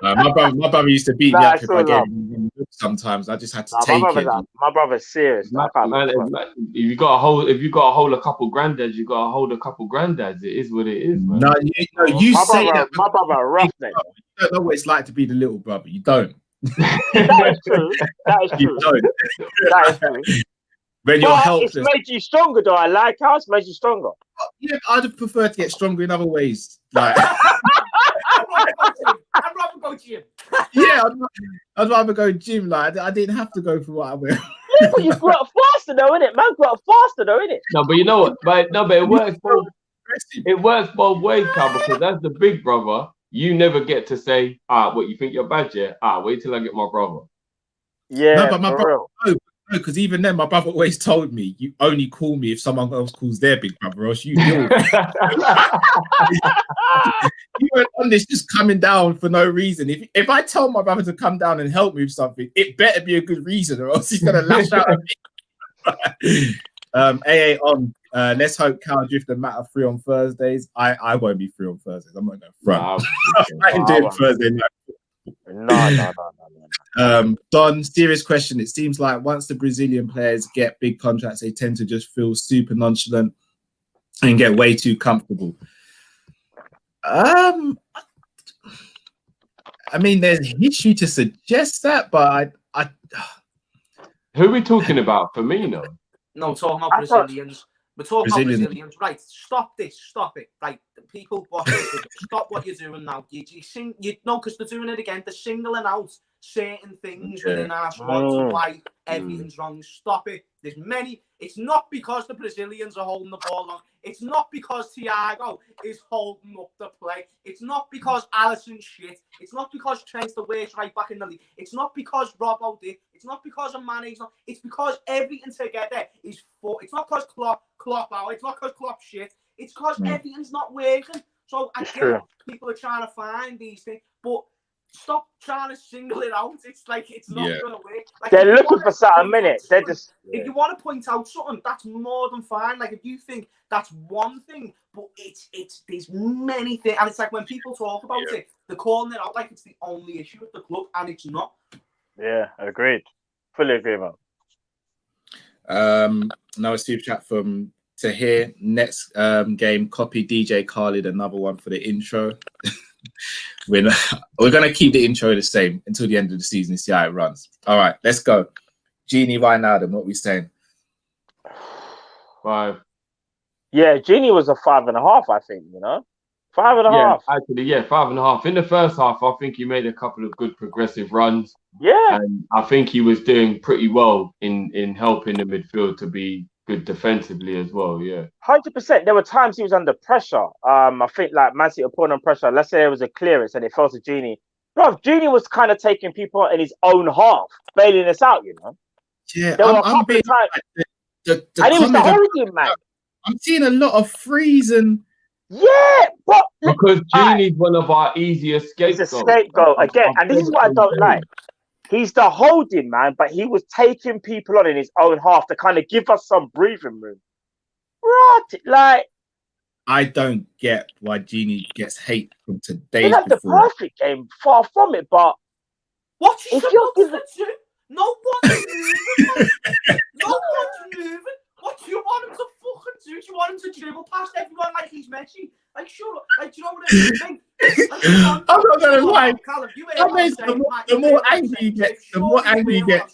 [SPEAKER 3] My brother used to beat me up if I gave him sometimes. I just had to take it.
[SPEAKER 5] My brother's serious.
[SPEAKER 4] Man, if you got to hold a couple granddads, you got to hold a couple granddads. It is what it is, man.
[SPEAKER 3] No, you say that.
[SPEAKER 5] My brother rough then.
[SPEAKER 3] You don't know what it's like to be the little brother. You don't.
[SPEAKER 5] That is true.
[SPEAKER 3] You don't.
[SPEAKER 5] That is true.
[SPEAKER 3] When you're helpless.
[SPEAKER 5] It's made you stronger, though. I like how it's made you stronger.
[SPEAKER 3] Yeah, I'd have preferred to get stronger in other ways. Like,
[SPEAKER 6] I'd rather go gym.
[SPEAKER 3] Yeah, I'd rather go gym. Like, I didn't have to go for what I wear.
[SPEAKER 5] Yeah, but you grew up faster, though, innit? Man grew up faster, though, innit?
[SPEAKER 4] No, but you know what? But it works both. It works both ways, Cal, because as the big brother, you never get to say, what, you think you're bad, yeah? Wait till I get my brother.
[SPEAKER 5] Yeah,
[SPEAKER 3] no, but my brother, no, because even then, my brother always told me, you only call me if someone else calls their big brother, or else you deal with it. You weren't on this just coming down for no reason. If I tell my brother to come down and help me with something, it better be a good reason, or else he's going to lash out at me. AA on. Let's hope Cal Drift and Matt are free on Thursdays. I won't be free on Thursdays. I'm not going to front. I can do it Thursday night. No. Don, serious question. It seems like once the Brazilian players get big contracts, they tend to just feel super nonchalant and get way too comfortable. I mean, there's history to suggest that, but I
[SPEAKER 4] who are we talking about? Firmino?
[SPEAKER 6] No, talking about Brazilians. We're talking about Brazilians. Right, stop this. Stop it. Like, the people watching, stop what you're doing now. Because they're doing it again. They're singling out certain things within our squad to why everything's wrong. Stop it. There's many. It's not because the Brazilians are holding the ball long. It's not because Thiago is holding up the play. It's not because Alisson's shit. It's not because Trent's the worst right back in the league. It's not because Robbo did. It's not because of Mane's not. It's because everything together is for. It's not because Klopp out. It's not because Klopp shit. It's because everything's not working. So I get people are trying to find these things, but stop trying to single it out. It's like it's not going to work. Like,
[SPEAKER 5] they're looking for something, minute. They're just.
[SPEAKER 6] If you want to point out something, that's more than fine. Like if you think that's one thing, but it's there's many things, and it's like when people talk about it, they're calling it out like it's the only issue with the club, and it's not.
[SPEAKER 5] Yeah, agreed. Fully agree, man.
[SPEAKER 3] Now a super chat from Tahir. Next game, copy DJ Khalid, another one for the intro. We're going to keep the intro the same until the end of the season and see how it runs. All right, let's go. Genie Wijnaldum, what are we saying?
[SPEAKER 4] 5.
[SPEAKER 5] Yeah, Genie was a 5.5, I think, 5.5.
[SPEAKER 4] Yeah, actually, 5.5. In the first half, I think he made a couple of good progressive runs.
[SPEAKER 5] Yeah.
[SPEAKER 4] And I think he was doing pretty well in helping the midfield to be good defensively as well,
[SPEAKER 5] 100%. There were times he was under pressure. I think like Man City were putting on pressure. Let's say there was a clearance and it fell to Genie. Bro, Genie was kind of taking people in his own half, bailing us out,
[SPEAKER 3] Yeah,
[SPEAKER 5] there were a couple of times. And he was the holding man.
[SPEAKER 3] I'm seeing a lot of freeze and.
[SPEAKER 5] Yeah, but
[SPEAKER 4] because Genie's one of our easiest scapegoats.
[SPEAKER 5] He's a scapegoat again, and this is what I don't like. He's the holding man, but he was taking people on in his own half to kind of give us some breathing room. Right, like
[SPEAKER 3] I don't get why Genie gets hate from today.
[SPEAKER 5] He had the perfect game, far from it, but
[SPEAKER 6] what's he supposed to do? No one's moving. No one's moving. What do you want him to fucking do? Do you want him to dribble past everyone like he's Messi? Like, shut up. Like, do you know what I mean? Like,
[SPEAKER 3] I'm not gonna lie.
[SPEAKER 6] Callum, you hear what I'm saying?
[SPEAKER 3] The more angry you get, the more angry you get.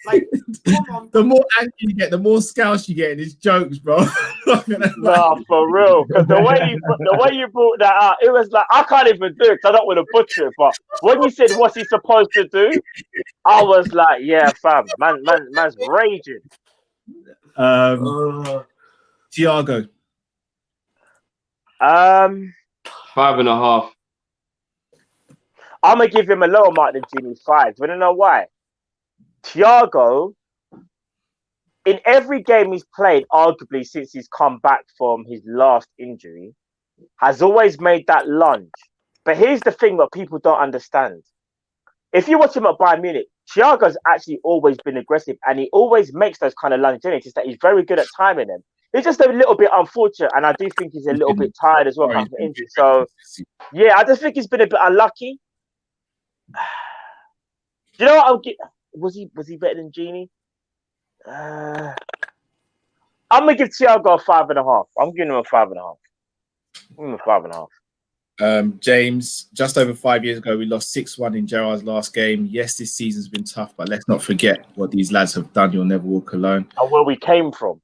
[SPEAKER 6] Like, come on.
[SPEAKER 3] The more angry you get, the more scouse you get in his jokes, bro.
[SPEAKER 5] No, for real. Because the way you brought that out, it was like I can't even do it. 'Cause I don't want to butcher it. But when you said what's he supposed to do, I was like, yeah, fam, man's raging.
[SPEAKER 3] Thiago.
[SPEAKER 4] 5.5.
[SPEAKER 5] I'm gonna give him a lower mark than Genie 5. You wanna know why? Thiago, in every game he's played, arguably since he's come back from his last injury, has always made that lunge. But here's the thing that people don't understand. If you watch him at Bayern Munich, Thiago's actually always been aggressive and he always makes those kind of lunges. It's just that he's very good at timing them. He's just a little bit unfortunate, and I do think he's a little bit tired as well coming from injury. So, yeah, I just think he's been a bit unlucky. Do you know what I'll get? Was he better than Genie? I'm gonna give Thiago a 5.5. I'm giving him a 5.5. I'm giving him a 5.5.
[SPEAKER 3] James, just over 5 years ago, we lost 6-1 in Gerrard's last game. Yes, this season's been tough, but let's not forget what these lads have done. You'll never walk alone.
[SPEAKER 5] And where we came from.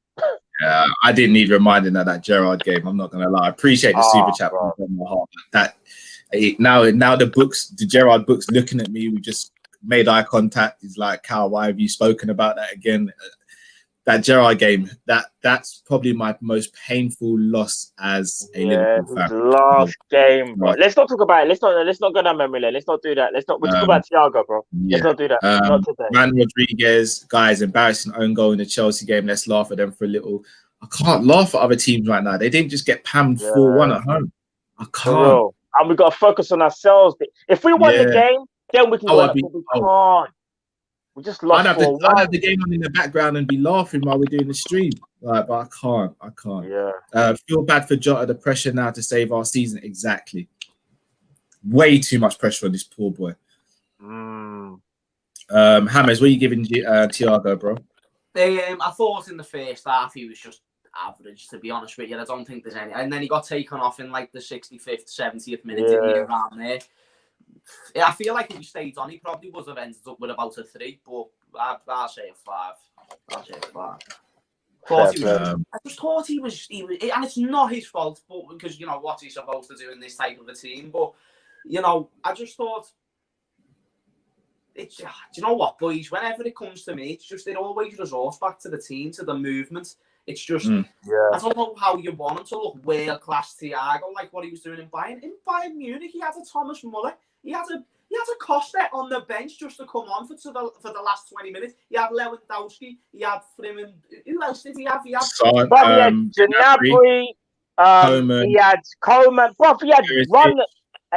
[SPEAKER 3] I didn't need reminding of that Gerrard game. I'm not gonna lie. I appreciate the super chat from my heart. Now the Gerrard books looking at me. We just made eye contact. He's like, Cal, why have you spoken about that again? That Gerrard game, that's probably my most painful loss as a Liverpool fan.
[SPEAKER 5] Last game, bro. Let's not talk about it. Let's not go down memory lane. Let's not do that. We'll talk about Thiago, bro. Let's not do that. Not today.
[SPEAKER 3] Man Rodriguez, guys, embarrassing own goal in the Chelsea game. Let's laugh at them for a little. I can't laugh at other teams right now. They didn't just get pammed 4-1 at home. I can't.
[SPEAKER 5] And we got to focus on ourselves. If we won the game, then we can go up, but we can't. We just lost. I'd
[SPEAKER 3] have the game on in the background and be laughing while we're doing the stream. But I can't.
[SPEAKER 5] Yeah.
[SPEAKER 3] Feel bad for Jota. The pressure now to save our season. Exactly. Way too much pressure on this poor boy. Hammers, what are you giving Thiago, bro?
[SPEAKER 6] I thought in the first half he was just average, to be honest with you. I don't think there's any. And then he got taken off in like the 65th, 70th minute, didn't he, around there. Yeah, I feel like if he stayed on, he probably would have ended up with about a 3, but I'll say a 5. I just thought he was, and it's not his fault, but because you know what he's supposed to do in this type of a team. But you know, I just thought it's. Do you know what, boys? Whenever it comes to me, it's just it always resorts back to the team, to the movement. It's just, I don't know how you want him to look world class Thiago, like what he was doing in Bayern. In Bayern Munich, he had a Thomas Muller. He had a Costa on the bench just to come on for the last 20 minutes. He had Lewandowski. He had Freeman. Who else did he have? He had
[SPEAKER 5] Gnabry. He had Coleman. Bro, he had run.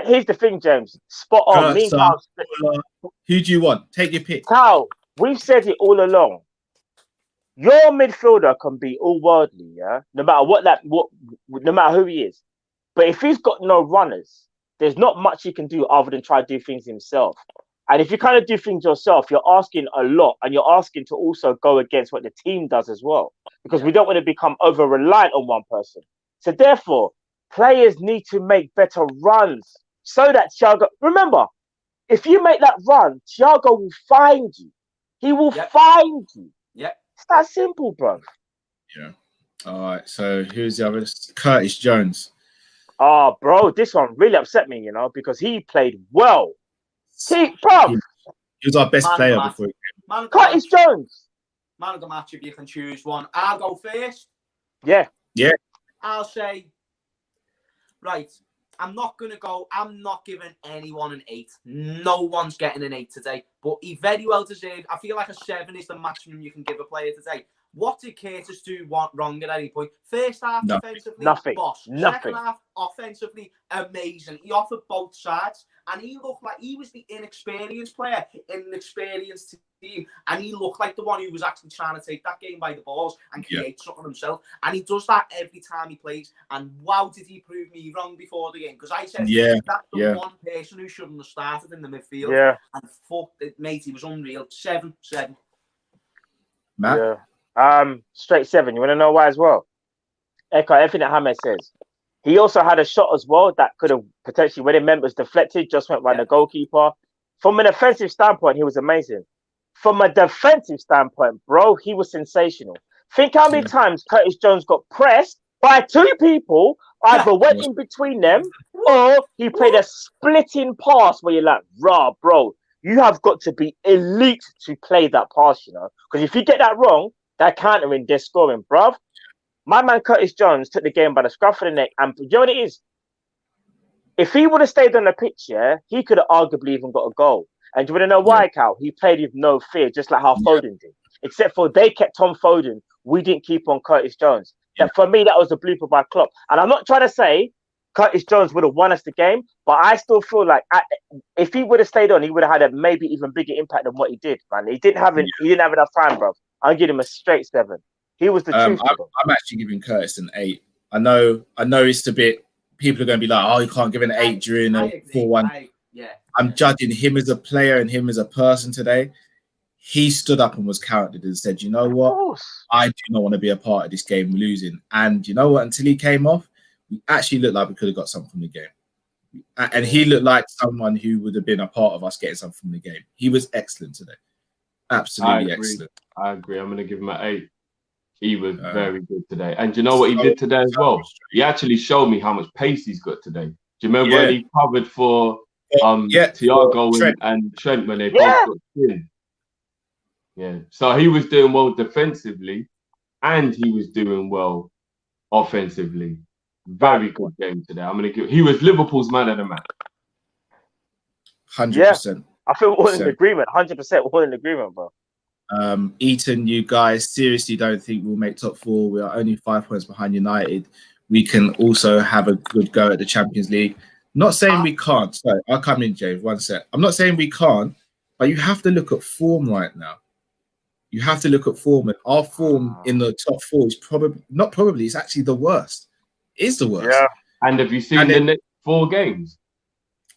[SPEAKER 5] Here's the thing, James. Spot on.
[SPEAKER 3] Who do you want? Take your pick.
[SPEAKER 5] Cal, we've said it all along. Your midfielder can be all worldly, yeah. No matter who he is. But if he's got no runners, there's not much he can do other than try to do things himself. And if you kind of do things yourself, you're asking a lot, and you're asking to also go against what the team does as well, because we don't want to become over reliant on one person. So therefore, players need to make better runs so that Thiago. Remember, if you make that run, Thiago will find you. He will find you.
[SPEAKER 6] Yep.
[SPEAKER 5] It's that simple, bro.
[SPEAKER 3] Yeah. All right. So who's the other? Curtis Jones.
[SPEAKER 5] Oh, bro, this one really upset me, you know, because he played well. He
[SPEAKER 3] was our best player before he came.
[SPEAKER 5] Kop-Ish Jones.
[SPEAKER 6] Man of the match, if you can choose one. I'll go first.
[SPEAKER 5] Yeah.
[SPEAKER 6] I'll say, right, I'm not giving anyone an 8. No one's getting an 8 today. But he very well deserved. I feel like a 7 is the maximum you can give a player today. What did Curtis do wrong at any point? First half, defensively, boss. Second half, offensively, amazing. He offered both sides, and he looked like he was the inexperienced player in an experienced team, and he looked like the one who was actually trying to take that game by the balls and create something himself. And he does that every time he plays. And wow, did he prove me wrong before the game? Because I said that's the one person who shouldn't have started in the midfield. Yeah. And fuck it, mate, he was unreal. 7.
[SPEAKER 3] Matt?
[SPEAKER 5] Yeah. Straight 7. You want to know why as well? Echo everything that Hamed says. He also had a shot as well that could have potentially, when it meant was deflected, just went by the goalkeeper. From an offensive standpoint, he was amazing. From a defensive standpoint, bro, he was sensational. Think how many times Curtis Jones got pressed by 2 people, either went in between them or he played a splitting pass where you're like, rah, bro, you have got to be elite to play that pass, you know? Because if you get that wrong, they're countering, they're scoring, bruv. My man Curtis Jones took the game by the scruff of the neck, and you know what it is? If he would have stayed on the pitch, he could have arguably even got a goal. And do you want to know why, Cal? He played with no fear, just like how Foden did. Except for they kept on Foden, we didn't keep on Curtis Jones. That for me, that was a blooper by Klopp. And I'm not trying to say Curtis Jones would have won us the game, but I still feel like if he would have stayed on, he would have had a maybe even bigger impact than what he did, man. He didn't have enough time, bro. I'll give him a straight 7. He was the truth.
[SPEAKER 3] I'm actually giving Curtis an 8. I know it's a bit. People are going to be like, "Oh, you can't give an 8 during a 4-1."
[SPEAKER 6] Yeah.
[SPEAKER 3] I'm judging him as a player and him as a person today. He stood up and was counted and said, "You know what? I do not want to be a part of this game losing." And you know what? Until he came off, we actually looked like we could have got something from the game. And he looked like someone who would have been a part of us getting something from the game. He was excellent today. Absolutely excellent.
[SPEAKER 4] I agree. I'm going to give him an 8. He was very good today. And do you know what he did today as well? He actually showed me how much pace he's got today. Do you remember when he covered for Thiago and Trent when they both got in? Yeah. So he was doing well defensively and he was doing well offensively. Very good game today. I'm going to give. He was Liverpool's man of the match.
[SPEAKER 3] 100%.
[SPEAKER 5] I feel we're all in agreement. 100% we're all in agreement, bro.
[SPEAKER 3] Eton, you guys seriously don't think we'll make top 4? We are only 5 points behind United. We can also have a good go at the Champions League. Not saying we can't. Sorry, I'll come in, James. One sec. I'm not saying we can't, but you have to look at form right now. You have to look at form, and our form in the top 4 is probably it's actually the worst. It is the worst.
[SPEAKER 4] Yeah. And have you seen the next 4 games?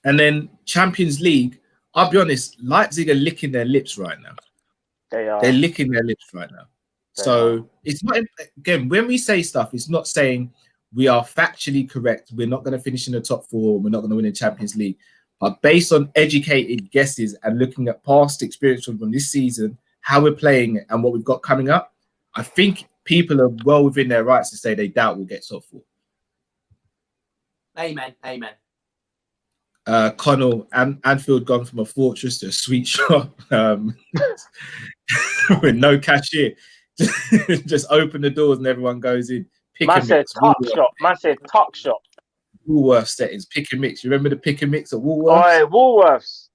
[SPEAKER 3] And then Champions League, I'll be honest, Leipzig are licking their lips right now.
[SPEAKER 5] They are.
[SPEAKER 3] They're licking their lips right now. It's not, again, when we say stuff, it's not saying we are factually correct. We're not going to finish in the top 4. We're not going to win the Champions League. But based on educated guesses and looking at past experience from this season, how we're playing and what we've got coming up, I think people are well within their rights to say they doubt we'll get top 4.
[SPEAKER 6] Amen.
[SPEAKER 3] Connell and Anfield gone from a fortress to a sweet shop with no cashier. Just open the doors and everyone goes in.
[SPEAKER 5] Man said talk shop.
[SPEAKER 3] Woolworths settings, pick and mix. You remember the pick and mix at Woolworths?
[SPEAKER 5] Oh, Woolworths.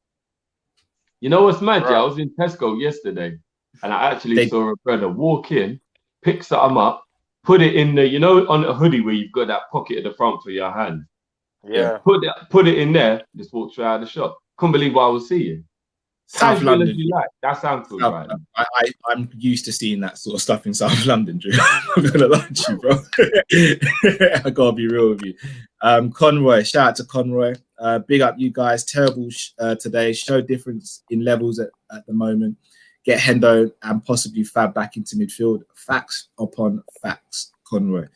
[SPEAKER 4] You know what's mad? I was in Tesco yesterday and I actually saw a brother walk in, pick something up, put it in the, you know, on a hoodie where you've got that pocket at the front for your hand.
[SPEAKER 5] Yeah.
[SPEAKER 4] Put it in there, just walk straight out of the shop. Couldn't believe what I was seeing.
[SPEAKER 3] South London.
[SPEAKER 4] That sounds good, right?
[SPEAKER 3] I'm used to seeing that sort of stuff in South London, Drew. I'm gonna lie to you, bro. I gotta be real with you. Conroy, shout out to Conroy. Big up you guys. Terrible today. Show difference in levels at the moment. Get Hendo and possibly Fab back into midfield. Facts upon facts, Conroy.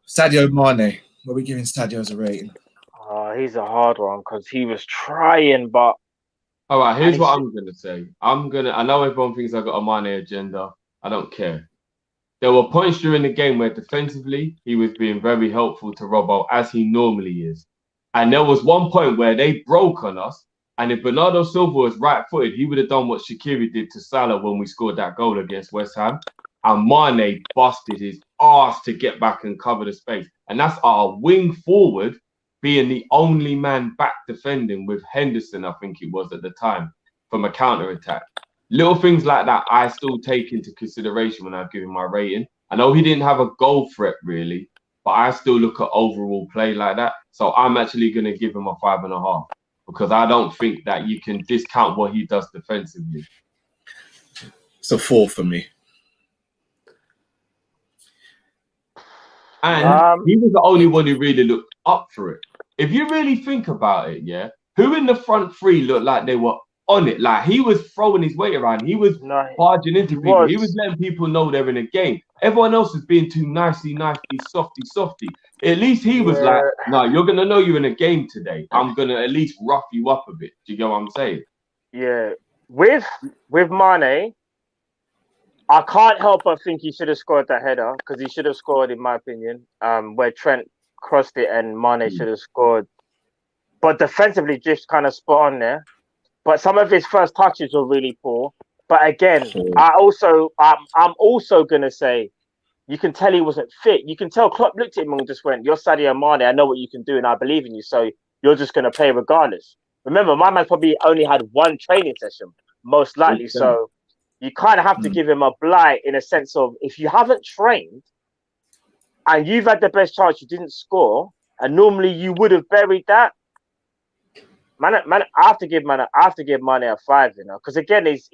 [SPEAKER 3] Sadio Mane. What are we giving Sadio as a rating?
[SPEAKER 5] He's a hard one because he was trying, but
[SPEAKER 4] all right, here's what I'm gonna say. I know everyone thinks I got a Mane agenda. I don't care. There were points during the game where defensively he was being very helpful to Robbo, as he normally is. And there was one point where they broke on us. And if Bernardo Silva was right-footed, he would have done what Shaqiri did to Salah when we scored that goal against West Ham. And Mane busted his ass to get back and cover the space. And that's our wing forward being the only man back defending with Henderson, I think it was at the time, from a counter-attack. Little things like that I still take into consideration when I'm giving my rating. I know he didn't have a goal threat, really, but I still look at overall play like that. So I'm actually going to give him a 5.5 because I don't think that you can discount what he does defensively.
[SPEAKER 3] It's a 4 for me.
[SPEAKER 4] And he was the only one who really looked up for it. If you really think about it, yeah, who in the front three looked like they were on it. Like, he was throwing his weight around. He was barging into people. He was letting people know they're in a game. Everyone else was being too nicey, softy. At least he was like, no, you're going to know you're in a game today. I'm going to at least rough you up a bit. Do you get what I'm saying?
[SPEAKER 5] Yeah. With Mane, I can't help but think he should have scored that header, because he should have scored, in my opinion, where Trent crossed it and Mane should have scored. But defensively, just kind of spot on there. But some of his first touches were really poor. But again, I'm also gonna say, you can tell he wasn't fit. You can tell Klopp looked at him and just went, "You're Sadio Mane. I know what you can do, and I believe in you. So you're just gonna play regardless." Remember, my man probably only had one training session, most likely. So you kind of have to give him a blight, in a sense of, if you haven't trained and you've had the best chance, you didn't score, and normally you would have buried that. Man, I have to give Mane a 5, because again, is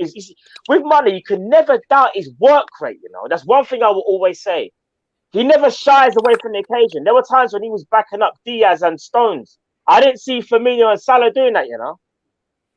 [SPEAKER 5] with Mane, you can never doubt his work rate. That's one thing I will always say. He never shies away from the occasion. There were times when he was backing up Diaz and Stones. I didn't see Firmino and Salah doing that.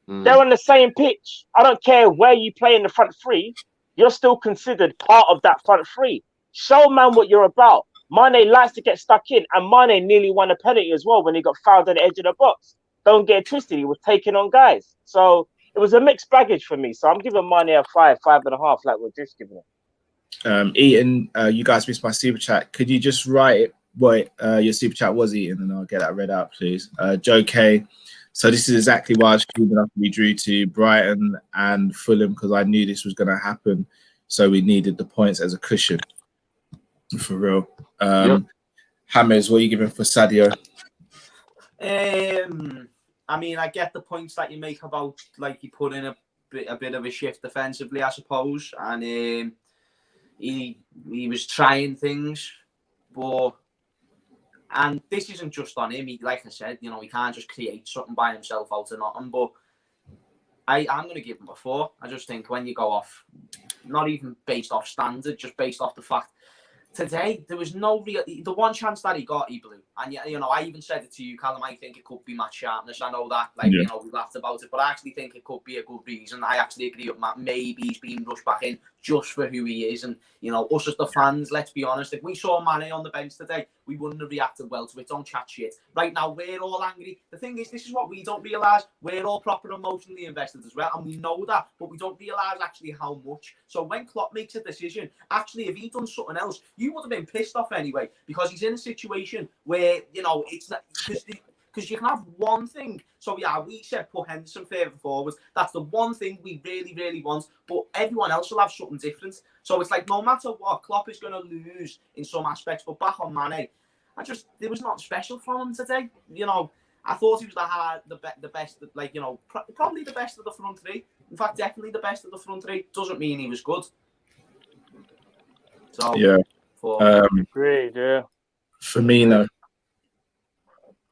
[SPEAKER 5] They're on the same pitch. I don't care where you play in the front three. You're still considered part of that front three. Show man what you're about. Mane likes to get stuck in, and Mane nearly won a penalty as well when he got fouled at the edge of the box. Don't get it twisted. He was taking on guys. So it was a mixed baggage for me. So I'm giving Mane a 5.5, like we're just giving it.
[SPEAKER 3] Eaton, you guys missed my super chat. Could you just write what your super chat was, Eaton, and I'll get that read out, please. Joe K. So this is exactly why I was stupid enough we drew to Brighton and Fulham, because I knew this was going to happen. So we needed the points as a cushion. For real. Hammers, what are you giving for Sadio?
[SPEAKER 6] I mean, I get the points that you make about, like, he put in a bit of a shift defensively, I suppose, and he was trying things, and this isn't just on him. Like I said, he can't just create something by himself out of nothing. But I'm going to give him a 4. I just think when you go off, not even based off standard, just based off the fact. Today, there was no real... The one chance that he got, he blew. And, I even said it to you, Callum, I think it could be match sharpness. I know that, we laughed about it, but I actually think it could be a good reason. I actually agree with Matt. Maybe he's been rushed back in just for who he is. And, us as the fans, let's be honest, if we saw Mane on the bench today, we wouldn't have reacted well to it. Don't chat shit. Right now, we're all angry. The thing is, this is what we don't realise. We're all proper emotionally invested as well, and we know that, but we don't realise actually how much. So when Klopp makes a decision, actually, if he'd done something else, you would have been pissed off anyway, because he's in a situation where, it's not... Because you can have one thing. So, yeah, we said put Henderson further forward. That's the one thing we really, really want. But everyone else will have something different. So it's like, no matter what, Klopp is going to lose in some aspects. But back on Mane, there was nothing special from him today. I thought he was the best, probably the best of the front three. In fact, definitely the best of the front three. Doesn't mean he was good. So,
[SPEAKER 3] yeah.
[SPEAKER 5] Great, yeah.
[SPEAKER 3] Firmino.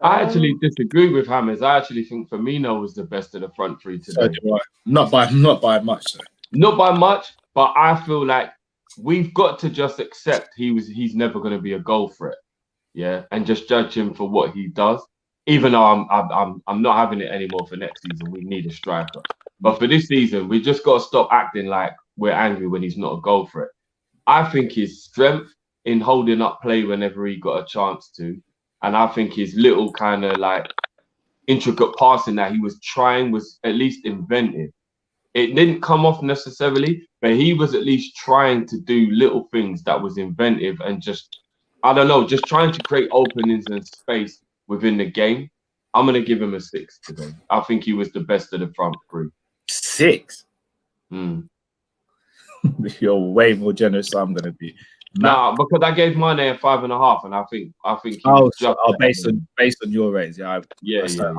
[SPEAKER 4] I actually disagree with Hammers. I actually think Firmino was the best of the front three today.
[SPEAKER 3] So do I. Not by much, though.
[SPEAKER 4] Not by much, but I feel like we've got to just accept he's never going to be a goal threat, yeah, and just judge him for what he does. Even though I'm not having it anymore for next season. We need a striker, but for this season, we just got to stop acting like we're angry when he's not a goal threat. I think his strength in holding up play whenever he got a chance to. And I think his little kind of like intricate passing that he was trying was at least inventive. It didn't come off necessarily, but he was at least trying to do little things that was inventive and just, I don't know, just trying to create openings and space within the game. I'm going to give him a 6 today. I think he was the best of the front three.
[SPEAKER 3] 6? You're way more generous than I'm going to be.
[SPEAKER 4] Nah, because I gave Mane a 5.5, and I think.
[SPEAKER 3] Based on your ratings, yeah.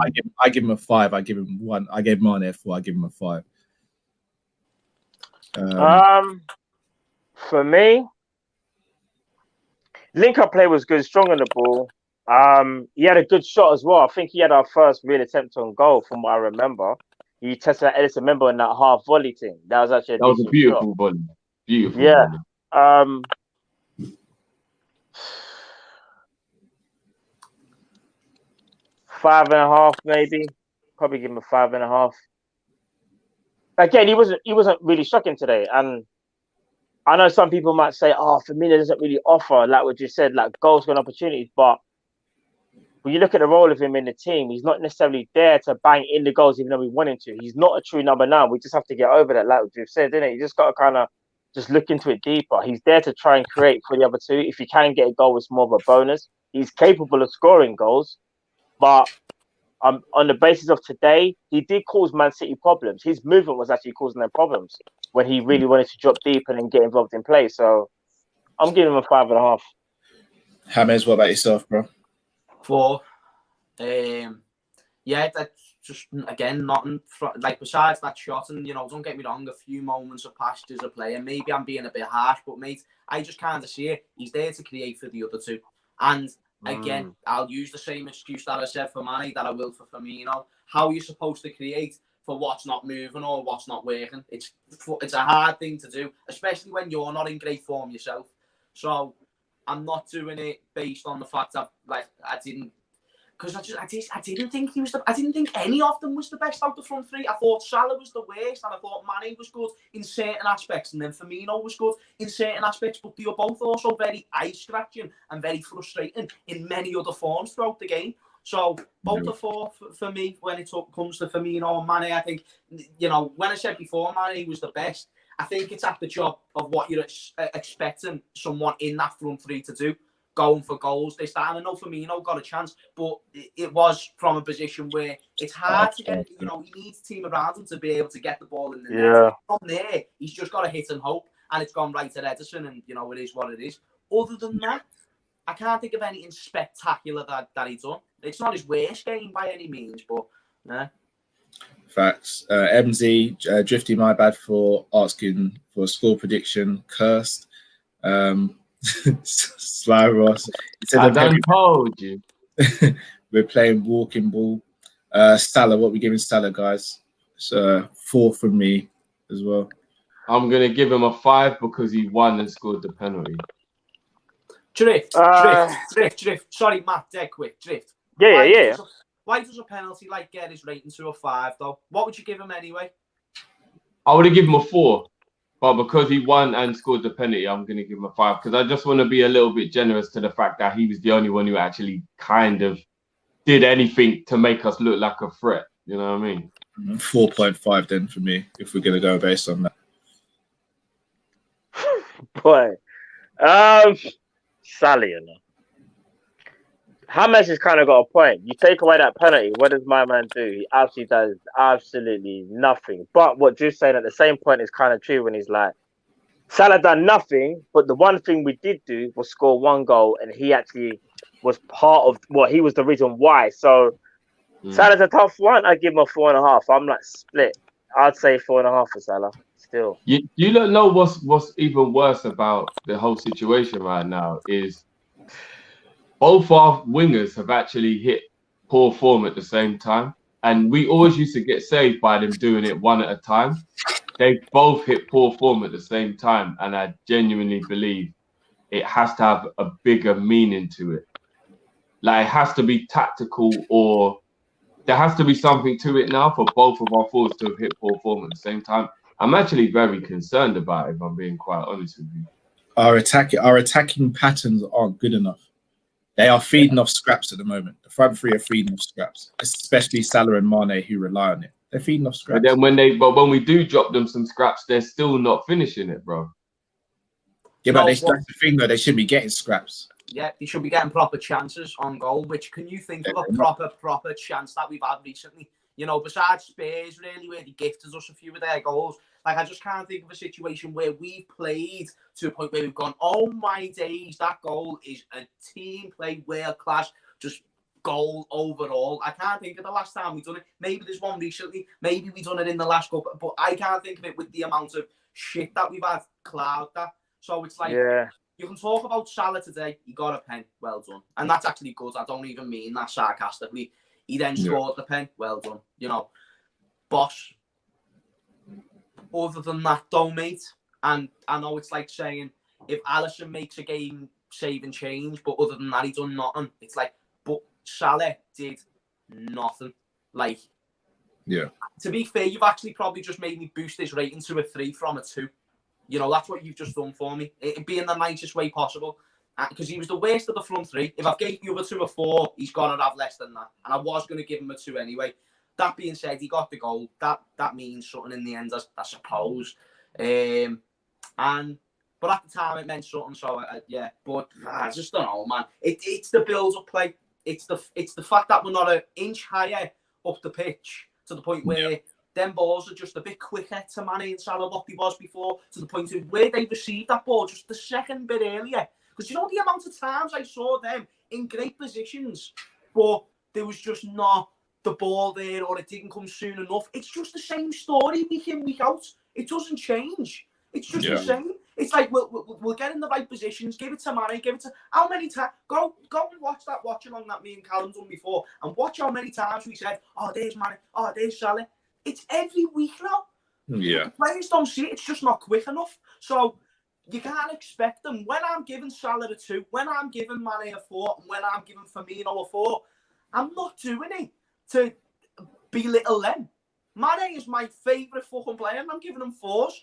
[SPEAKER 3] I give him a 5. I give him 1. I gave Mane a 4. I give him a 5.
[SPEAKER 5] For me, link-up play was good, strong on the ball. He had a good shot as well. I think he had our first real attempt on goal, from what I remember. He tested Edison, remember, in that half volley thing. That was actually
[SPEAKER 4] a beautiful volley. Beautiful.
[SPEAKER 5] Yeah.
[SPEAKER 4] Volley.
[SPEAKER 5] 5.5, maybe. Probably give him a 5.5. again, he wasn't really shocking today. And I know some people might say, "Oh, Firmino doesn't really offer," like what you said, like goals and opportunities. But when you look at the role of him in the team, he's not necessarily there to bang in the goals, even though we want him to. He's not a true number 9. We just have to get over that, like you've said, didn't it? You just got to kind of just look into it deeper. He's there to try and create for the other two. If he can get a goal, it's more of a bonus. He's capable of scoring goals, but on the basis of today, he did cause Man City problems. His movement was actually causing them problems when he really wanted to drop deep and then get involved in play. So I'm giving him a 5.5.
[SPEAKER 3] James, what about yourself, bro?
[SPEAKER 6] 4. Yeah, that's just again nothing like besides that shot, and don't get me wrong, a few moments of passed as a player. Maybe I'm being a bit harsh, but mate, I just kind of see it. He's there to create for the other two, and again, I'll use the same excuse that I said for Mane that I will for Firmino. How are you supposed to create for what's not moving or what's not working? It's a hard thing to do, especially when you're not in great form yourself. So I'm not doing it based on the fact that I didn't. Because I didn't think he was I didn't think any of them was the best out the front three. I thought Salah was the worst, and I thought Mane was good in certain aspects, and then Firmino was good in certain aspects. But they were both also very eye-scratching and very frustrating in many other forms throughout the game. So both are 4 for me when it comes to Firmino and Mane. I think when I said before Mane was the best, I think it's at the job of what you're expecting someone in that front three to do. Going for goals this time. I know Firmino got a chance, but it was from a position where it's hard to get. He needs a team around him to be able to get the ball in the net. From there, he's just got to hit and hope, and it's gone right at Edison, and it is what it is. Other than that, I can't think of anything spectacular that he's done. It's not his worst game by any means, but nah.
[SPEAKER 3] Facts. MZ, Drifty, my bad for asking for a score prediction. Cursed. Sly Ross.
[SPEAKER 4] I done told you.
[SPEAKER 3] We're playing walking ball. Salah, what we giving Salah, guys? It's 4 from me as well.
[SPEAKER 4] I'm gonna give him a 5 because he won and scored the penalty.
[SPEAKER 6] Drift. Sorry, Matt, dead quick. Drift.
[SPEAKER 5] Yeah.
[SPEAKER 6] Why does a penalty get his rating to a 5 though? What would you give him anyway?
[SPEAKER 4] I would have given him a 4. But because he won and scored the penalty, I'm going to give him a 5 because I just want to be a little bit generous to the fact that he was the only one who actually kind of did anything to make us look like a threat. You know what I mean?
[SPEAKER 3] 4.5 then for me, if we're going to go based on that.
[SPEAKER 5] Boy, Sally, James has kind of got a point. You take away that penalty, what does my man do? He actually does absolutely nothing. But what Drew's saying at the same point is kind of true when he's like, Salah done nothing, but the one thing we did do was score 1 goal, and he actually was part of he was the reason why. So Salah's a tough one. I give him a 4.5. I'm split. I'd say 4.5 for Salah. Still,
[SPEAKER 4] you don't know what's even worse about the whole situation right now is both our wingers have actually hit poor form at the same time. And we always used to get saved by them doing it one at a time. They both hit poor form at the same time. And I genuinely believe it has to have a bigger meaning to it. It has to be tactical, or there has to be something to it now for both of our forwards to have hit poor form at the same time. I'm actually very concerned about it, if I'm being quite honest with you.
[SPEAKER 3] Our attacking patterns aren't good enough. They are feeding off scraps at the moment. The front three are feeding off scraps, especially Salah and Mane, who rely on it. They're feeding off scraps.
[SPEAKER 4] But then when we do drop them some scraps, they're still not finishing it, bro.
[SPEAKER 3] Yeah, but that's the thing, though. They shouldn't be getting scraps.
[SPEAKER 6] Yeah, they should be getting proper chances on goal. Which, can you think of a proper chance that we've had recently? Besides Spurs, really, where they gifted us a few of their goals. I just can't think of a situation where we've played to a point where we've gone, oh my days, that goal is a team play, world class, just goal overall. I can't think of the last time we've done it. Maybe there's one recently. Maybe we've done it in the last couple, but I can't think of it with the amount of shit that we've had cloud that. So it's you can talk about Salah today, he got a pen, well done. And that's actually good. I don't even mean that sarcastically. He then scored the pen, well done. Boss. Other than that, though, mate, and I know it's like saying if Alisson makes a game-saving change, but other than that, he done nothing. It's but Salah did nothing.
[SPEAKER 3] Yeah.
[SPEAKER 6] To be fair, you've actually probably just made me boost this rating to a 3 from a 2. You know, that's what you've just done for me. It'd be in the nicest way possible. Because he was the worst of the front 3. If I gave the other 2 a 4, he's going to have less than that. And I was going to give him a 2 anyway. That being said, he got the goal. That means something in the end, I suppose. But at the time, it meant something. So yeah, but I just don't know, man. It's the build-up play. It's the fact that we're not an inch higher up the pitch to the point where them balls are just a bit quicker to Mane and Salah what he was before. To the point of where they received that ball just the second bit earlier. Because you know the amount of times I saw them in great positions, but there was just not the ball there, or it didn't come soon enough. It's just the same story week in, week out. It doesn't change. It's just the same. It's like we'll get in the right positions, give it to Mane, give it to how many times. Go and watch that watch along that me and Callum done before, and watch how many times we said, "Oh, there's Mane. Oh, there's Salah." It's every week now.
[SPEAKER 3] Yeah.
[SPEAKER 6] The players don't see it. It's just not quick enough. So you can't expect them. When I'm giving Salah a 2, when I'm giving Mane a 4, and when I'm giving Firmino a 4, I'm not doing it to belittle them. Mane is my favourite fucking player, and I'm giving him 4s.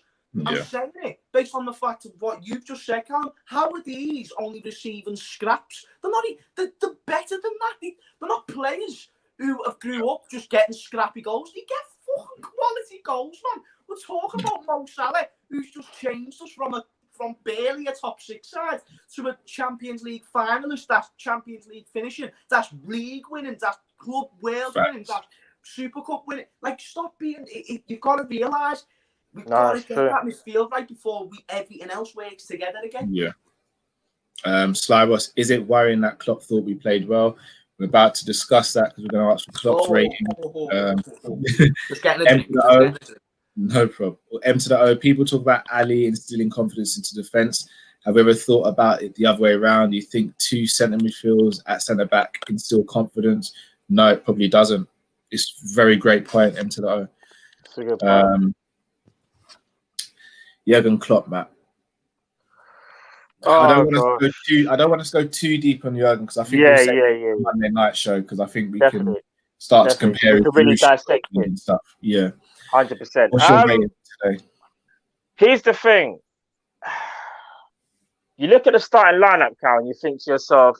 [SPEAKER 6] I'm saying it based on the fact of what you've just said, Callum. How are these only receiving scraps? They're not. They're better than that. They're not players who have grew up just getting scrappy goals. They get fucking quality goals, man. We're talking about Mo Salah, who's just changed us from barely a top 6 side to a Champions League finalist. That's Champions League finishing. That's league winning. That's club world winning. That's Super Cup winning. Like, stop being. You've got to realise we've got to get that midfield right before everything else works together again.
[SPEAKER 3] Yeah. Sly Ross, is it worrying that Klopp thought we played well? We're about to discuss that because we're going to ask for Klopp's rating.
[SPEAKER 6] Just getting it.
[SPEAKER 3] No problem. M to the O. People talk about Ali instilling confidence into defence. Have you ever thought about it the other way around? Do you think 2 centre midfielders at centre back instill confidence? No, it probably doesn't. It's a very great point, M to the O.
[SPEAKER 5] That's a good point.
[SPEAKER 3] Jurgen Klopp, Matt. I don't want us to go too deep on Jurgen because I think we'll say Monday night show because I think we can start to compare it
[SPEAKER 5] really dissect it
[SPEAKER 3] and stuff. Yeah.
[SPEAKER 5] 100%.
[SPEAKER 3] What's your rating today?
[SPEAKER 5] Here's the thing. You look at the starting lineup, Cal, and you think to yourself,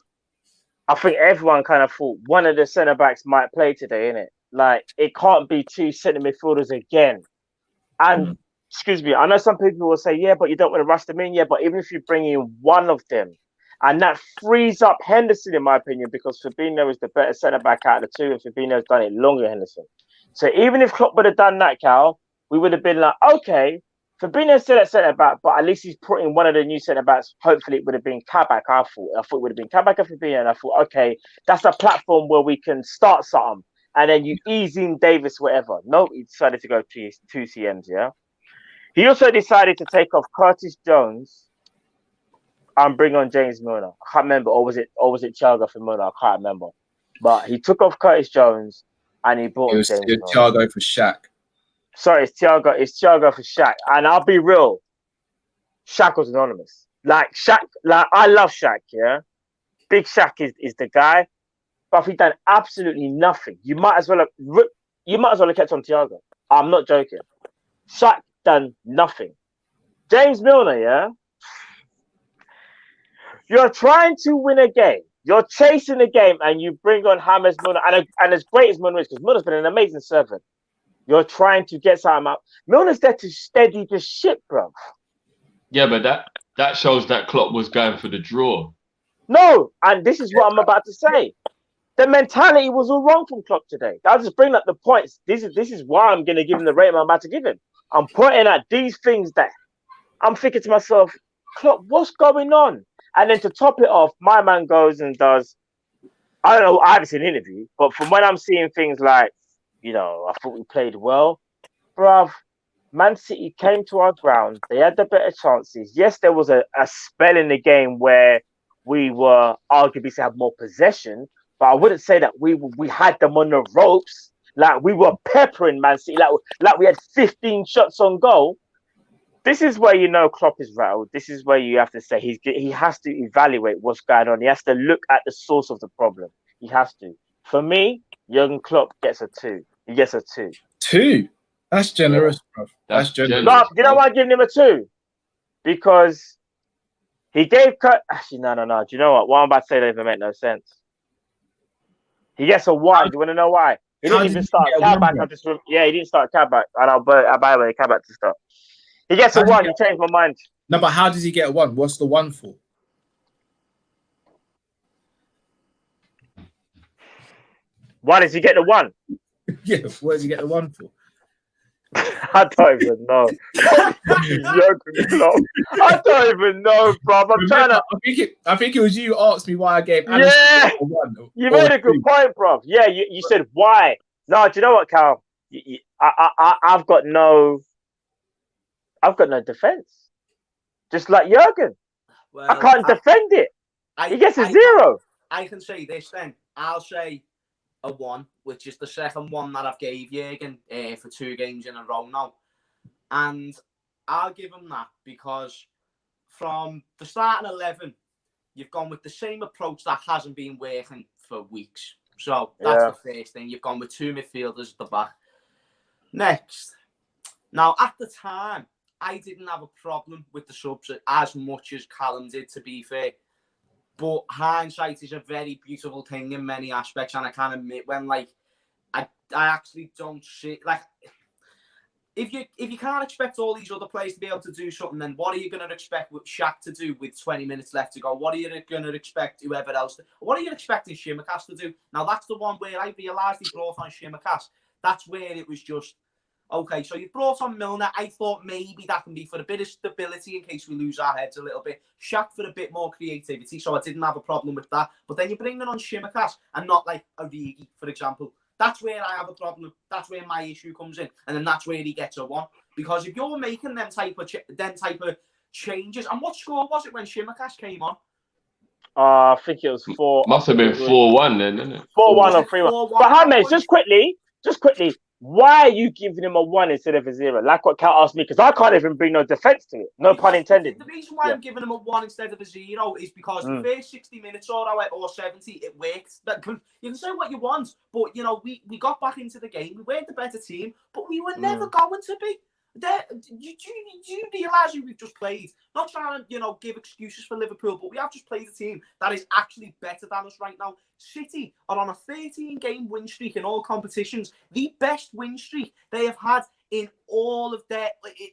[SPEAKER 5] I think everyone kind of thought one of the centre backs might play today, innit? Like, it can't be 2 centre midfielders again. And, excuse me, I know some people will say, yeah, but you don't want to rush them in. Yeah, but even if you bring in one of them, and that frees up Henderson, in my opinion, because Fabinho is the better centre back out of the 2, and Fabinho's done it longer than Henderson. So even if Klopp would have done that, Cal, we would have been like, okay, Fabinho's still at centre back, but at least he's putting one of the new centre backs. Hopefully, it would have been Kabak. I thought it would have been Kabak and Fabinho, and I thought, okay, that's a platform where we can start something, and then you ease in Davis, whatever. No, he decided to go 2 CMs. Yeah, he also decided to take off Curtis Jones and bring on James Milner. I can't remember, or was it Thiago for Milner? I can't remember, but he took off Curtis Jones and he brought James Milner.
[SPEAKER 3] Thiago for Shaq.
[SPEAKER 5] Sorry, it's Thiago for Shaq. And I'll be real, Shaq was anonymous. Like Shaq, like I love Shaq, yeah. Big Shaq is the guy, but if he done absolutely nothing, you might as well have kept on Thiago. I'm not joking. Shaq done nothing. James Milner, yeah. You're trying to win a game. You're chasing a game, and you bring on James Milner, and as great as Milner is, because Milner's been an amazing servant. You're trying to get something out. Milner's there to steady the ship, bro.
[SPEAKER 4] Yeah, but that shows that Klopp was going for the draw.
[SPEAKER 5] No, and this is what I'm about to say. The mentality was all wrong from Klopp today. I'll just bring up the points. This is why I'm going to give him the rating I'm about to give him. I'm pointing at these things that I'm thinking to myself, Klopp, what's going on? And then to top it off, my man goes and does, I don't know, I haven't seen an interview, but from when I'm seeing things like, you know, I thought we played well. Bruv, Man City came to our ground. They had the better chances. Yes, there was a spell in the game where we were arguably to have more possession, but I wouldn't say that we had them on the ropes. Like, we were peppering Man City. Like we had 15 shots on goal. This is where you know Klopp is rattled. This is where you have to say he has to evaluate what's going on. He has to look at the source of the problem. He has to. For me, Jurgen Klopp gets a 2. He gets a 2.
[SPEAKER 3] 2. That's generous, bro. That's generous.
[SPEAKER 5] No, you know why I'm giving him a 2? Because he gave actually no. Do you know what? What I'm about to say don't even make no sense. He gets a 1. Do you want to know why? He didn't even start Kabak. He didn't start Kabak. And I'll buy away Kabak to start. He gets a 1. He changed my mind.
[SPEAKER 3] No, but how does he get a 1? What's the 1 for?
[SPEAKER 5] Why does he get the 1?
[SPEAKER 3] Yeah, what does he get the 1 for?
[SPEAKER 5] I don't even know. I don't even know, bro.
[SPEAKER 3] I think it was you who asked me why I gave Alisson a 1.
[SPEAKER 5] You made a good point, bro. Yeah, you said why. No, do you know what, Cal? I've got no defense. Just like Jurgen. Well, I can't defend it. He gets a 0.
[SPEAKER 6] I can say this then. I'll say a 1, which is the second one that I've gave Jurgen for 2 games in a row now. And I'll give him that because from the starting 11, you've gone with the same approach that hasn't been working for weeks. So that's the first thing. You've gone with 2 midfielders at the back. Next. Now, at the time, I didn't have a problem with the subs as much as Callum did, to be fair. But hindsight is a very beautiful thing in many aspects, and I can admit when, like, I actually don't see, like, if you can't expect all these other players to be able to do something, then what are you going to expect with Shaq to do with 20 minutes left to go? What are you going to expect whoever else? What are you expecting Shimaka's to do? Now, that's the one where I realised he brought on Shimaka's. That's where it was just, okay, so you brought on Milner. I thought maybe that can be for a bit of stability in case we lose our heads a little bit. Shaq for a bit more creativity, so I didn't have a problem with that. But then you're bringing on Shimaka's and not like Origi, for example. That's where I have a problem. That's where my issue comes in. And then that's where he gets a 1. Because if you're making them type of changes, and what score was it when Shimaka's came on?
[SPEAKER 5] I think it was 4.
[SPEAKER 4] Must have been 4-1 then, didn't it?
[SPEAKER 5] 4-1 or 3-1. But James, just quickly, why are you giving him a 1 instead of a 0? Like what Cal asked me, because I can't even bring no defense to it. No pun intended.
[SPEAKER 6] The reason why I'm giving him a 1 instead of a 0 is because the first 60 minutes or 70, it worked. You can say what you want, but you know we got back into the game. We weren't the better team, but we were never going to be. You realise who we've just played? Not trying to, give excuses for Liverpool, but we have just played a team that is actually better than us right now. City are on a 13-game win streak in all competitions, the best win streak they have had in all of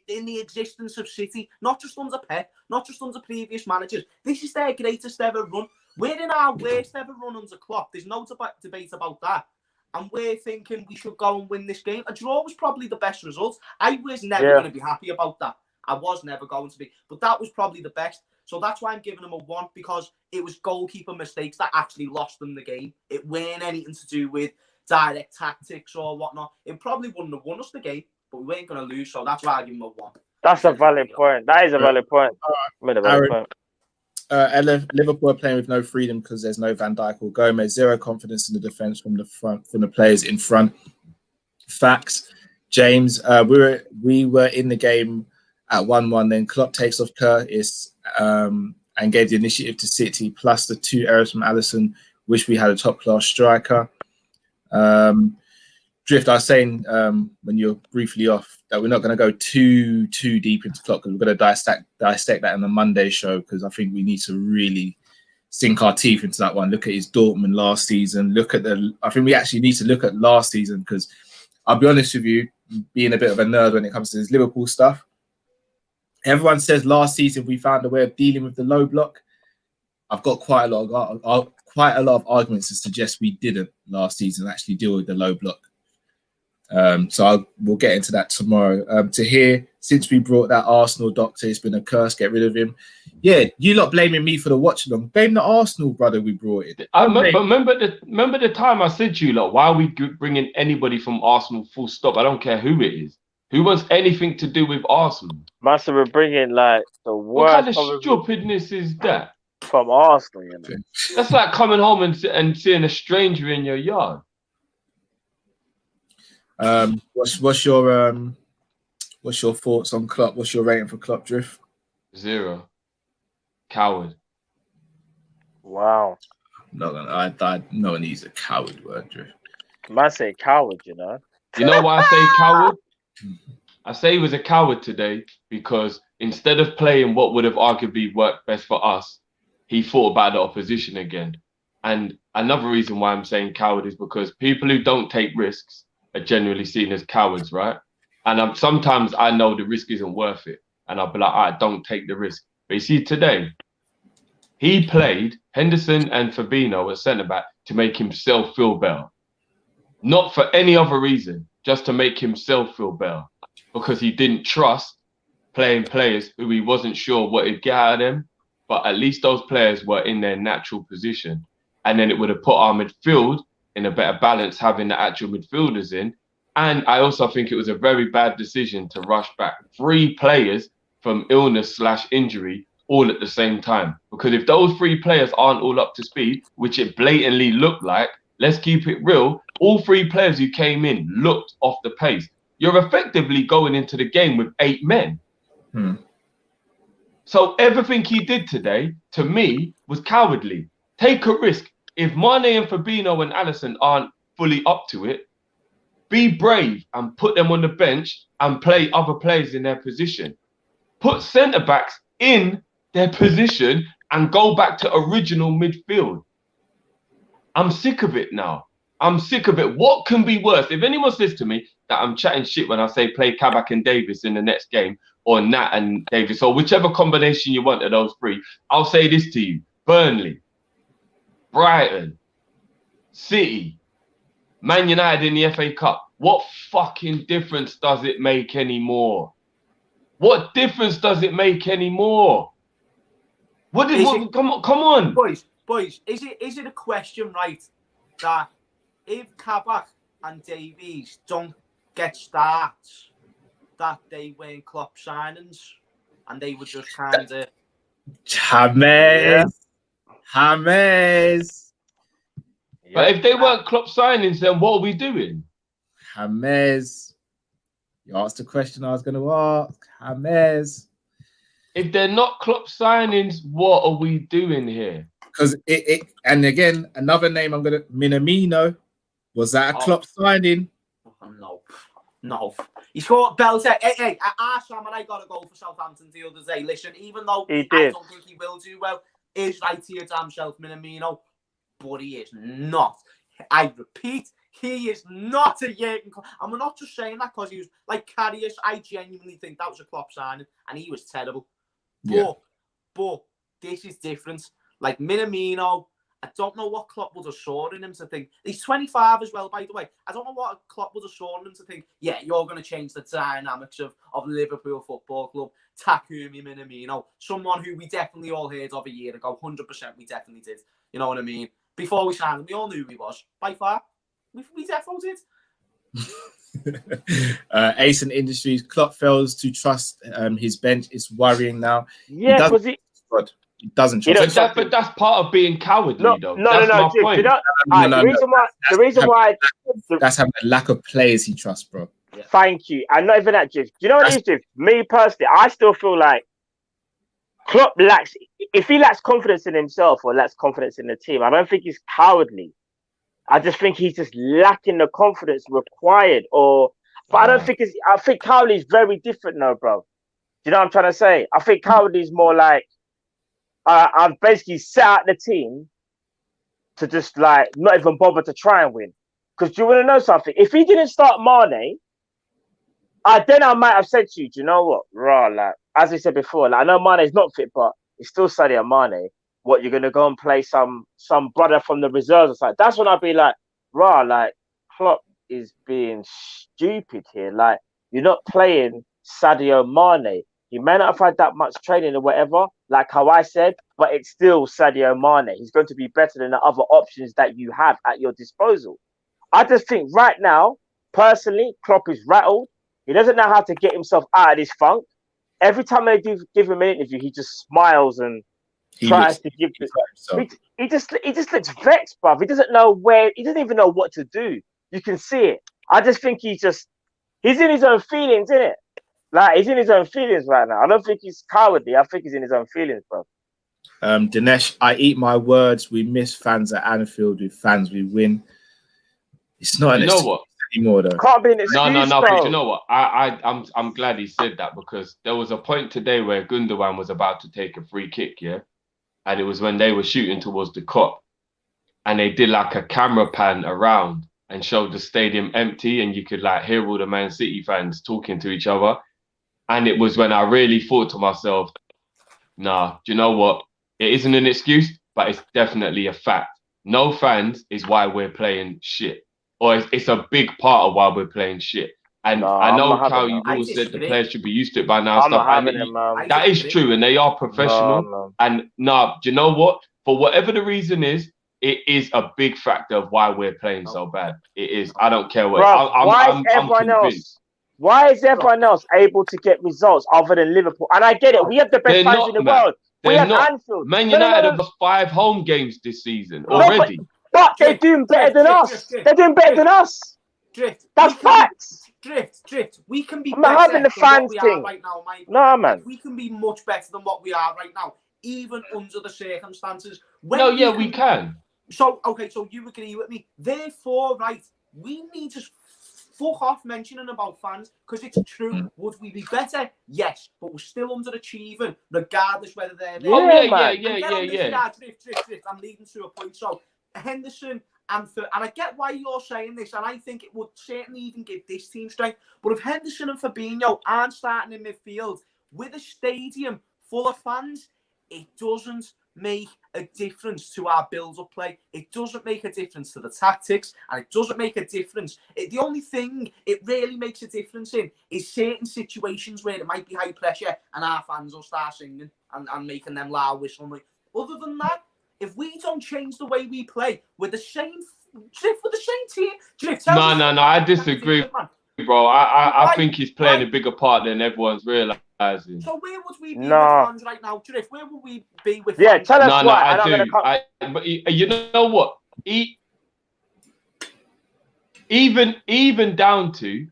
[SPEAKER 6] in the existence of City. Not just under Pep, not just under previous managers. This is their greatest ever run. We're in our worst ever run under Klopp. There's no debate about that. And we're thinking we should go and win this game. A draw was probably the best result. I was never going to be happy about that. I was never going to be. But that was probably the best. So that's why I'm giving them a 1, because it was goalkeeper mistakes that actually lost them the game. It weren't anything to do with direct tactics or whatnot. It probably wouldn't have won us the game, but we weren't going to lose. So that's why I give them a 1.
[SPEAKER 5] That's a valid point. That is a valid point.
[SPEAKER 3] Liverpool are playing with no freedom because there's no Van Dijk or Gomez. 0 confidence in the defense from the players in front. Facts. James, we were in the game at 1-1. Then Klopp takes off Curtis and gave the initiative to City, plus the 2 errors from Alisson. Wish we had a top class striker. Drift, I was saying when you're briefly off that we're not going to go too deep into Klopp, because we're going to dissect that in the Monday show, because I think we need to really sink our teeth into that one. Look at his Dortmund last season. I think we actually need to look at last season, because I'll be honest with you, being a bit of a nerd when it comes to this Liverpool stuff, everyone says last season we found a way of dealing with the low block. I've got quite a lot of arguments to suggest we didn't last season actually deal with the low block. So we'll get into that tomorrow. To hear, since we brought that Arsenal doctor, it's been a curse, get rid of him. Yeah, you lot blaming me for the watch along. Blame the Arsenal brother we brought in.
[SPEAKER 4] Remember the time I said to you, like, why are we bringing anybody from Arsenal full stop? I don't care who it is. Who wants anything to do with Arsenal?
[SPEAKER 5] Master, we're bringing like the worst.
[SPEAKER 4] What kind of stupidness is that?
[SPEAKER 5] From Arsenal,
[SPEAKER 4] That's like coming home and seeing a stranger in your yard.
[SPEAKER 3] What's your thoughts on Klopp? What's your rating for Klopp, Drift?
[SPEAKER 4] 0. Coward.
[SPEAKER 5] Wow.
[SPEAKER 3] No one needs a coward word, Drift.
[SPEAKER 5] Man say coward,
[SPEAKER 4] You know why I say coward? I say he was a coward today because instead of playing what would have arguably worked best for us, he thought about the opposition again. And another reason why I'm saying coward is because people who don't take risks are generally seen as cowards, right? And sometimes I know the risk isn't worth it. And I'll be like, all right, don't take the risk. But you see, today, he played Henderson and Fabinho at centre-back to make himself feel better. Not for any other reason, just to make himself feel better. Because he didn't trust playing players who he wasn't sure what he'd get out of them. But at least those players were in their natural position. And then it would have put our midfield in a better balance, having the actual midfielders in. And I also think it was a very bad decision to rush back 3 players from illness/injury all at the same time. Because if those 3 players aren't all up to speed, which it blatantly looked like, let's keep it real, all 3 players who came in looked off the pace. You're effectively going into the game with 8 men. So everything he did today, to me, was cowardly. Take a risk. If Mane and Fabinho and Alisson aren't fully up to it, be brave and put them on the bench and play other players in their position. Put centre-backs in their position and go back to original midfield. I'm sick of it now. I'm sick of it. What can be worse? If anyone says to me that I'm chatting shit when I say play Kabak and Davis in the next game, or Nat and Davis, or whichever combination you want of those 3, I'll say this to you. Burnley, Brighton, City, Man United in the FA Cup. What fucking difference does it make anymore? What difference does it make anymore? Come on.
[SPEAKER 6] Boys, is it a question, right, that if Kabak and Davies don't get starts, that they weren't Klopp signings and they were just kind of...
[SPEAKER 3] James.
[SPEAKER 4] But if they weren't Klopp signings, then what are we doing?
[SPEAKER 3] James. You asked the question I was going to ask. James.
[SPEAKER 4] If they're not Klopp signings, what are we doing here?
[SPEAKER 3] Because and again, another name I'm going to... Minamino. Was that a Klopp signing?
[SPEAKER 6] No. He's got Belter. Hey, Arsene and I got to go for Southampton the other day. Listen, even though I don't think he will do well, is right here damn self Minamino, but he is not. I repeat, he is not a Jurgen Klopp. And we're not just saying that because he was like Karius. I genuinely think that was a Klopp signing, and he was terrible. But this is different. Like Minamino, I don't know what Klopp would have saw in him to think. He's 25 as well, by the way. I don't know what Klopp would have saw in him to think, yeah, you're going to change the dynamics of Liverpool Football Club. Takumi Minamino, someone who we definitely all heard of a year ago. 100% we definitely did. You know what I mean? Before we signed him, we all knew who he was. By far. We definitely did.
[SPEAKER 3] Ace and Industries, Klopp fails to trust his bench. It's worrying now.
[SPEAKER 5] Yeah, because he
[SPEAKER 3] doesn't trust.
[SPEAKER 4] But that's part of being cowardly, though.
[SPEAKER 5] No.
[SPEAKER 4] Point.
[SPEAKER 5] The reason why
[SPEAKER 3] that's having a lack of players he trusts, bro.
[SPEAKER 5] Yeah. Thank you. And not even that, Jiv. Do you know what it is, Jiv? Me personally, I still feel like Klopp lacks. If he lacks confidence in himself or lacks confidence in the team, I don't think he's cowardly. I just think he's just lacking the confidence required. But I don't think it's. I think cowardly is very different, though, bro. Do you know what I'm trying to say? I think cowardly is more like I've basically set out the team to just like not even bother to try and win. Because do you want to know something? If he didn't start Mane, then I might have said to you, do you know what? Like as we said before, like I know Mane is not fit, but it's still Sadio Mane. What, you're gonna go and play some brother from the reserves or something? That's when I'd be like, like Klopp is being stupid here. Like you're not playing Sadio Mane. He may not have had that much training or whatever, like how I said, but it's still Sadio Mane. He's going to be better than the other options that you have at your disposal. I just think right now, personally, Klopp is rattled. He doesn't know how to get himself out of this funk. Every time they give him an interview, he just smiles and tries to give it. He just looks vexed, bruv. He doesn't know he doesn't even know what to do. You can see it. I just think he's in his own feelings, innit? Like, he's in his own feelings right now. I don't think he's cowardly. I think he's in his own feelings, bro.
[SPEAKER 3] Dinesh, I eat my words. We miss fans at Anfield. With fans, we win. It's not.
[SPEAKER 4] You know what?
[SPEAKER 3] anymore though.
[SPEAKER 5] Can't be an excuse.
[SPEAKER 4] No.
[SPEAKER 5] Bro.
[SPEAKER 4] But you know what? I'm glad he said that, because there was a point today where Gundogan was about to take a free kick, yeah, and it was when they were shooting towards the Kop, and they did like a camera pan around and showed the stadium empty, and you could like hear all the Man City fans talking to each other. And it was when I really thought to myself, nah, do you know what? It isn't an excuse, but it's definitely a fact. No fans is why we're playing shit. Or it's a big part of why we're playing shit. And I know how you all said the players should be used to it by now. That is true, and they are professional. And do you know what? For whatever the reason is, it is a big factor of why we're playing so bad. It is. I don't care what.
[SPEAKER 5] Why is everyone else able to get results other than Liverpool? And I get it. We have the best fans in the world. We have Anfield.
[SPEAKER 4] Man United have lost 5 home games this season already.
[SPEAKER 5] But they're doing better than us. They're doing better than us. That's facts.
[SPEAKER 6] Drift. We can be
[SPEAKER 5] I'm not having the fans thing
[SPEAKER 6] right now, mate.
[SPEAKER 5] No, man.
[SPEAKER 6] We can be much better than what we are right now, even under the circumstances.
[SPEAKER 4] We can.
[SPEAKER 6] So you agree with me. Therefore, right, we need to fuck off mentioning about fans, because it's true. Would we be better? Yes, but we're still underachieving, regardless whether they're there. Drift. I'm leading to a point. So Henderson and I get why you're saying this, and I think it would certainly even give this team strength. But if Henderson and Fabinho aren't starting in midfield with a stadium full of fans, it doesn't make a difference to our build-up play. It doesn't make a difference to the tactics, and it doesn't make a difference. The only thing it really makes a difference in is certain situations where it might be high pressure and our fans will start singing and making them loud whistling. Other than that, if we don't change the way we play with the same team,
[SPEAKER 4] I disagree, bro. I think he's playing a bigger part than everyone's realizing.
[SPEAKER 6] So where would we be with fans right now, Drift? Where would we be with fans?
[SPEAKER 5] Tell us why.
[SPEAKER 4] But you know what? Even down to,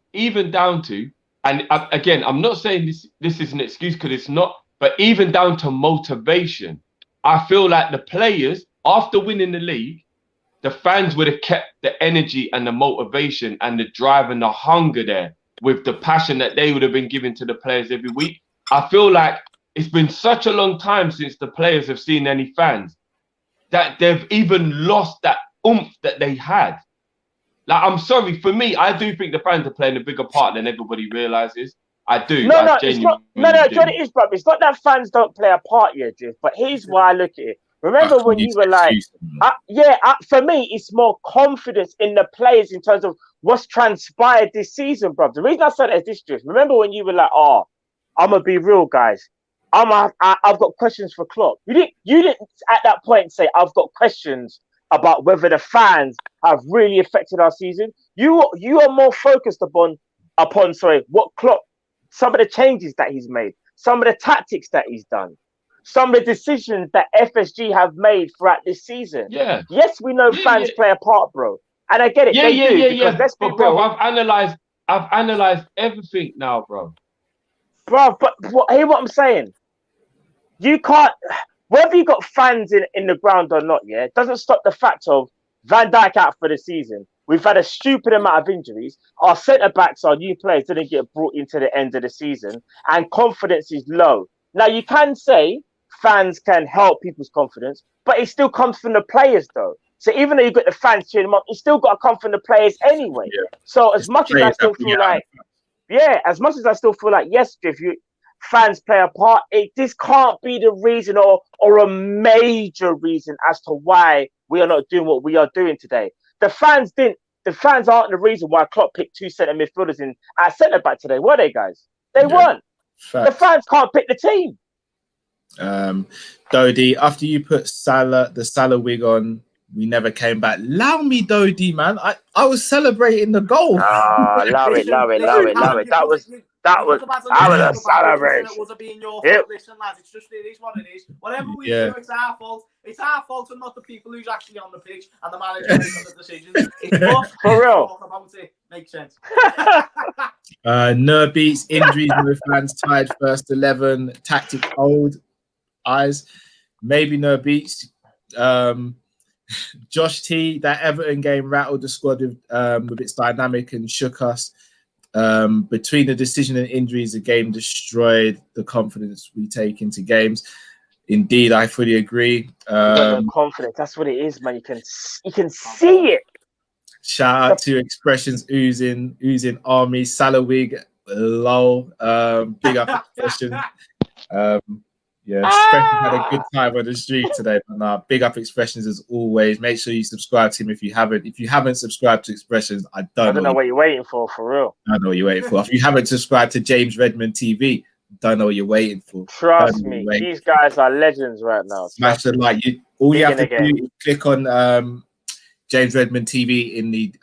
[SPEAKER 4] and again, I'm not saying this is an excuse, because it's not. But even down to motivation, I feel like the players, after winning the league, the fans would have kept the energy and the motivation and the drive and the hunger there, with the passion that they would have been giving to the players every week. I feel like it's been such a long time since the players have seen any fans that they've even lost that oomph that they had. Like, I'm sorry, for me, I do think the fans are playing a bigger part than everybody realizes. I do.
[SPEAKER 5] It's not. It is, bro. It's not that fans don't play a part yet, Drift. But here's why I look at it. Remember when you were like, for me, it's more confidence in the players in terms of what's transpired this season, bro. The reason I said that is this, Drift. Remember when you were like, I'm gonna be real, guys. I've got questions for Klopp. You didn't at that point say I've got questions about whether the fans have really affected our season. You are more focused upon what Klopp, some of the changes that he's made, some of the tactics that he's done, some of the decisions that FSG have made throughout this season.
[SPEAKER 4] Yeah.
[SPEAKER 5] Yes, we know fans play a part, bro. And I get it. Let's be real.
[SPEAKER 4] Bro, I've analyzed everything now, bro.
[SPEAKER 5] Bro, but hear what I'm saying. You can't, whether you got fans in the ground or not, it doesn't stop the fact of Van Dijk out for the season. We've had a stupid amount of injuries. Our centre-backs, our new players, didn't get brought into the end of the season, and confidence is low. Now, you can say fans can help people's confidence, but it still comes from the players, though. So even though you've got the fans cheering them up, it's still got to come from the players anyway. Yeah. So as much as I still feel like, yes, if you fans play a part, this can't be the reason or a major reason as to why we are not doing what we are doing today. The fans aren't the reason why Klopp picked 2 centre midfielders in at centre back today, were they, guys? They weren't. Fact. The fans can't pick the team.
[SPEAKER 3] Dodie, after you put the Salah wig on, we never came back. Allow me, Dodie, man. I was celebrating the goal.
[SPEAKER 5] Allow it. That was I was a celebration.
[SPEAKER 6] It wasn't being your fault. Listen, lads, it is what it is. Whatever we do, it's our fault. It's our fault and not the people who's actually on the pitch and the manager making the decisions. It's us.
[SPEAKER 5] For real.
[SPEAKER 6] About it. Makes sense.
[SPEAKER 3] No beats, injuries, no fans, tied first 11, tactic old eyes. Maybe no beats. Josh T, that Everton game rattled the squad with its dynamic and shook us. Between the decision and injuries, the game destroyed the confidence we take into games. Indeed, I fully agree.
[SPEAKER 5] Confidence, that's what it is, man. You can see it.
[SPEAKER 3] Shout out to Expressions oozing army, Salawig, lol. Big up Expressions. Yeah, Expressions had a good time on the street today. But big up Expressions as always. Make sure you subscribe to him if you haven't. If you haven't subscribed to Expressions, I don't know
[SPEAKER 5] what you're waiting for real.
[SPEAKER 3] I don't know what you're waiting for. If you haven't subscribed to James Redmond TV, don't know what you're waiting for.
[SPEAKER 5] Trust me, these guys are legends right now.
[SPEAKER 3] Smash the like. All you have to do is click on James Redmond TV in the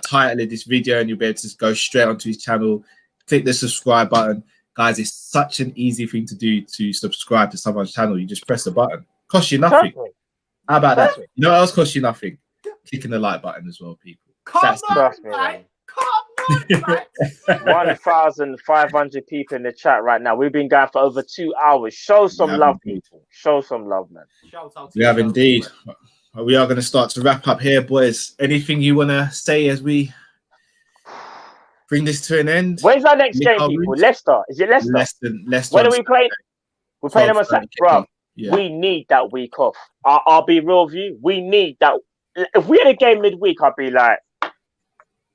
[SPEAKER 3] title of this video, and you'll be able to go straight onto his channel. Click the subscribe button. Guys, it's such an easy thing to do to subscribe to someone's channel. You just press the button. Costs you nothing. How about that? You know what else costs you nothing? Clicking the like button as well, people.
[SPEAKER 6] Trust me, man.
[SPEAKER 5] 1,500 people in the chat right now. We've been going for over 2 hours. Show some love, people. Show some love, man.
[SPEAKER 3] We have indeed. We are going to start to wrap up here, boys. Anything you want to say as we bring this to an end?
[SPEAKER 5] When's our next game, people? Leicester. Is it Leicester?
[SPEAKER 3] Leicester.
[SPEAKER 5] When are we playing? We're playing them on Saturday. Bro, we need that week off. I'll be real with you. We need that. If we had a game midweek, I'd be like,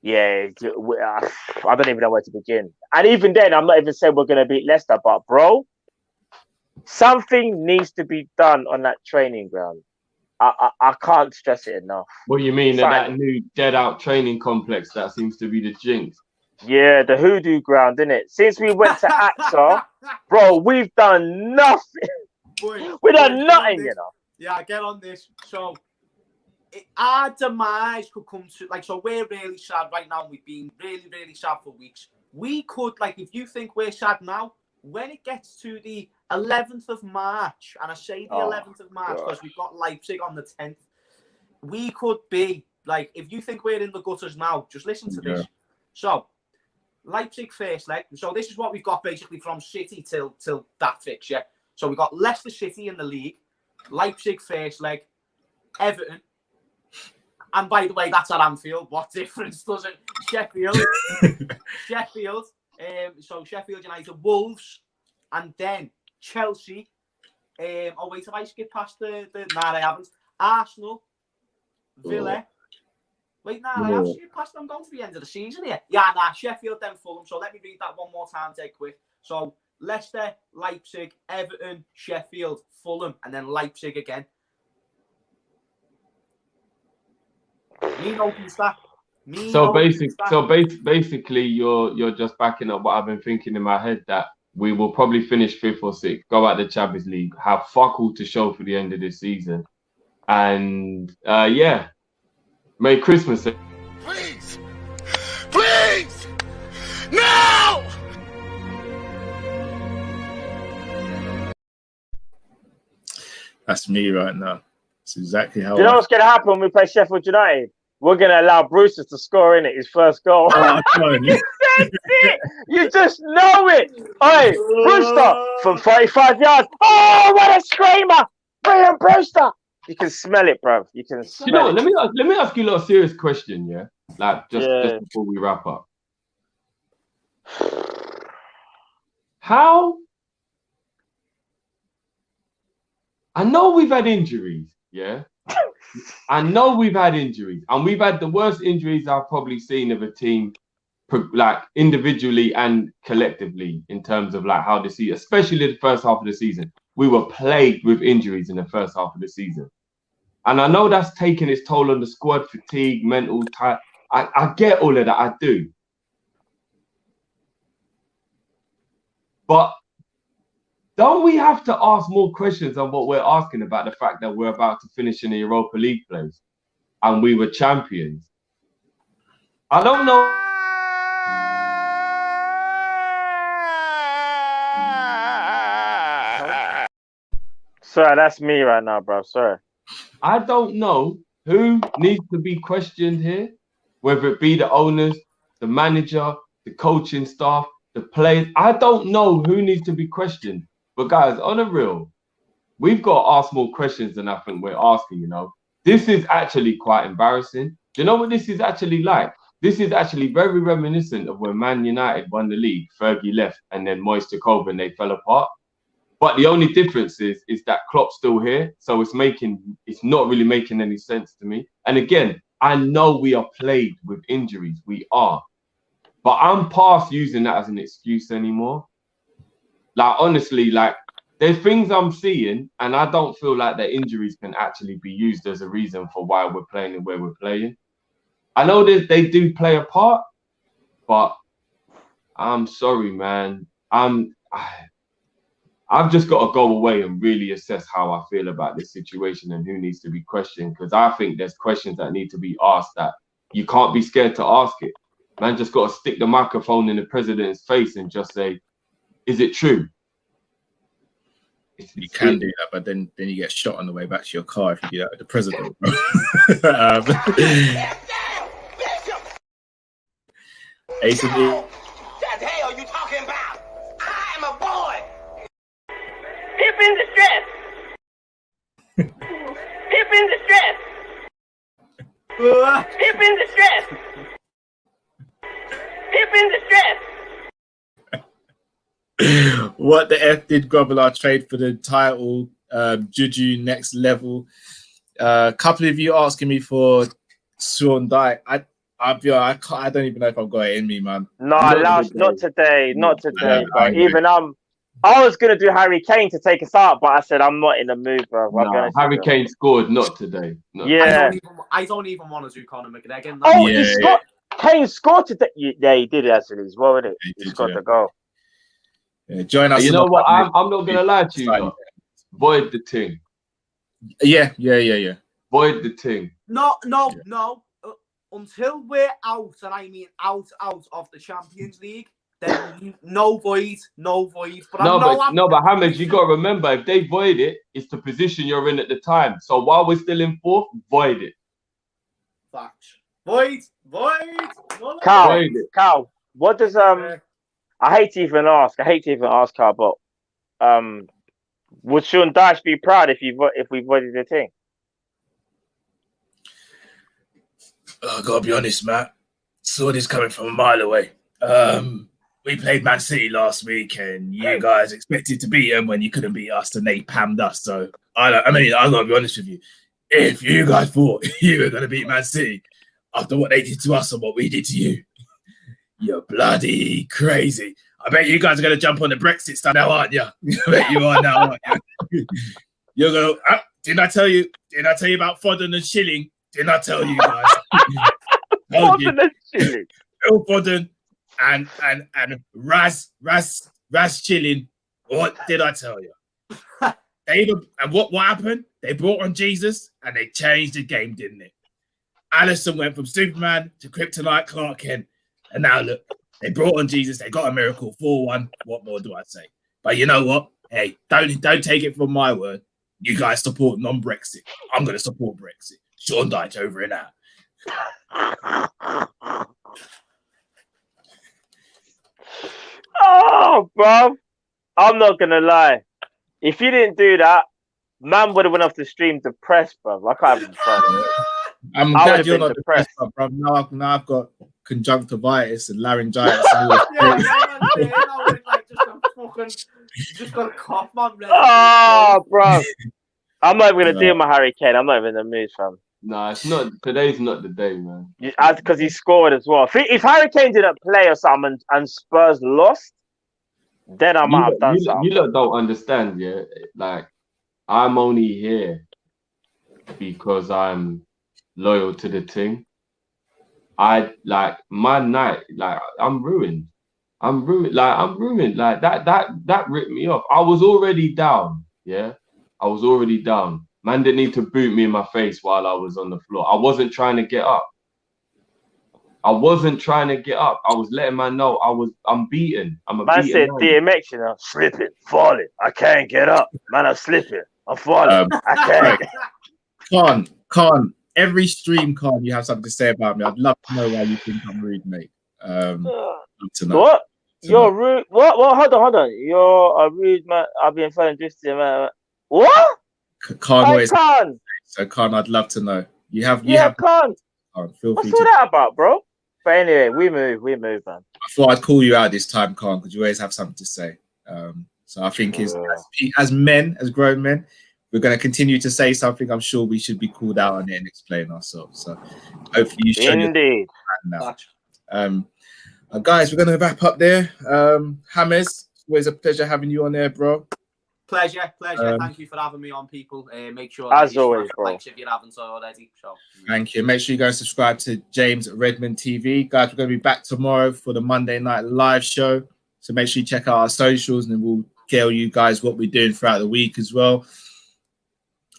[SPEAKER 5] yeah, I don't even know where to begin. And even then, I'm not even saying we're going to beat Leicester. But, bro, something needs to be done on that training ground. I can't stress it enough.
[SPEAKER 4] What do you mean? That new dead-out training complex that seems to be the jinx?
[SPEAKER 5] Yeah, the hoodoo ground, isn't it? Since we went to AXA, bro, we've done nothing. We've done nothing, you know.
[SPEAKER 6] Yeah, get on this. So, our demise could come to, so we're really sad right now. We've been really, really sad for weeks. We could, if you think we're sad now, when it gets to the 11th of March, and I say the 11th of March because we've got Leipzig on the 10th, we could be, if you think we're in the gutters now, just listen to this. So, Leipzig first leg. So this is what we've got basically from City till that fixture. So we've got Leicester City in the league, Leipzig first leg, Everton. And by the way, that's at Anfield. What difference does it? Sheffield. So Sheffield United, Wolves, and then Chelsea. Oh wait, have I skipped past the? Nah, I haven't. Arsenal, Villa. Wait, nah, I have skipped past them. Going to the end of the season here. Yeah, nah, Sheffield, then Fulham. So let me read that one more time. Take quick. So Leicester, Leipzig, Everton, Sheffield, Fulham, and then Leipzig again.
[SPEAKER 4] Basically, you're just backing up what I've been thinking in my head, that we will probably finish 5th or 6th, go out the Champions League, have fuck all to show for the end of this season, and Merry Christmas.
[SPEAKER 1] Please, no.
[SPEAKER 3] That's me right now. That's exactly how.
[SPEAKER 5] You know what's going to happen when we play Sheffield United? We're going to allow Brewster to score in it, his first goal.
[SPEAKER 3] Oh,
[SPEAKER 5] you said it. You just know it. Hey, Brewster from 35 yards. Oh, what a screamer! Brilliant, Brewster. You can smell it, bro. You can smell it.
[SPEAKER 4] Let me ask you a little serious question, yeah? Just before we wrap up. How? I know we've had injuries, yeah? I know we've had injuries, and we've had the worst injuries I've probably seen of a team, individually and collectively, in terms of how the season, especially the first half of the season, we were plagued with injuries in the first half of the season. And I know that's taken its toll on the squad, fatigue, mental time. I get all of that, I do. But don't we have to ask more questions on what we're asking about the fact that we're about to finish in the Europa League place and we were champions? I don't know.
[SPEAKER 5] Sorry, that's me right now, bro. Sorry.
[SPEAKER 4] I don't know who needs to be questioned here, whether it be the owners, the manager, the coaching staff, the players. I don't know who needs to be questioned. But guys, on a real, we've got to ask more questions than I think we're asking, This is actually quite embarrassing. Do you know what this is actually like? This is actually very reminiscent of when Man United won the league, Fergie left, and then Moise took over and they fell apart. But the only difference is that Klopp's still here. So it's not really making any sense to me. And again, I know we are plagued with injuries. We are. But I'm past using that as an excuse anymore. Like, honestly, like, there's things I'm seeing, and I don't feel like the injuries can actually be used as a reason for why we're playing the way we're playing. I know that they do play a part, but I'm sorry, man. I've just got to go away and really assess how I feel about this situation and who needs to be questioned, because I think there's questions that need to be asked that you can't be scared to ask it. Man just got to stick the microphone in the president's face and just say, is it true?
[SPEAKER 3] You can do that, but then you get shot on the way back to your car if you do that with the president. Ace of the...
[SPEAKER 1] What the hell are you talking about? I am a boy.
[SPEAKER 7] Pip in distress. Pip in distress. Pip in distress. Pip in distress.
[SPEAKER 3] What the F did Grobbelaar trade for the title? Juju next level. A couple of you asking me for Sean Dyche. I don't even know if I've got it in me, man.
[SPEAKER 5] No, not today. Bro. Even I was gonna do Harry Kane to take us out, but I said I'm not in the mood, bro.
[SPEAKER 4] No, Harry Kane scored, not today. No.
[SPEAKER 5] Yeah.
[SPEAKER 6] I don't even want to do Conor McGregor.
[SPEAKER 5] Oh, yeah, he scored. Kane scored today. Yeah, he did actually as well, didn't he? He scored the goal.
[SPEAKER 3] Yeah, join us.
[SPEAKER 4] You know what? I'm not gonna lie to you. Though. Void the thing.
[SPEAKER 3] Yeah.
[SPEAKER 4] Void the thing.
[SPEAKER 6] No. Until we're out, and I mean out of the Champions League, then no void. But
[SPEAKER 4] but Hammond, you got to remember, if they void it, it's the position you're in at the time. So while we're still in fourth, void it.
[SPEAKER 6] Facts. Void.
[SPEAKER 5] Cal, what does I hate to even ask, Cal, but would Sean Dyche be proud if we voided the thing?
[SPEAKER 3] I gotta be honest, Matt. Saw this coming from a mile away. We played Man City last week, and you guys expected to beat them when you couldn't beat us, and they pammed us. So I gotta be honest with you. If you guys thought you were gonna beat Man City after what they did to us and what we did to you, you're bloody crazy. I bet you guys are gonna jump on the Brexit stuff now, aren't you? I bet you are now, aren't you? You're gonna. Didn't I tell you about Foden and Shilling? Didn't I tell you guys?
[SPEAKER 5] Foden and Shilling.
[SPEAKER 3] Phil Foden and Raz Chilling. What did I tell you? And what happened? They brought on Jesus and they changed the game, didn't they? Alisson went from Superman to Kryptonite Clark Kent, and now look, they brought on Jesus. They got a miracle 4-1. What more do I say? But you know what? Hey, don't take it from my word. You guys support non-Brexit. I'm going to support Brexit. Sean Dyche over and out.
[SPEAKER 5] Oh, bro. I'm not going to lie. If you didn't do that, man would have went off the stream depressed, bro. I can't even try.
[SPEAKER 3] I'm glad you're not depressed, bro. Now I've got conjunctivitis and laryngitis.
[SPEAKER 6] Just got a cough, man.
[SPEAKER 5] Oh, bro. I'm not even going to do my Harry Kane. I'm not even in the mood, fam.
[SPEAKER 4] No, it's not. Today's not the day, man.
[SPEAKER 5] Because he scored as well. If Harry Kane didn't play or something and Spurs lost, then I might have done something.
[SPEAKER 4] You lot don't understand, yeah? Like, I'm only here because I'm loyal to the team. My night, like, I'm ruined. I'm ruined. Like, that ripped me off. I was already down, yeah? I was already down. Man didn't need to boot me in my face while I was on the floor. I wasn't trying to get up. I was letting man know I'm beaten.
[SPEAKER 5] Man said DMX, you know, slipping, falling. I can't get up. Man, I'm slipping. I'm falling. I can't.
[SPEAKER 3] Khan, every stream, Khan, you have something to say about me. I'd love to know why you think I'm rude, mate.
[SPEAKER 5] What? You're rude. What? Hold on. You're a rude man. I've been following this man. What?
[SPEAKER 3] Khan always So, Khan, I'd love to know. You have.
[SPEAKER 5] Can't.
[SPEAKER 3] Feel
[SPEAKER 5] What's
[SPEAKER 3] free
[SPEAKER 5] all that about, bro? But anyway, we move, man.
[SPEAKER 3] I thought I'd call you out this time, Khan, because you always have something to say. So I think as men, as grown men, we're going to continue to say something. I'm sure we should be called out on it and explain ourselves. So hopefully you show
[SPEAKER 5] Indeed.
[SPEAKER 3] now. Guys, we're going to wrap up there. Hammers, always a pleasure having you on there, bro.
[SPEAKER 6] Pleasure. Thank you for having me on, people. Make sure
[SPEAKER 5] as always, bro.
[SPEAKER 6] If you haven't already. So.
[SPEAKER 3] Thank you. Make sure you go and subscribe to James Redmond TV. Guys, we're going to be back tomorrow for the Monday night live show. So make sure you check out our socials and then we'll tell you guys what we're doing throughout the week as well.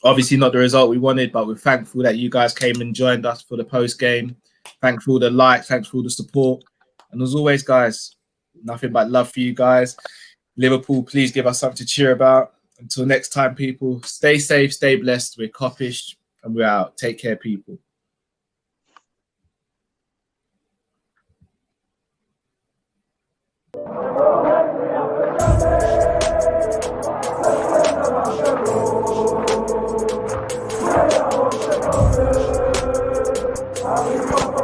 [SPEAKER 3] Obviously not the result we wanted, but we're thankful that you guys came and joined us for the post game. Thanks for all the likes. Thanks for all the support. And as always, guys, nothing but love for you guys. Liverpool, please give us something to cheer about. Until next time, people, stay safe, stay blessed. We're Kop-Ish and we're out. Take care, people.
[SPEAKER 8] I'll be